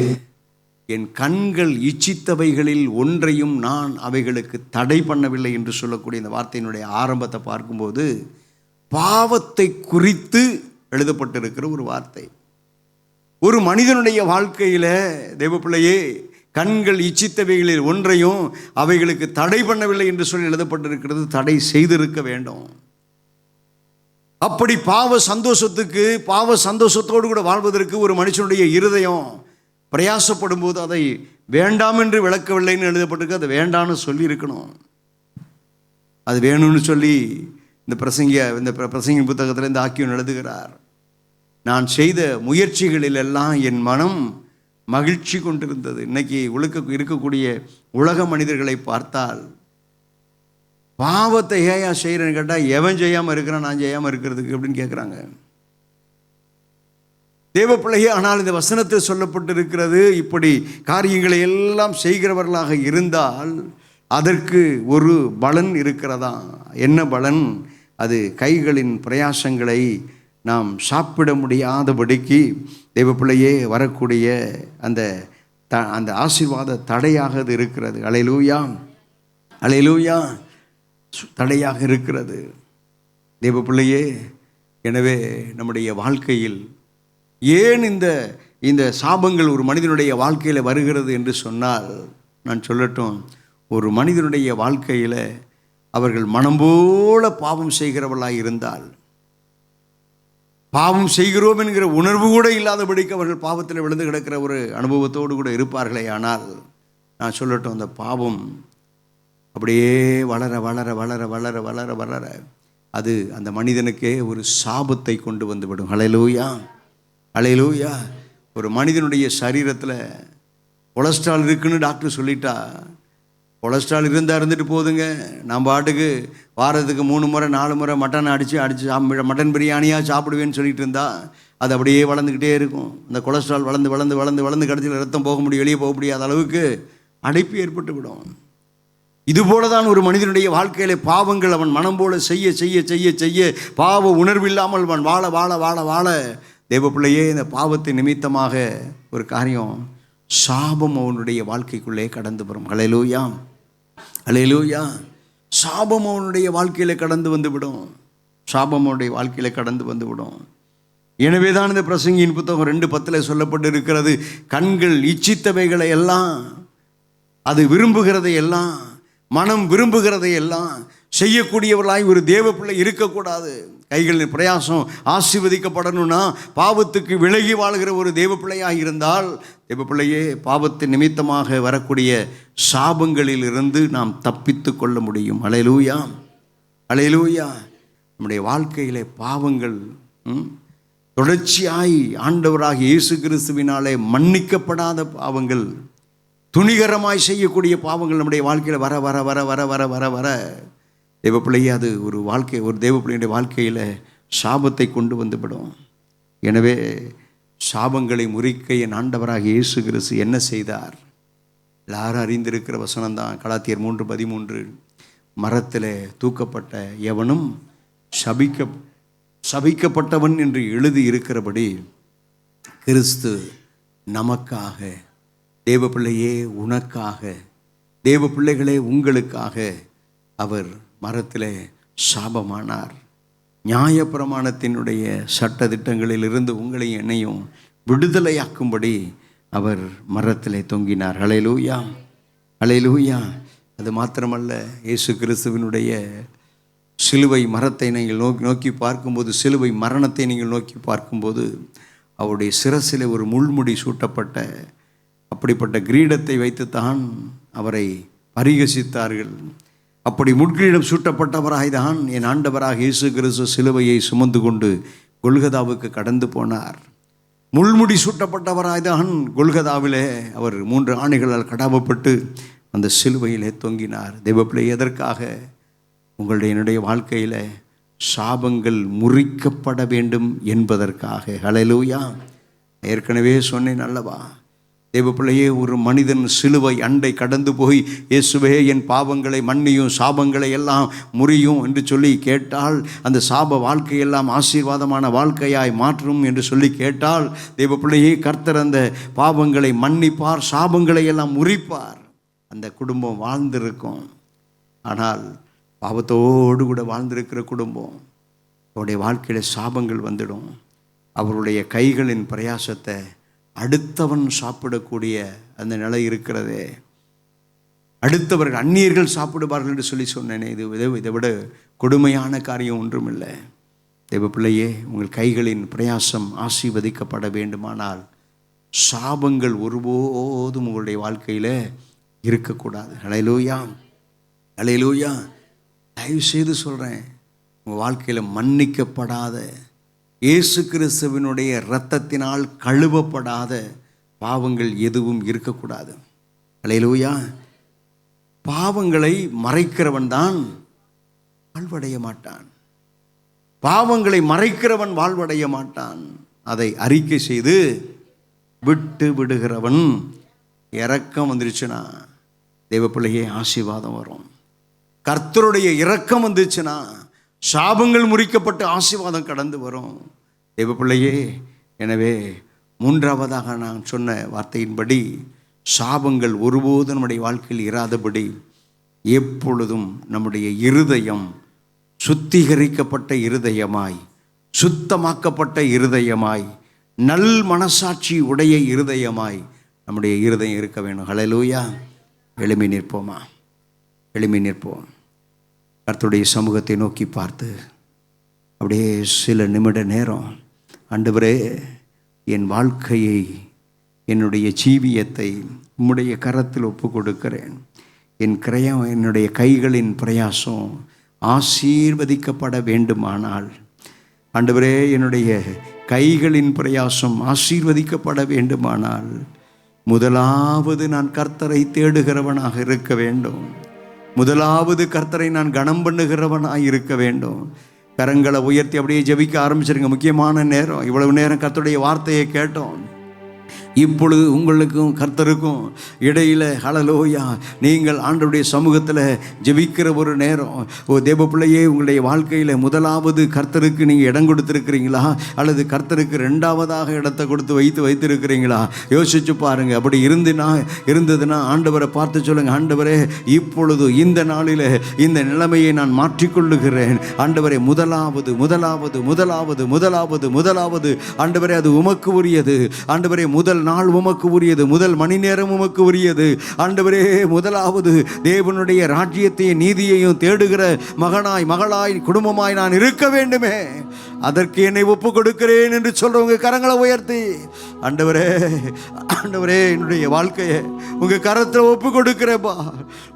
என் கண்கள் இச்சித்தவைகளில் ஒன்றையும் நான் அவைகளுக்கு தடை பண்ணவில்லை என்று சொல்லக்கூடிய இந்த வார்த்தையினுடைய ஆரம்பத்தை பார்க்கும்போது பாவத்தை குறித்து எழுதப்பட்டிருக்கிற ஒரு வார்த்தை. ஒரு மனிதனுடைய வாழ்க்கையில் தேவப்பிள்ளையே, கண்கள் இச்சித்தவைகளில் ஒன்றையும் அவைகளுக்கு தடை பண்ணவில்லை என்று சொல்லி எழுதப்பட்டிருக்கிறது. தடை செய்திருக்க வேண்டும். அப்படி பாவ சந்தோஷத்தோடு கூட வாழ்வதற்கு ஒரு மனுஷனுடைய இருதயம் பிரயாசப்படும் போது அதை வேண்டாம் என்று விளக்கவில்லைன்னு எழுதப்பட்டிருக்கு. அதை வேண்டான்னு சொல்லி இருக்கணும். அது வேணும்னு சொல்லி இந்த பிரசங்கியின் புத்தகத்தில் இந்த ஆக்கியோன் எழுதுகிறார். நான் செய்த முயற்சிகளில் எல்லாம் என் மனம் மகிழ்ச்சி கொண்டிருந்தது. இன்னைக்கு இருக்கக்கூடிய உலக மனிதர்களை பார்த்தால் பாவத்தை ஏயா செய்கிறேன்னு கேட்டால், எவன் செய்யாமல் இருக்கிறான், நான் செய்யாமல் இருக்கிறதுக்கு அப்படின்னு கேட்குறாங்க. தேவப்பிள்ளையே, ஆனால் இந்த வசனத்தில் சொல்லப்பட்டிருக்கிறது, இப்படி காரியங்களை எல்லாம் செய்கிறவர்களாக இருந்தால் அதற்கு ஒரு பலன் இருக்கிறதா? என்ன பலன்? அது கைகளின் பிரயாசங்களை நாம் சாப்பிட முடியாதபடிக்கு தேவப்பிள்ளையே வரக்கூடிய அந்த ஆசீர்வாத தடையாக அது இருக்கிறது. அல்லேலூயா, அல்லேலூயா, தடையாக இருக்கிறது தேவப்பிள்ளையே. எனவே நம்முடைய வாழ்க்கையில் ஏன் இந்த சாபங்கள் ஒரு மனிதனுடைய வாழ்க்கையில் வருகிறது என்று சொன்னால், நான் சொல்லட்டும், ஒரு மனிதனுடைய வாழ்க்கையில் அவர்கள் மனம் போல பாவம் செய்கிறவர்களாக இருந்தால், பாவம் செய்கிறோம் என்கிற உணர்வு கூட இல்லாதபடிக்கு அவர்கள் பாவத்தில் விழுந்து கிடக்கிற ஒரு அனுபவத்தோடு கூட இருப்பார்களே, ஆனால் நான் சொல்லட்டும், அந்த பாவம் அப்படியே வளர வளர வளர வளர வளர வளர அது அந்த மனிதனுக்கே ஒரு சாபத்தை கொண்டு வந்துவிடும். அல்லேலூயா, அல்லேலூயா. ஒரு மனிதனுடைய சரீரத்தில் கொலஸ்ட்ரால் இருக்குன்னு டாக்டர் சொல்லிட்டா, கொலஸ்ட்ரால் இருந்தால் இருந்துட்டு போதுங்க, நான் பாட்டுக்கு வாரத்துக்கு 3 முறை 4 முறை மட்டன் அடித்து மட்டன் பிரியாணியாக சாப்பிடுவேன்னு சொல்லிட்டு இருந்தா அது அப்படியே வளர்ந்துக்கிட்டே இருக்கும். அந்த கொலஸ்ட்ரால் வளர்ந்து வளர்ந்து வளர்ந்து வளர்ந்து கடைசியில் ரத்தம் போக முடியும், வெளியே போக முடியாத அளவுக்கு அடைப்பு ஏற்பட்டு விடும். இதுபோல தான் ஒரு மனிதனுடைய வாழ்க்கையில பாவங்கள் அவன் மனம் போல செய்ய செய்ய செய்ய செய்ய பாவ உணர்வு இல்லாமல் அவன் வாழ வாழ வாழ வாழ தேவப்பிள்ளையே, இந்த பாவத்தை நிமித்தமாக ஒரு காரியம், சாபம் அவனுடைய வாழ்க்கைக்குள்ளே கடந்து வரும். அல்லேலூயா, அல்லேலூயா. சாபம் அவனுடைய வாழ்க்கையில் கடந்து வந்துவிடும். சாபம் அவனுடைய வாழ்க்கையில் கடந்து வந்துவிடும். எனவே தான் இந்த பிரசங்கியின் புத்தகம் 2:10 சொல்லப்பட்டு இருக்கிறது, கண்கள் இச்சித்தவைகளை எல்லாம், அது விரும்புகிறதை எல்லாம், மனம் விரும்புகிறதை எல்லாம் செய்யக்கூடியவர்களாய் ஒரு தேவ பிள்ளை இருக்கக்கூடாது. கைகளின் பிரயாசம் ஆசீர்வதிக்கப்படணும்னா பாவத்துக்கு விலகி வாழ்கிற ஒரு தேவ பிள்ளையாக இருந்தால், தேவ பிள்ளையே, பாவத்தின் நிமித்தமாக வரக்கூடிய சாபங்களில் இருந்து நாம் தப்பித்து கொள்ள முடியும். அல்லேலூயா, அல்லேலூயா. நம்முடைய வாழ்க்கையிலே பாவங்கள் தொடர்ச்சியாய் ஆண்டவராக இயேசு கிறிஸ்துவினாலே மன்னிக்கப்படாத பாவங்கள், துணிகரமாய் செய்யக்கூடிய பாவங்கள் நம்முடைய வாழ்க்கையில் வர வர வர வர வர வர வர தேவப்பிள்ளையே, அது ஒரு தேவப்பிள்ளையுடைய வாழ்க்கையில் சாபத்தை கொண்டு வந்துவிடும். எனவே சாபங்களை முறிக்க என் ஆண்டவராக இயேசு கிறிஸ்து என்ன செய்தார்? எல்லாரும் அறிந்திருக்கிற வசனம்தான், கலாத்தியர் 3:13, மரத்தில் தூக்கப்பட்ட எவனும் சபிக்கப்பட்டவன் என்று எழுதி இருக்கிறபடி கிறிஸ்து நமக்காக, தேவ பிள்ளையே உனக்காக, தேவ பிள்ளைகளே உங்களுக்காக அவர் மரத்தில் சாபமானார். நியாயப்பிரமாணத்தினுடைய சட்ட திட்டங்களிலிருந்து உங்களையும் என்னையும் விடுதலையாக்கும்படி அவர் மரத்திலே தொங்கினார். ஹல்லேலூயா, ஹல்லேலூயா. அது மாத்திரமல்ல, இயேசு கிறிஸ்துவினுடைய சிலுவை மரத்தை நீங்கள் நோக்கி பார்க்கும்போது, சிலுவை மரணத்தை நீங்கள் நோக்கி பார்க்கும்போது, அவருடைய சிரசில் ஒரு முள்முடி சூட்டப்பட்ட அப்படிப்பட்ட கிரீடத்தை வைத்துத்தான் அவரை பரிகசித்தார்கள். அப்படி முட்கிரீடம் சூட்டப்பட்டவராய்தான் என் ஆண்டவராக இயேசு கிறிஸ்து சிலுவையை சுமந்து கொண்டு கொல்கதாவுக்கு கடந்து போனார். முள்முடி சூட்டப்பட்டவராய்தான் கொல்கதாவிலே அவர் 3 ஆணிகளால் கடாவப்பட்டு அந்த சிலுவையிலே தொங்கினார். தேவப்பிள்ளை, எதற்காக? உங்களுடைய என்னுடைய வாழ்க்கையில் சாபங்கள் முறிக்கப்பட வேண்டும் என்பதற்காக. ஹல்லேலூயா. ஏற்கனவே சொன்னேன் அல்லவா, தேவப்பிள்ளையே, ஒரு மனிதன் சிலுவை அண்டை கடந்து போய் இயேசுவே என் பாவங்களை மன்னியும், சாபங்களை எல்லாம் முறியும் என்று சொல்லி கேட்டால், அந்த சாப வாழ்க்கையெல்லாம் ஆசீர்வாதமான வாழ்க்கையாய் மாற்றும் என்று சொல்லி கேட்டால், தேவப்பிள்ளையே, கர்த்தர் அந்த பாவங்களை மன்னிப்பார், சாபங்களை எல்லாம் முறிப்பார். அந்த குடும்பம் வாழ்ந்திருக்கும். ஆனால் பாவத்தோடு கூட வாழ்ந்திருக்கிற குடும்பம், அவருடைய வாழ்க்கையில் சாபங்கள் வந்துடும். அவருடைய கைகளின் பிரயாசத்தை அடுத்தவன் சாப்பிடக்கூடிய அந்த நிலை இருக்கிறதே, அடுத்தவர்கள் அந்நியர்கள் சாப்பிடுவார்கள் என்று சொல்லி சொன்னேனே, இதை விட கொடுமையான காரியம் ஒன்றுமில்லை. தேவப்பிள்ளையே, உங்கள் கைகளின் பிரயாசம் ஆசீர்வதிக்கப்பட வேண்டுமானால் சாபங்கள் ஒருபோதும் உங்களுடைய வாழ்க்கையில் இருக்கக்கூடாது. ஹல்லேலூயா, ஹல்லேலூயா. தயவு செய்து சொல்கிறேன், உங்கள் வாழ்க்கையில் மன்னிக்கப்படாத, இயேசு கிறிஸ்துவினுடைய இரத்தத்தினால் கழுவப்படாத பாவங்கள் எதுவும் இருக்கக்கூடாது. ஹல்லேலூயா. பாவங்களை மறைக்கிறவன் தான் வாழ்வடைய மாட்டான். பாவங்களை மறைக்கிறவன் வாழ்வடைய மாட்டான். அதை அறிக்கை செய்து விட்டு விடுகிறவன், இரக்கம் வந்துருச்சுன்னா தேவப்பிள்ளையே ஆசீர்வாதம் வரும். கர்த்தருடைய இரக்கம் வந்துச்சுன்னா சாபங்கள் முறிக்கப்பட்டு ஆசீர்வாதம் கடந்து வரும். தேவப்பிள்ளையே, எனவே 3வதாக நான் சொன்ன வார்த்தையின்படி சாபங்கள் ஒருபோதும் நம்முடைய வாழ்க்கையில் இராதபடி எப்பொழுதும் நம்முடைய இருதயம் சுத்திகரிக்கப்பட்ட இருதயமாய், சுத்தமாக்கப்பட்ட இருதயமாய், நல் மனசாட்சி உடைய இருதயமாய் நம்முடைய இருதயம் இருக்க வேணும். ஹல்லேலூயா. எழும்பி நிற்போமா? எழும்பி நிற்போம். கர்த்தருடைய சமூகத்தை நோக்கி பார்த்து அப்படியே சில நிமிட நேரம், ஆண்டவரே, என் வாழ்க்கையை, என்னுடைய ஜீவியத்தை உம்முடைய கரத்தில் ஒப்பு கொடுக்கிறேன். என்னுடைய கைகளின் பிரயாசம் ஆசீர்வதிக்கப்பட வேண்டுமானால், ஆண்டவரே, என்னுடைய கைகளின் பிரயாசம் ஆசீர்வதிக்கப்பட வேண்டுமானால், முதலாவது நான் கர்த்தரை தேடுகிறவனாக இருக்க வேண்டும். முதலாவது கர்த்தரை நான் கனம் பண்ணுகிறவனாக இருக்க வேண்டும். கரங்களை உயர்த்தி அப்படியே ஜெபிக்க ஆரம்பிச்சிருங்க. முக்கியமான நேரம். இவ்வளவு நேரம் கர்த்தருடைய வார்த்தையை கேட்டோம். இப்பொழுது உங்களுக்கும் கர்த்தருக்கும் இடையில், ஹல்லேலூயா, நீங்கள் ஆண்டவருடைய சமூகத்தில் ஜெபிக்கிற ஒரு நேரம். ஓ தேவப்பிள்ளையே, உங்களுடைய வாழ்க்கையில் முதலாவது கர்த்தருக்கு நீங்கள் இடம் கொடுத்துருக்கிறீங்களா, அல்லது கர்த்தருக்கு 2வதாக இடத்தை கொடுத்து வைத்திருக்கிறீங்களா? யோசிச்சு பாருங்கள். அப்படி இருந்ததுன்னா ஆண்டவரை பார்த்து சொல்லுங்கள், ஆண்டவரே, இப்பொழுது இந்த நாளில் இந்த நிலைமையை நான் மாற்றிக்கொள்ளுகிறேன். ஆண்டவரே, முதலாவது முதலாவது முதலாவது முதலாவது முதலாவது ஆண்டவரே, அது உமக்கு உரியது. ஆண்டவரே, முதல் நாள் உமக்கு உரியது, முதல் மணி நேரம் உமக்கு உரியது. ஆண்டவரே, முதலாவது தேவனுடைய ராஜ்யத்தையும் நீதியையும் தேடுகிற மகனாய், மகளாய், குடும்பமாய் நான் இருக்க வேண்டுமே, அதற்கு என்னை ஒப்பு கொடுக்கிறேன் என்று சொல்றவங்க கரங்களை உயர்த்தி, ஆண்டவரே, ஆண்டவரே, என்னுடைய வாழ்க்கையை உங்க கரத்தில் ஒப்பு கொடுக்கிறேப்பா.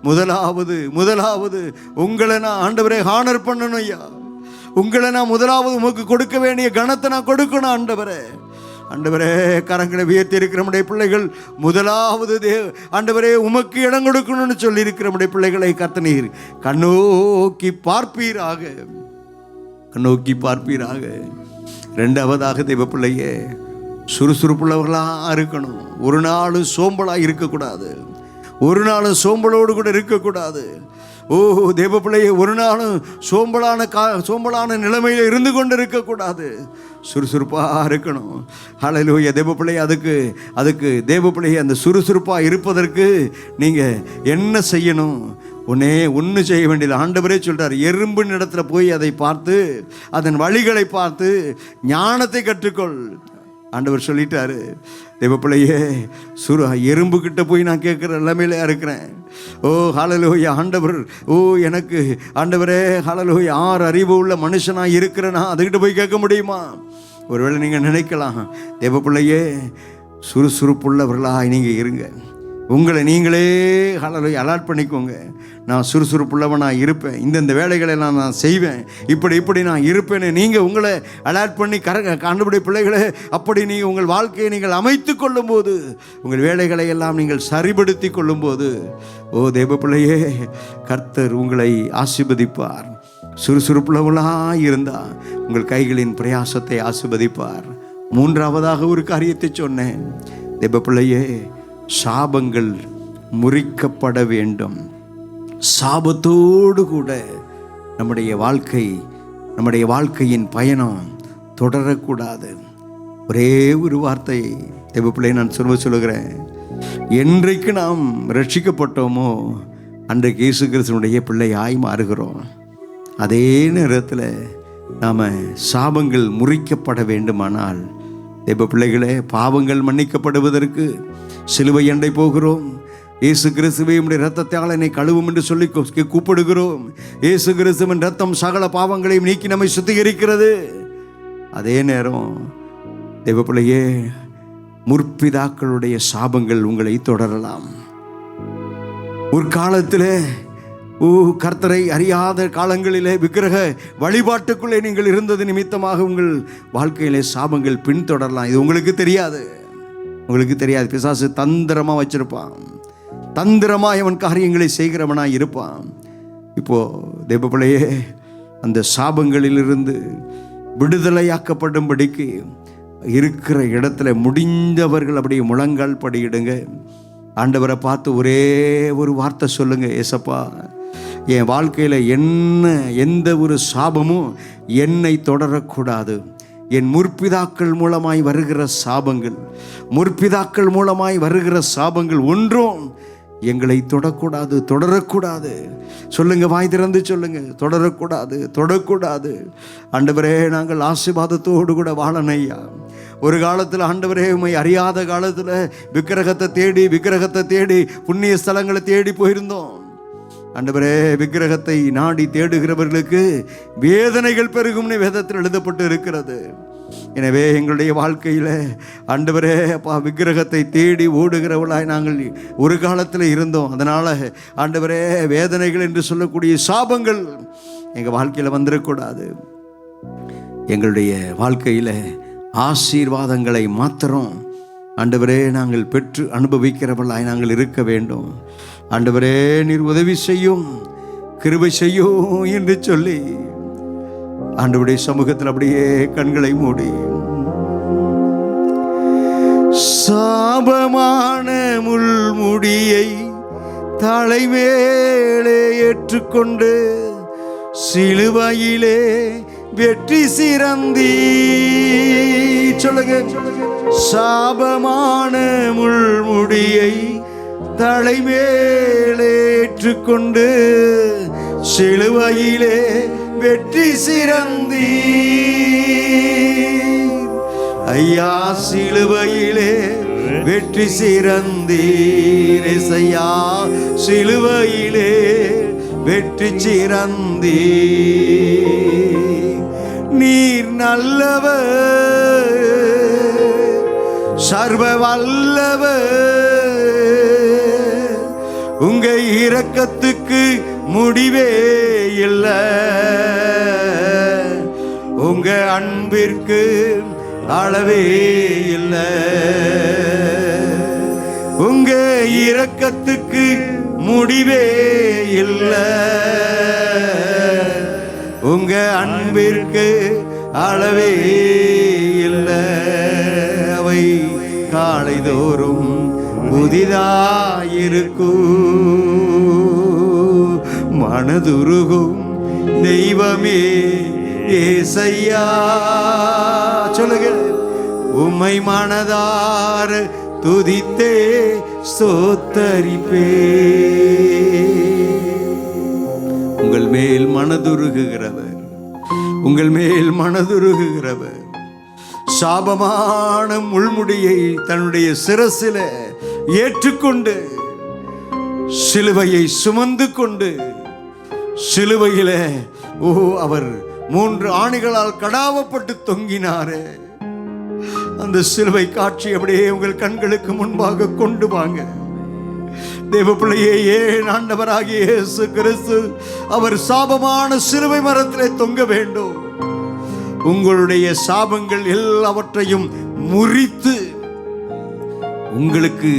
முதலாவது உங்களை நான் ஆண்டவரே ஹானர் பண்ணணும் ஐயா. உங்களை நான் முதலாவது உமக்கு கொடுக்க வேண்டிய கணத்தை நான் கொடுக்கணும் ஆண்டவரே. ஆண்டவரே, கரங்களை உயர்த்தி இருக்கிற நம்முடைய பிள்ளைகள் முதலாவது ஆண்டவரே உமக்கு இடம் கொடுக்கணும்னு சொல்லி இருக்கிற நம்முடைய பிள்ளைகளை கர்த்தர் கண்ணோக்கி பார்ப்பீராக, கண்ணோக்கி பார்ப்பீராக. 2வதாக தேவ பிள்ளையே, சுறுசுறுப்புள்ளவர்களாக இருக்கணும். ஒரு நாளும் சோம்பலாக இருக்கக்கூடாது. ஒரு நாளும் சோம்பலோடு கூட இருக்கக்கூடாது. ஓ தேவ பிள்ளையை, ஒரு நாளும் சோம்பலான நிலைமையில் இருந்து கொண்டு இருக்கக்கூடாது. சுறுசுறுப்பாக இருக்கணும். ஹல்லேலூயா. தேவ பிள்ளை, அதுக்கு தேவ பிள்ளையை அந்த சுறுசுறுப்பாக இருப்பதற்கு நீங்கள் என்ன செய்யணும்? ஒன்று செய்ய வேண்டியது. ஆண்டவரே சொல்கிறார், எறும்பின் இடத்துல போய் அதை பார்த்து, அதன் வழிகளை பார்த்து ஞானத்தை கற்றுக்கொள். ஆண்டவர் சொல்லிட்டாரு, தேவப்பிள்ளையே எறும்புக்கிட்ட போய் நான் கேட்குற நிலைமையில இருக்கிறேன். ஓ ஹல்லேலூயா. ஆண்டவர் எனக்கு ஆண்டவரே ஹல்லேலூயா 6 அறிவு உள்ள மனுஷனாக இருக்கிறேன்னா அதுக்கிட்ட போய் கேட்க முடியுமா? ஒருவேளை நீங்கள் நினைக்கலாம், தேவப்பிள்ளையே சுறுசுறுப்புள்ளவர்களாக நீங்கள் இருங்க, உங்களை நீங்களே ஹல்லேலூயா அலாட் பண்ணிக்கோங்க. நான் சுறுசுறுப்புள்ளவனாக இருப்பேன், இந்தந்த வேலைகளை நான் செய்வேன், இப்படி நான் இருப்பேன்னு நீங்கள் உங்களை அலாட் பண்ணி கண்டுபிடி பிள்ளைகளே. அப்படி நீங்கள் உங்கள் வாழ்க்கையை நீங்கள் அமைத்து கொள்ளும்போது, உங்கள் வேலைகளை எல்லாம் நீங்கள் சரிபடுத்தி கொள்ளும்போது, ஓ தேவ பிள்ளையே, கர்த்தர் உங்களை ஆசீர்வதிப்பார். சுறுசுறுப்புள்ளவர்களாக இருந்தால் உங்கள் கைகளின் பிரயாசத்தை ஆசீர்வதிப்பார். 3ஆவதாக ஒரு காரியத்தை சொன்னேன், தேவ பிள்ளையே, சாபங்கள் முறிக்கப்பட வேண்டும். சாபத்தோடு கூட நம்முடைய வாழ்க்கையின் பயணம் தொடரக்கூடாது. ஒரே ஒரு வார்த்தை தேவப்பிள்ளை நான் சொல்லுகிறேன், என்றைக்கு நாம் ரட்சிக்கப்பட்டோமோ அன்றைக்கு இயேசு கிறிஸ்துவினுடைய பிள்ளையாய் மாறுகிறோம். அதே நேரத்தில் நாம் சாபங்கள் முறிக்கப்பட வேண்டுமானால் தேவ பிள்ளைகளே, பாவங்கள் மன்னிக்கப்படுவதற்கு சிலுவை அண்டை போகிறோம். இயேசு கிறிஸ்துவே உம்முடைய இரத்தத்தால் என்னை கழுவும் என்று சொல்லி கூப்பிடுகிறோம். இயேசு கிறிஸ்துவின் இரத்தம் சகல பாவங்களையும் நீக்கி நம்மை சுத்திகரிக்கிறது. அதே நேரம் தேவ பிள்ளையே, முற்பிதாக்களுடைய சாபங்கள் உங்களை தொடரலாம். ஒரு காலத்தில் கர்த்தரை அறியாத காலங்களிலே விக்கிரக வழிபாட்டுக்குள்ளே நீங்கள் இருந்தது நிமித்தமாக உங்கள் வாழ்க்கையிலே சாபங்கள் பின்தொடரலாம். இது உங்களுக்கு தெரியாது. பிசாசு தந்திரமாக வச்சிருப்பான், தந்திரமாக அவன் காரியங்களை செய்கிறவனாக இருப்பான். இப்போது தேவப்பிள்ளையே, அந்த சாபங்களிலிருந்து விடுதலையாக்கப்படும்படிக்கு இருக்கிற இடத்துல முடிந்தவர்கள் அப்படியே முழங்கால் படியிடுங்க. ஆண்டவரை பார்த்து ஒரே ஒரு வார்த்தை சொல்லுங்க, ஏசப்பா, என் வாழ்க்கையில் எந்த ஒரு சாபமும் என்னை தொடரக்கூடாது. என் முற்பிதாக்கள் மூலமாய் வருகிற சாபங்கள் ஒன்றும் எங்களை தொடரக்கூடாது. சொல்லுங்க, வாய் திறந்து சொல்லுங்க, தொடக்கூடாது. ஆண்டவரே, நாங்கள் ஆசீர்வாதத்தோடு கூட வாழணும் ஐயா. ஒரு காலத்தில் ஆண்டவரே, உம்மை அறியாத காலத்தில் விக்கிரகத்தை தேடி புண்ணிய ஸ்தலங்களை தேடி போயிருந்தோம். ஆண்டவரே, விக்கிரகத்தை நாடி தேடுகிறவர்களுக்கு வேதனைகள் பெருகும்னு வேதத்தில் எழுதப்பட்டு இருக்கிறது. எனவே எங்களுடைய வாழ்க்கையில் ஆண்டவரே அப்பா, விக்கிரகத்தை தேடி ஓடுகிறவர்களாய் நாங்கள் ஒரு காலத்தில் இருந்தோம். அதனால் ஆண்டவரே, வேதனைகள் என்று சொல்லக்கூடிய சாபங்கள் எங்கள் வாழ்க்கையில் வந்துடக்கூடாது. எங்களுடைய வாழ்க்கையில் ஆசீர்வாதங்களை மாத்திரம் ஆண்டவரே நாங்கள் பெற்று அனுபவிக்கிறவர்களாய் நாங்கள் இருக்க வேண்டும். ஆண்டவரே, நீர் உதவி செய்யும், கிருபை செய்யும் என்று சொல்லி ஆண்டவருடைய சமூகத்தில் அப்படியே கண்களை மூடி, சாபமான முள்முடியை தலைமேலே ஏற்றுக்கொண்டு சிலுவையிலே வெற்றி சிறந்தி. சொல்லுங்க, சாபமான முள்முடியை தலைமேலே ஏற்றுக்கொண்டு சிலுவையிலே வெற்றி சிறந்தி. ஐயா, சிலுவையிலே வெற்றி சிறந்தீரையா, சிலுவையிலே வெற்றி சிறந்தீ. நீர் நல்லவர், சர்வ வல்லவர், உங்க இரக்கத்துக்கு முடிவே இல்லை, உங்க அன்பிற்கு அளவே இல்லை, உங்க இரக்கத்துக்கு முடிவே இல்லை, உங்க அன்பிற்கு அளவே இல்லை. அவை காலைதோறும் புதிதாயிருக்கும், மனதுருகும் தெய்வமே ஏசையா. சொல்லுங்க, உம்மை மனதார துதித்தே ஸ்தோத்தரிப்பே. உங்கள் மேல் மனதுருகுகிறவர், சாபமான முள்முடியை தன்னுடைய சிரசில் ஏற்றுக்கொண்டு சிலுவையை சுமந்து கொண்டு சிலுவையில அவர் 3 ஆணிகளால் கடாவப்பட்டு தொங்கினாரே. அந்த சிலுவை காட்சி அப்படியே உங்கள் கண்களுக்கு முன்பாக கொண்டு வாங்க. தேவ பிள்ளையே, ஏன் ஆண்டவராகிய இயேசு கிறிஸ்து அவர் சாபமான சிலுவை மரத்திலே தொங்க வேண்டும்? உங்களுடைய சாபங்கள் எல்லாவற்றையும் முறித்து உங்களுக்கு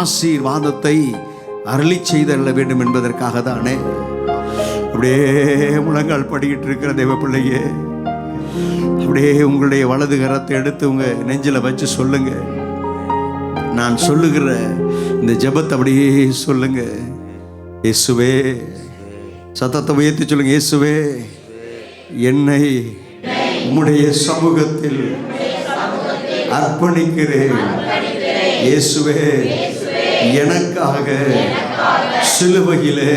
ஆசீர்வாதத்தை அருளி செய்தள்ள வேண்டும் என்பதற்காக தானே. அப்படியே முழங்கால் படிக்கிட்டு இருக்கிற தேவ பிள்ளையே, அப்படியே உங்களுடைய வலது கரத்தை எடுத்து உங்க நெஞ்சில வச்சு சொல்லுங்க. நான் சொல்லுகிற இந்த ஜெபத்தை அப்படியே சொல்லுங்க. இயேசுவே, சத்தத்தை உயர்த்தி சொல்லுங்க. இயேசுவே, என்னை உம்முடைய சமூகத்தில் அர்ப்பணிக்கிறேன். இயேசுவே, எனக்காக சிலுவையிலே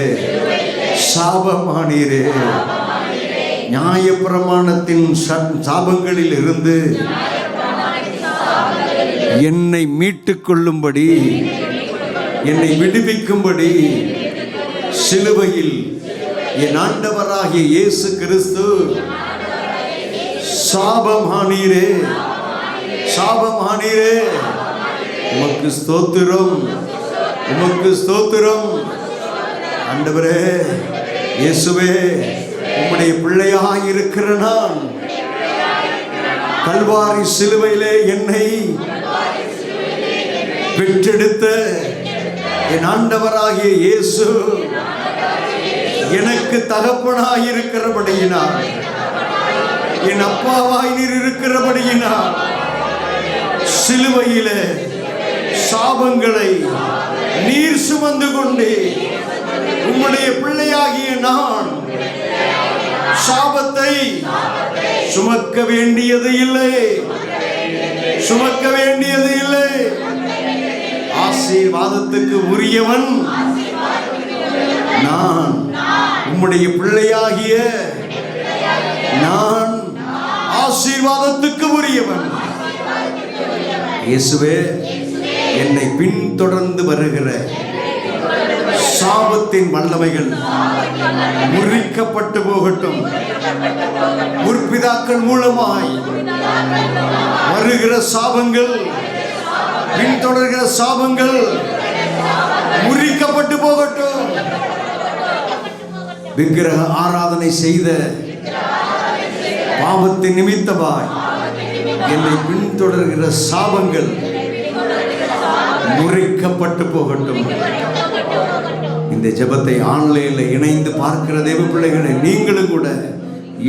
சாபமானீரே. நியாயப்பிரமாணத்தின் சாபங்களில் இருந்து என்னை மீட்டுக் கொள்ளும்படி, என்னை விடுவிக்கும்படி சிலுவையில் என் ஆண்டவராகிய இயேசு கிறிஸ்து சாபமானீரே, சாபமானீரே. உமக்கு ஸ்தோத்திரம், உமக்கு ஸ்தோத்திரம். ஆண்டவரே, இயேசுவே, உம்முடைய பிள்ளையாய் இருக்கிற நான் கல்வாரி சிலுவையிலே என்னை பெற்றெடுத்த என் ஆண்டவராகிய இயேசு எனக்கு தகப்பனாய் இருக்கிறபடியினார், என் அப்பாவாய் நீர் இருக்கிறபடியினார், சிலுவையிலே சாபங்களை நீர் சுமந்து கொண்டே உம்முடைய பிள்ளையாகிய நான் சாபத்தை சுமக்க வேண்டியது இல்லை, சுமக்க வேண்டியது இல்லை. ஆசீர்வாதத்துக்கு உரியவன் நான், உம்முடைய பிள்ளையாகிய நான் ஆசீர்வாதத்துக்கு உரியவன். இயேசுவே, என்னை பின்தொடர்ந்து வருகிற சாபத்தின் வல்லமைகள் முறிக்கப்பட்டு போகட்டும். முற்பிதாக்கள் மூலமாய் வருகிற சாபங்கள், பின்தொடர்கிற சாபங்கள் முறிக்கப்பட்டு போகட்டும். விக்கிரக ஆராதனை செய்த பாவத்தின் நிமித்தமாய் என்னை பின்தொடர்கிற சாபங்கள் முறிக்கப்பட்டு போகட்டும். இந்த ஜெபத்தை ஆன்லைன்ல இணைந்து பார்க்கிற தேவ பிள்ளைகளை நீங்களும் கூட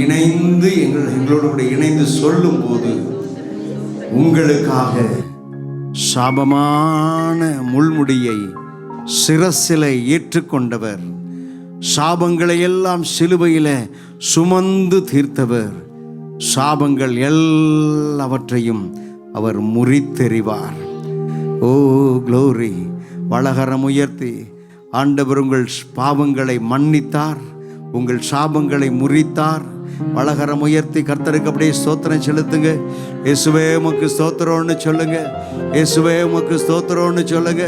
இணைந்து எங்களோடு கூட இணைந்து சொல்லும் போது உங்களுக்காக சாபமான முள்முடியை சிரசில ஏற்றுக்கொண்டவர், சாபங்களை எல்லாம் சிலுவையில சுமந்து தீர்த்தவர், சாபங்கள் எல்லாவற்றையும் அவர் முறித்தெறிவார். ஓ க்ளோரி! வலகரம் உயர்த்தி ஆண்டவர் உங்கள் பாவங்களை மன்னித்தார், உங்கள் சாபங்களை முறித்தார். வலகரம் உயர்த்தி கர்த்தருக்கு அப்படியே ஸ்தோத்திரம் செலுத்துங்க. இயேசுவே உமக்கு ஸ்தோத்திரம்னு சொல்லுங்க. இயேசுவே உமக்கு ஸ்தோத்திரம்னு சொல்லுங்க.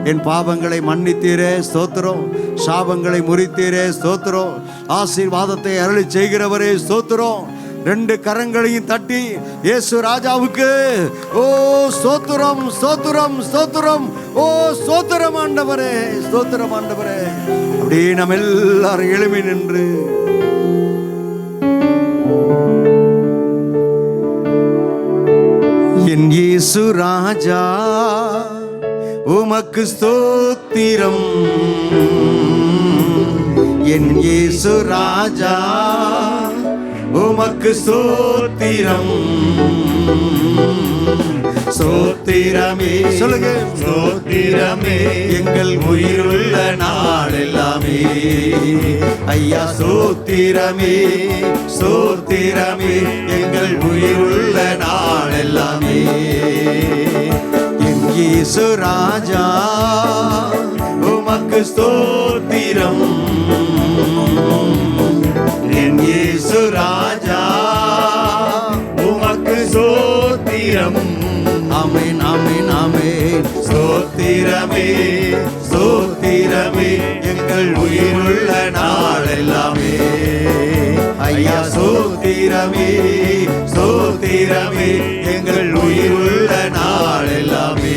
என் பாவங்களை மன்னித்தீரே ஸ்தோத்திரம், சாபங்களை முறித்தீரே ஸ்தோத்திரம், ஆசீர்வாதத்தை அருளி செய்கிறவரே ஸ்தோத்திரம். 2 கரங்களையும் தட்டி இயேசு ராஜாவுக்கு ஓ ஸ்தோத்திரம், ஸ்தோத்திரம், ஸ்தோத்திரம், ஓ ஸ்தோத்திரம் ஆண்டவரே, ஸ்தோத்திரம் ஆண்டவரே. அப்படியே நம்ம எல்லாரும் எழுப்பி நின்று என் இயேசு ராஜா உமக்கு ஸ்தோத்திரம், என் இயேசு ராஜா உமக்கு ஸ்தோத்திரம், ஸ்தோத்திரமே சொல்லுங்க. ஸ்தோத்திரமே எங்கள் உயிருள்ள நாள் எல்லாமே ஐயா, ஸ்தோத்திரமே, ஸ்தோத்திரமே எங்கள் உயிருள்ள நாள் எல்லாமே. என் இயேசு ராஜா உமக்கு ஸ்தோத்திரம், என் இயேசு ராஜா உமக்கு ஸ்தோத்திரம், ஸ்தோத்திரம் ஆமென் ஆமென் ஆமென். ஸ்தோத்திரமே ஸ்தோத்திரமே எங்கள் உயிருள்ள நாளெல்லாமே. ஐயா ஸ்தோத்திரமே ஸ்தோத்திரமே எங்கள் உயிருள்ள நாளெல்லாமே.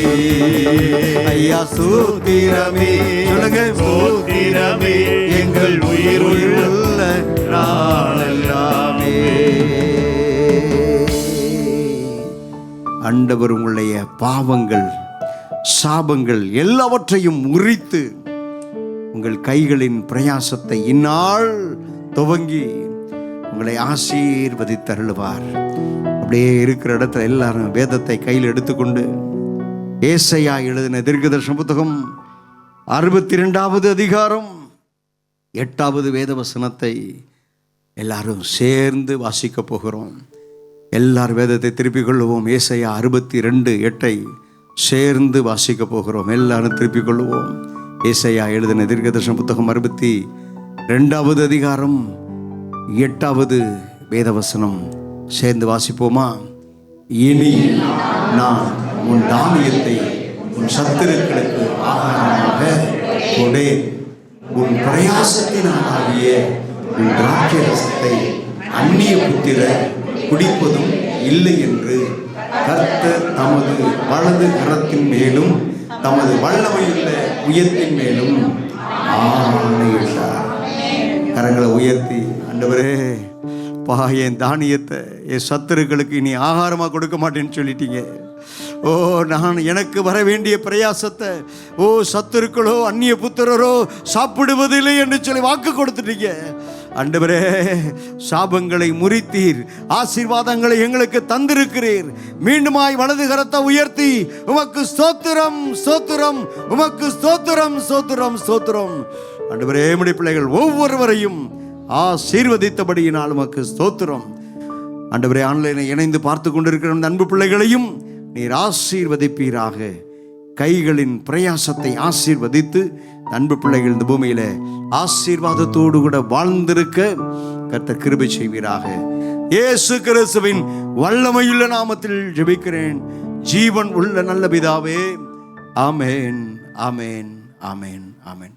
ஐயா ஸ்தோத்திரமே சொல்லுங்க. ஸ்தோத்திரமே எங்கள் உயிருள்ள நாளெல்லாமே. ஆண்டவர் உங்களுடைய பாவங்கள் சாபங்கள் எல்லாவற்றையும் முறித்து உங்கள் கைகளின் பிரயாசத்தை இந்நாள் துவங்கி உங்களை ஆசீர்வதித்தருளுவார். அப்படியே இருக்கிற இடத்துல எல்லாரும் வேதத்தை கையில் எடுத்துக்கொண்டு ஏசாயா எழுதின தீர்க்கதரிசன புத்தகம் 62வது அதிகாரம் 8வது வேத வசனத்தை எல்லாரும் சேர்ந்து வாசிக்க போகிறோம். எல்லார் வேதத்தை திருப்பிக் கொள்ளுவோம். ஏசாயா 62:8 சேர்ந்து வாசிக்க போகிறோம். எல்லாரும் திருப்பிக் கொள்ளுவோம். ஏசாயா எழுதின தீர்க்கதரிசன புத்தகம் 62வது அதிகாரம் 8வது வேதவசனம் சேர்ந்து வாசிப்போமா? இனி நான் உன் தானியத்தை உன் சத்துருக்களுக்கு ஆகாரமாக கொடேன், உன் பிரயாசத்தினாலாகிய உன் திராட்சை ரசத்தை அந்நிய புத்திரர் குடிப்பதும் இல்லை என்று கர்த்தர் தமது வலது கரத்தின் மேலும் தமது வல்லமையுள்ள உயர்த்தின் மேலும் ஆணையிட்டார். கரங்களை உயர்த்தி, ஆண்டவரே பா, என் தானியத்தை என் சத்துருக்களுக்கு இனி ஆகாரமாக கொடுக்க மாட்டேன்னு சொல்லிட்டீங்க. ஓ, நான் எனக்கு வர வேண்டிய பிரயாசத்தை சத்துருக்களோ அந்நிய புத்திரரோ சாப்பிடுவதில்லை என்று சொல்லி வாக்கு கொடுத்துட்டீங்க. ஆண்டவரே, சாபங்களை முறித்தீர், ஆசீர்வாதங்களை எங்களுக்கு தந்திருக்கிறீர். மீண்டுமாய் வலது கரத்தை உயர்த்தி உமக்கு ஸ்தோத்திரம் ஸ்தோத்திரம், உமக்கு ஸ்தோத்திரம் ஸ்தோத்திரம் ஸ்தோத்திரம். ஆண்டவரே, உம்முடைய பிள்ளைகள் ஒவ்வொருவரையும் ஆசீர்வதித்தபடியினால் உமக்கு ஸ்தோத்திரம். ஆண்டவரே, ஆன்லைனை இணைந்து பார்த்து கொண்டிருக்கிற அன்பு பிள்ளைகளையும் நீர் ஆசீர்வதிப்பீராக. கைகளின் பிரயாசத்தை ஆசீர்வதித்து அன்பு பிள்ளைகள் இந்த பூமியில ஆசீர்வாதத்தோடு கூட வாழ்ந்திருக்க கர்த்தர் கிருபை செய்வீராக. இயேசு கிறிஸ்துவின் வல்லமையுள்ள நாமத்தில் ஜெபிக்கிறேன் ஜீவன் உள்ள நல்ல பிதாவே. ஆமென் ஆமென் ஆமென் ஆமென்.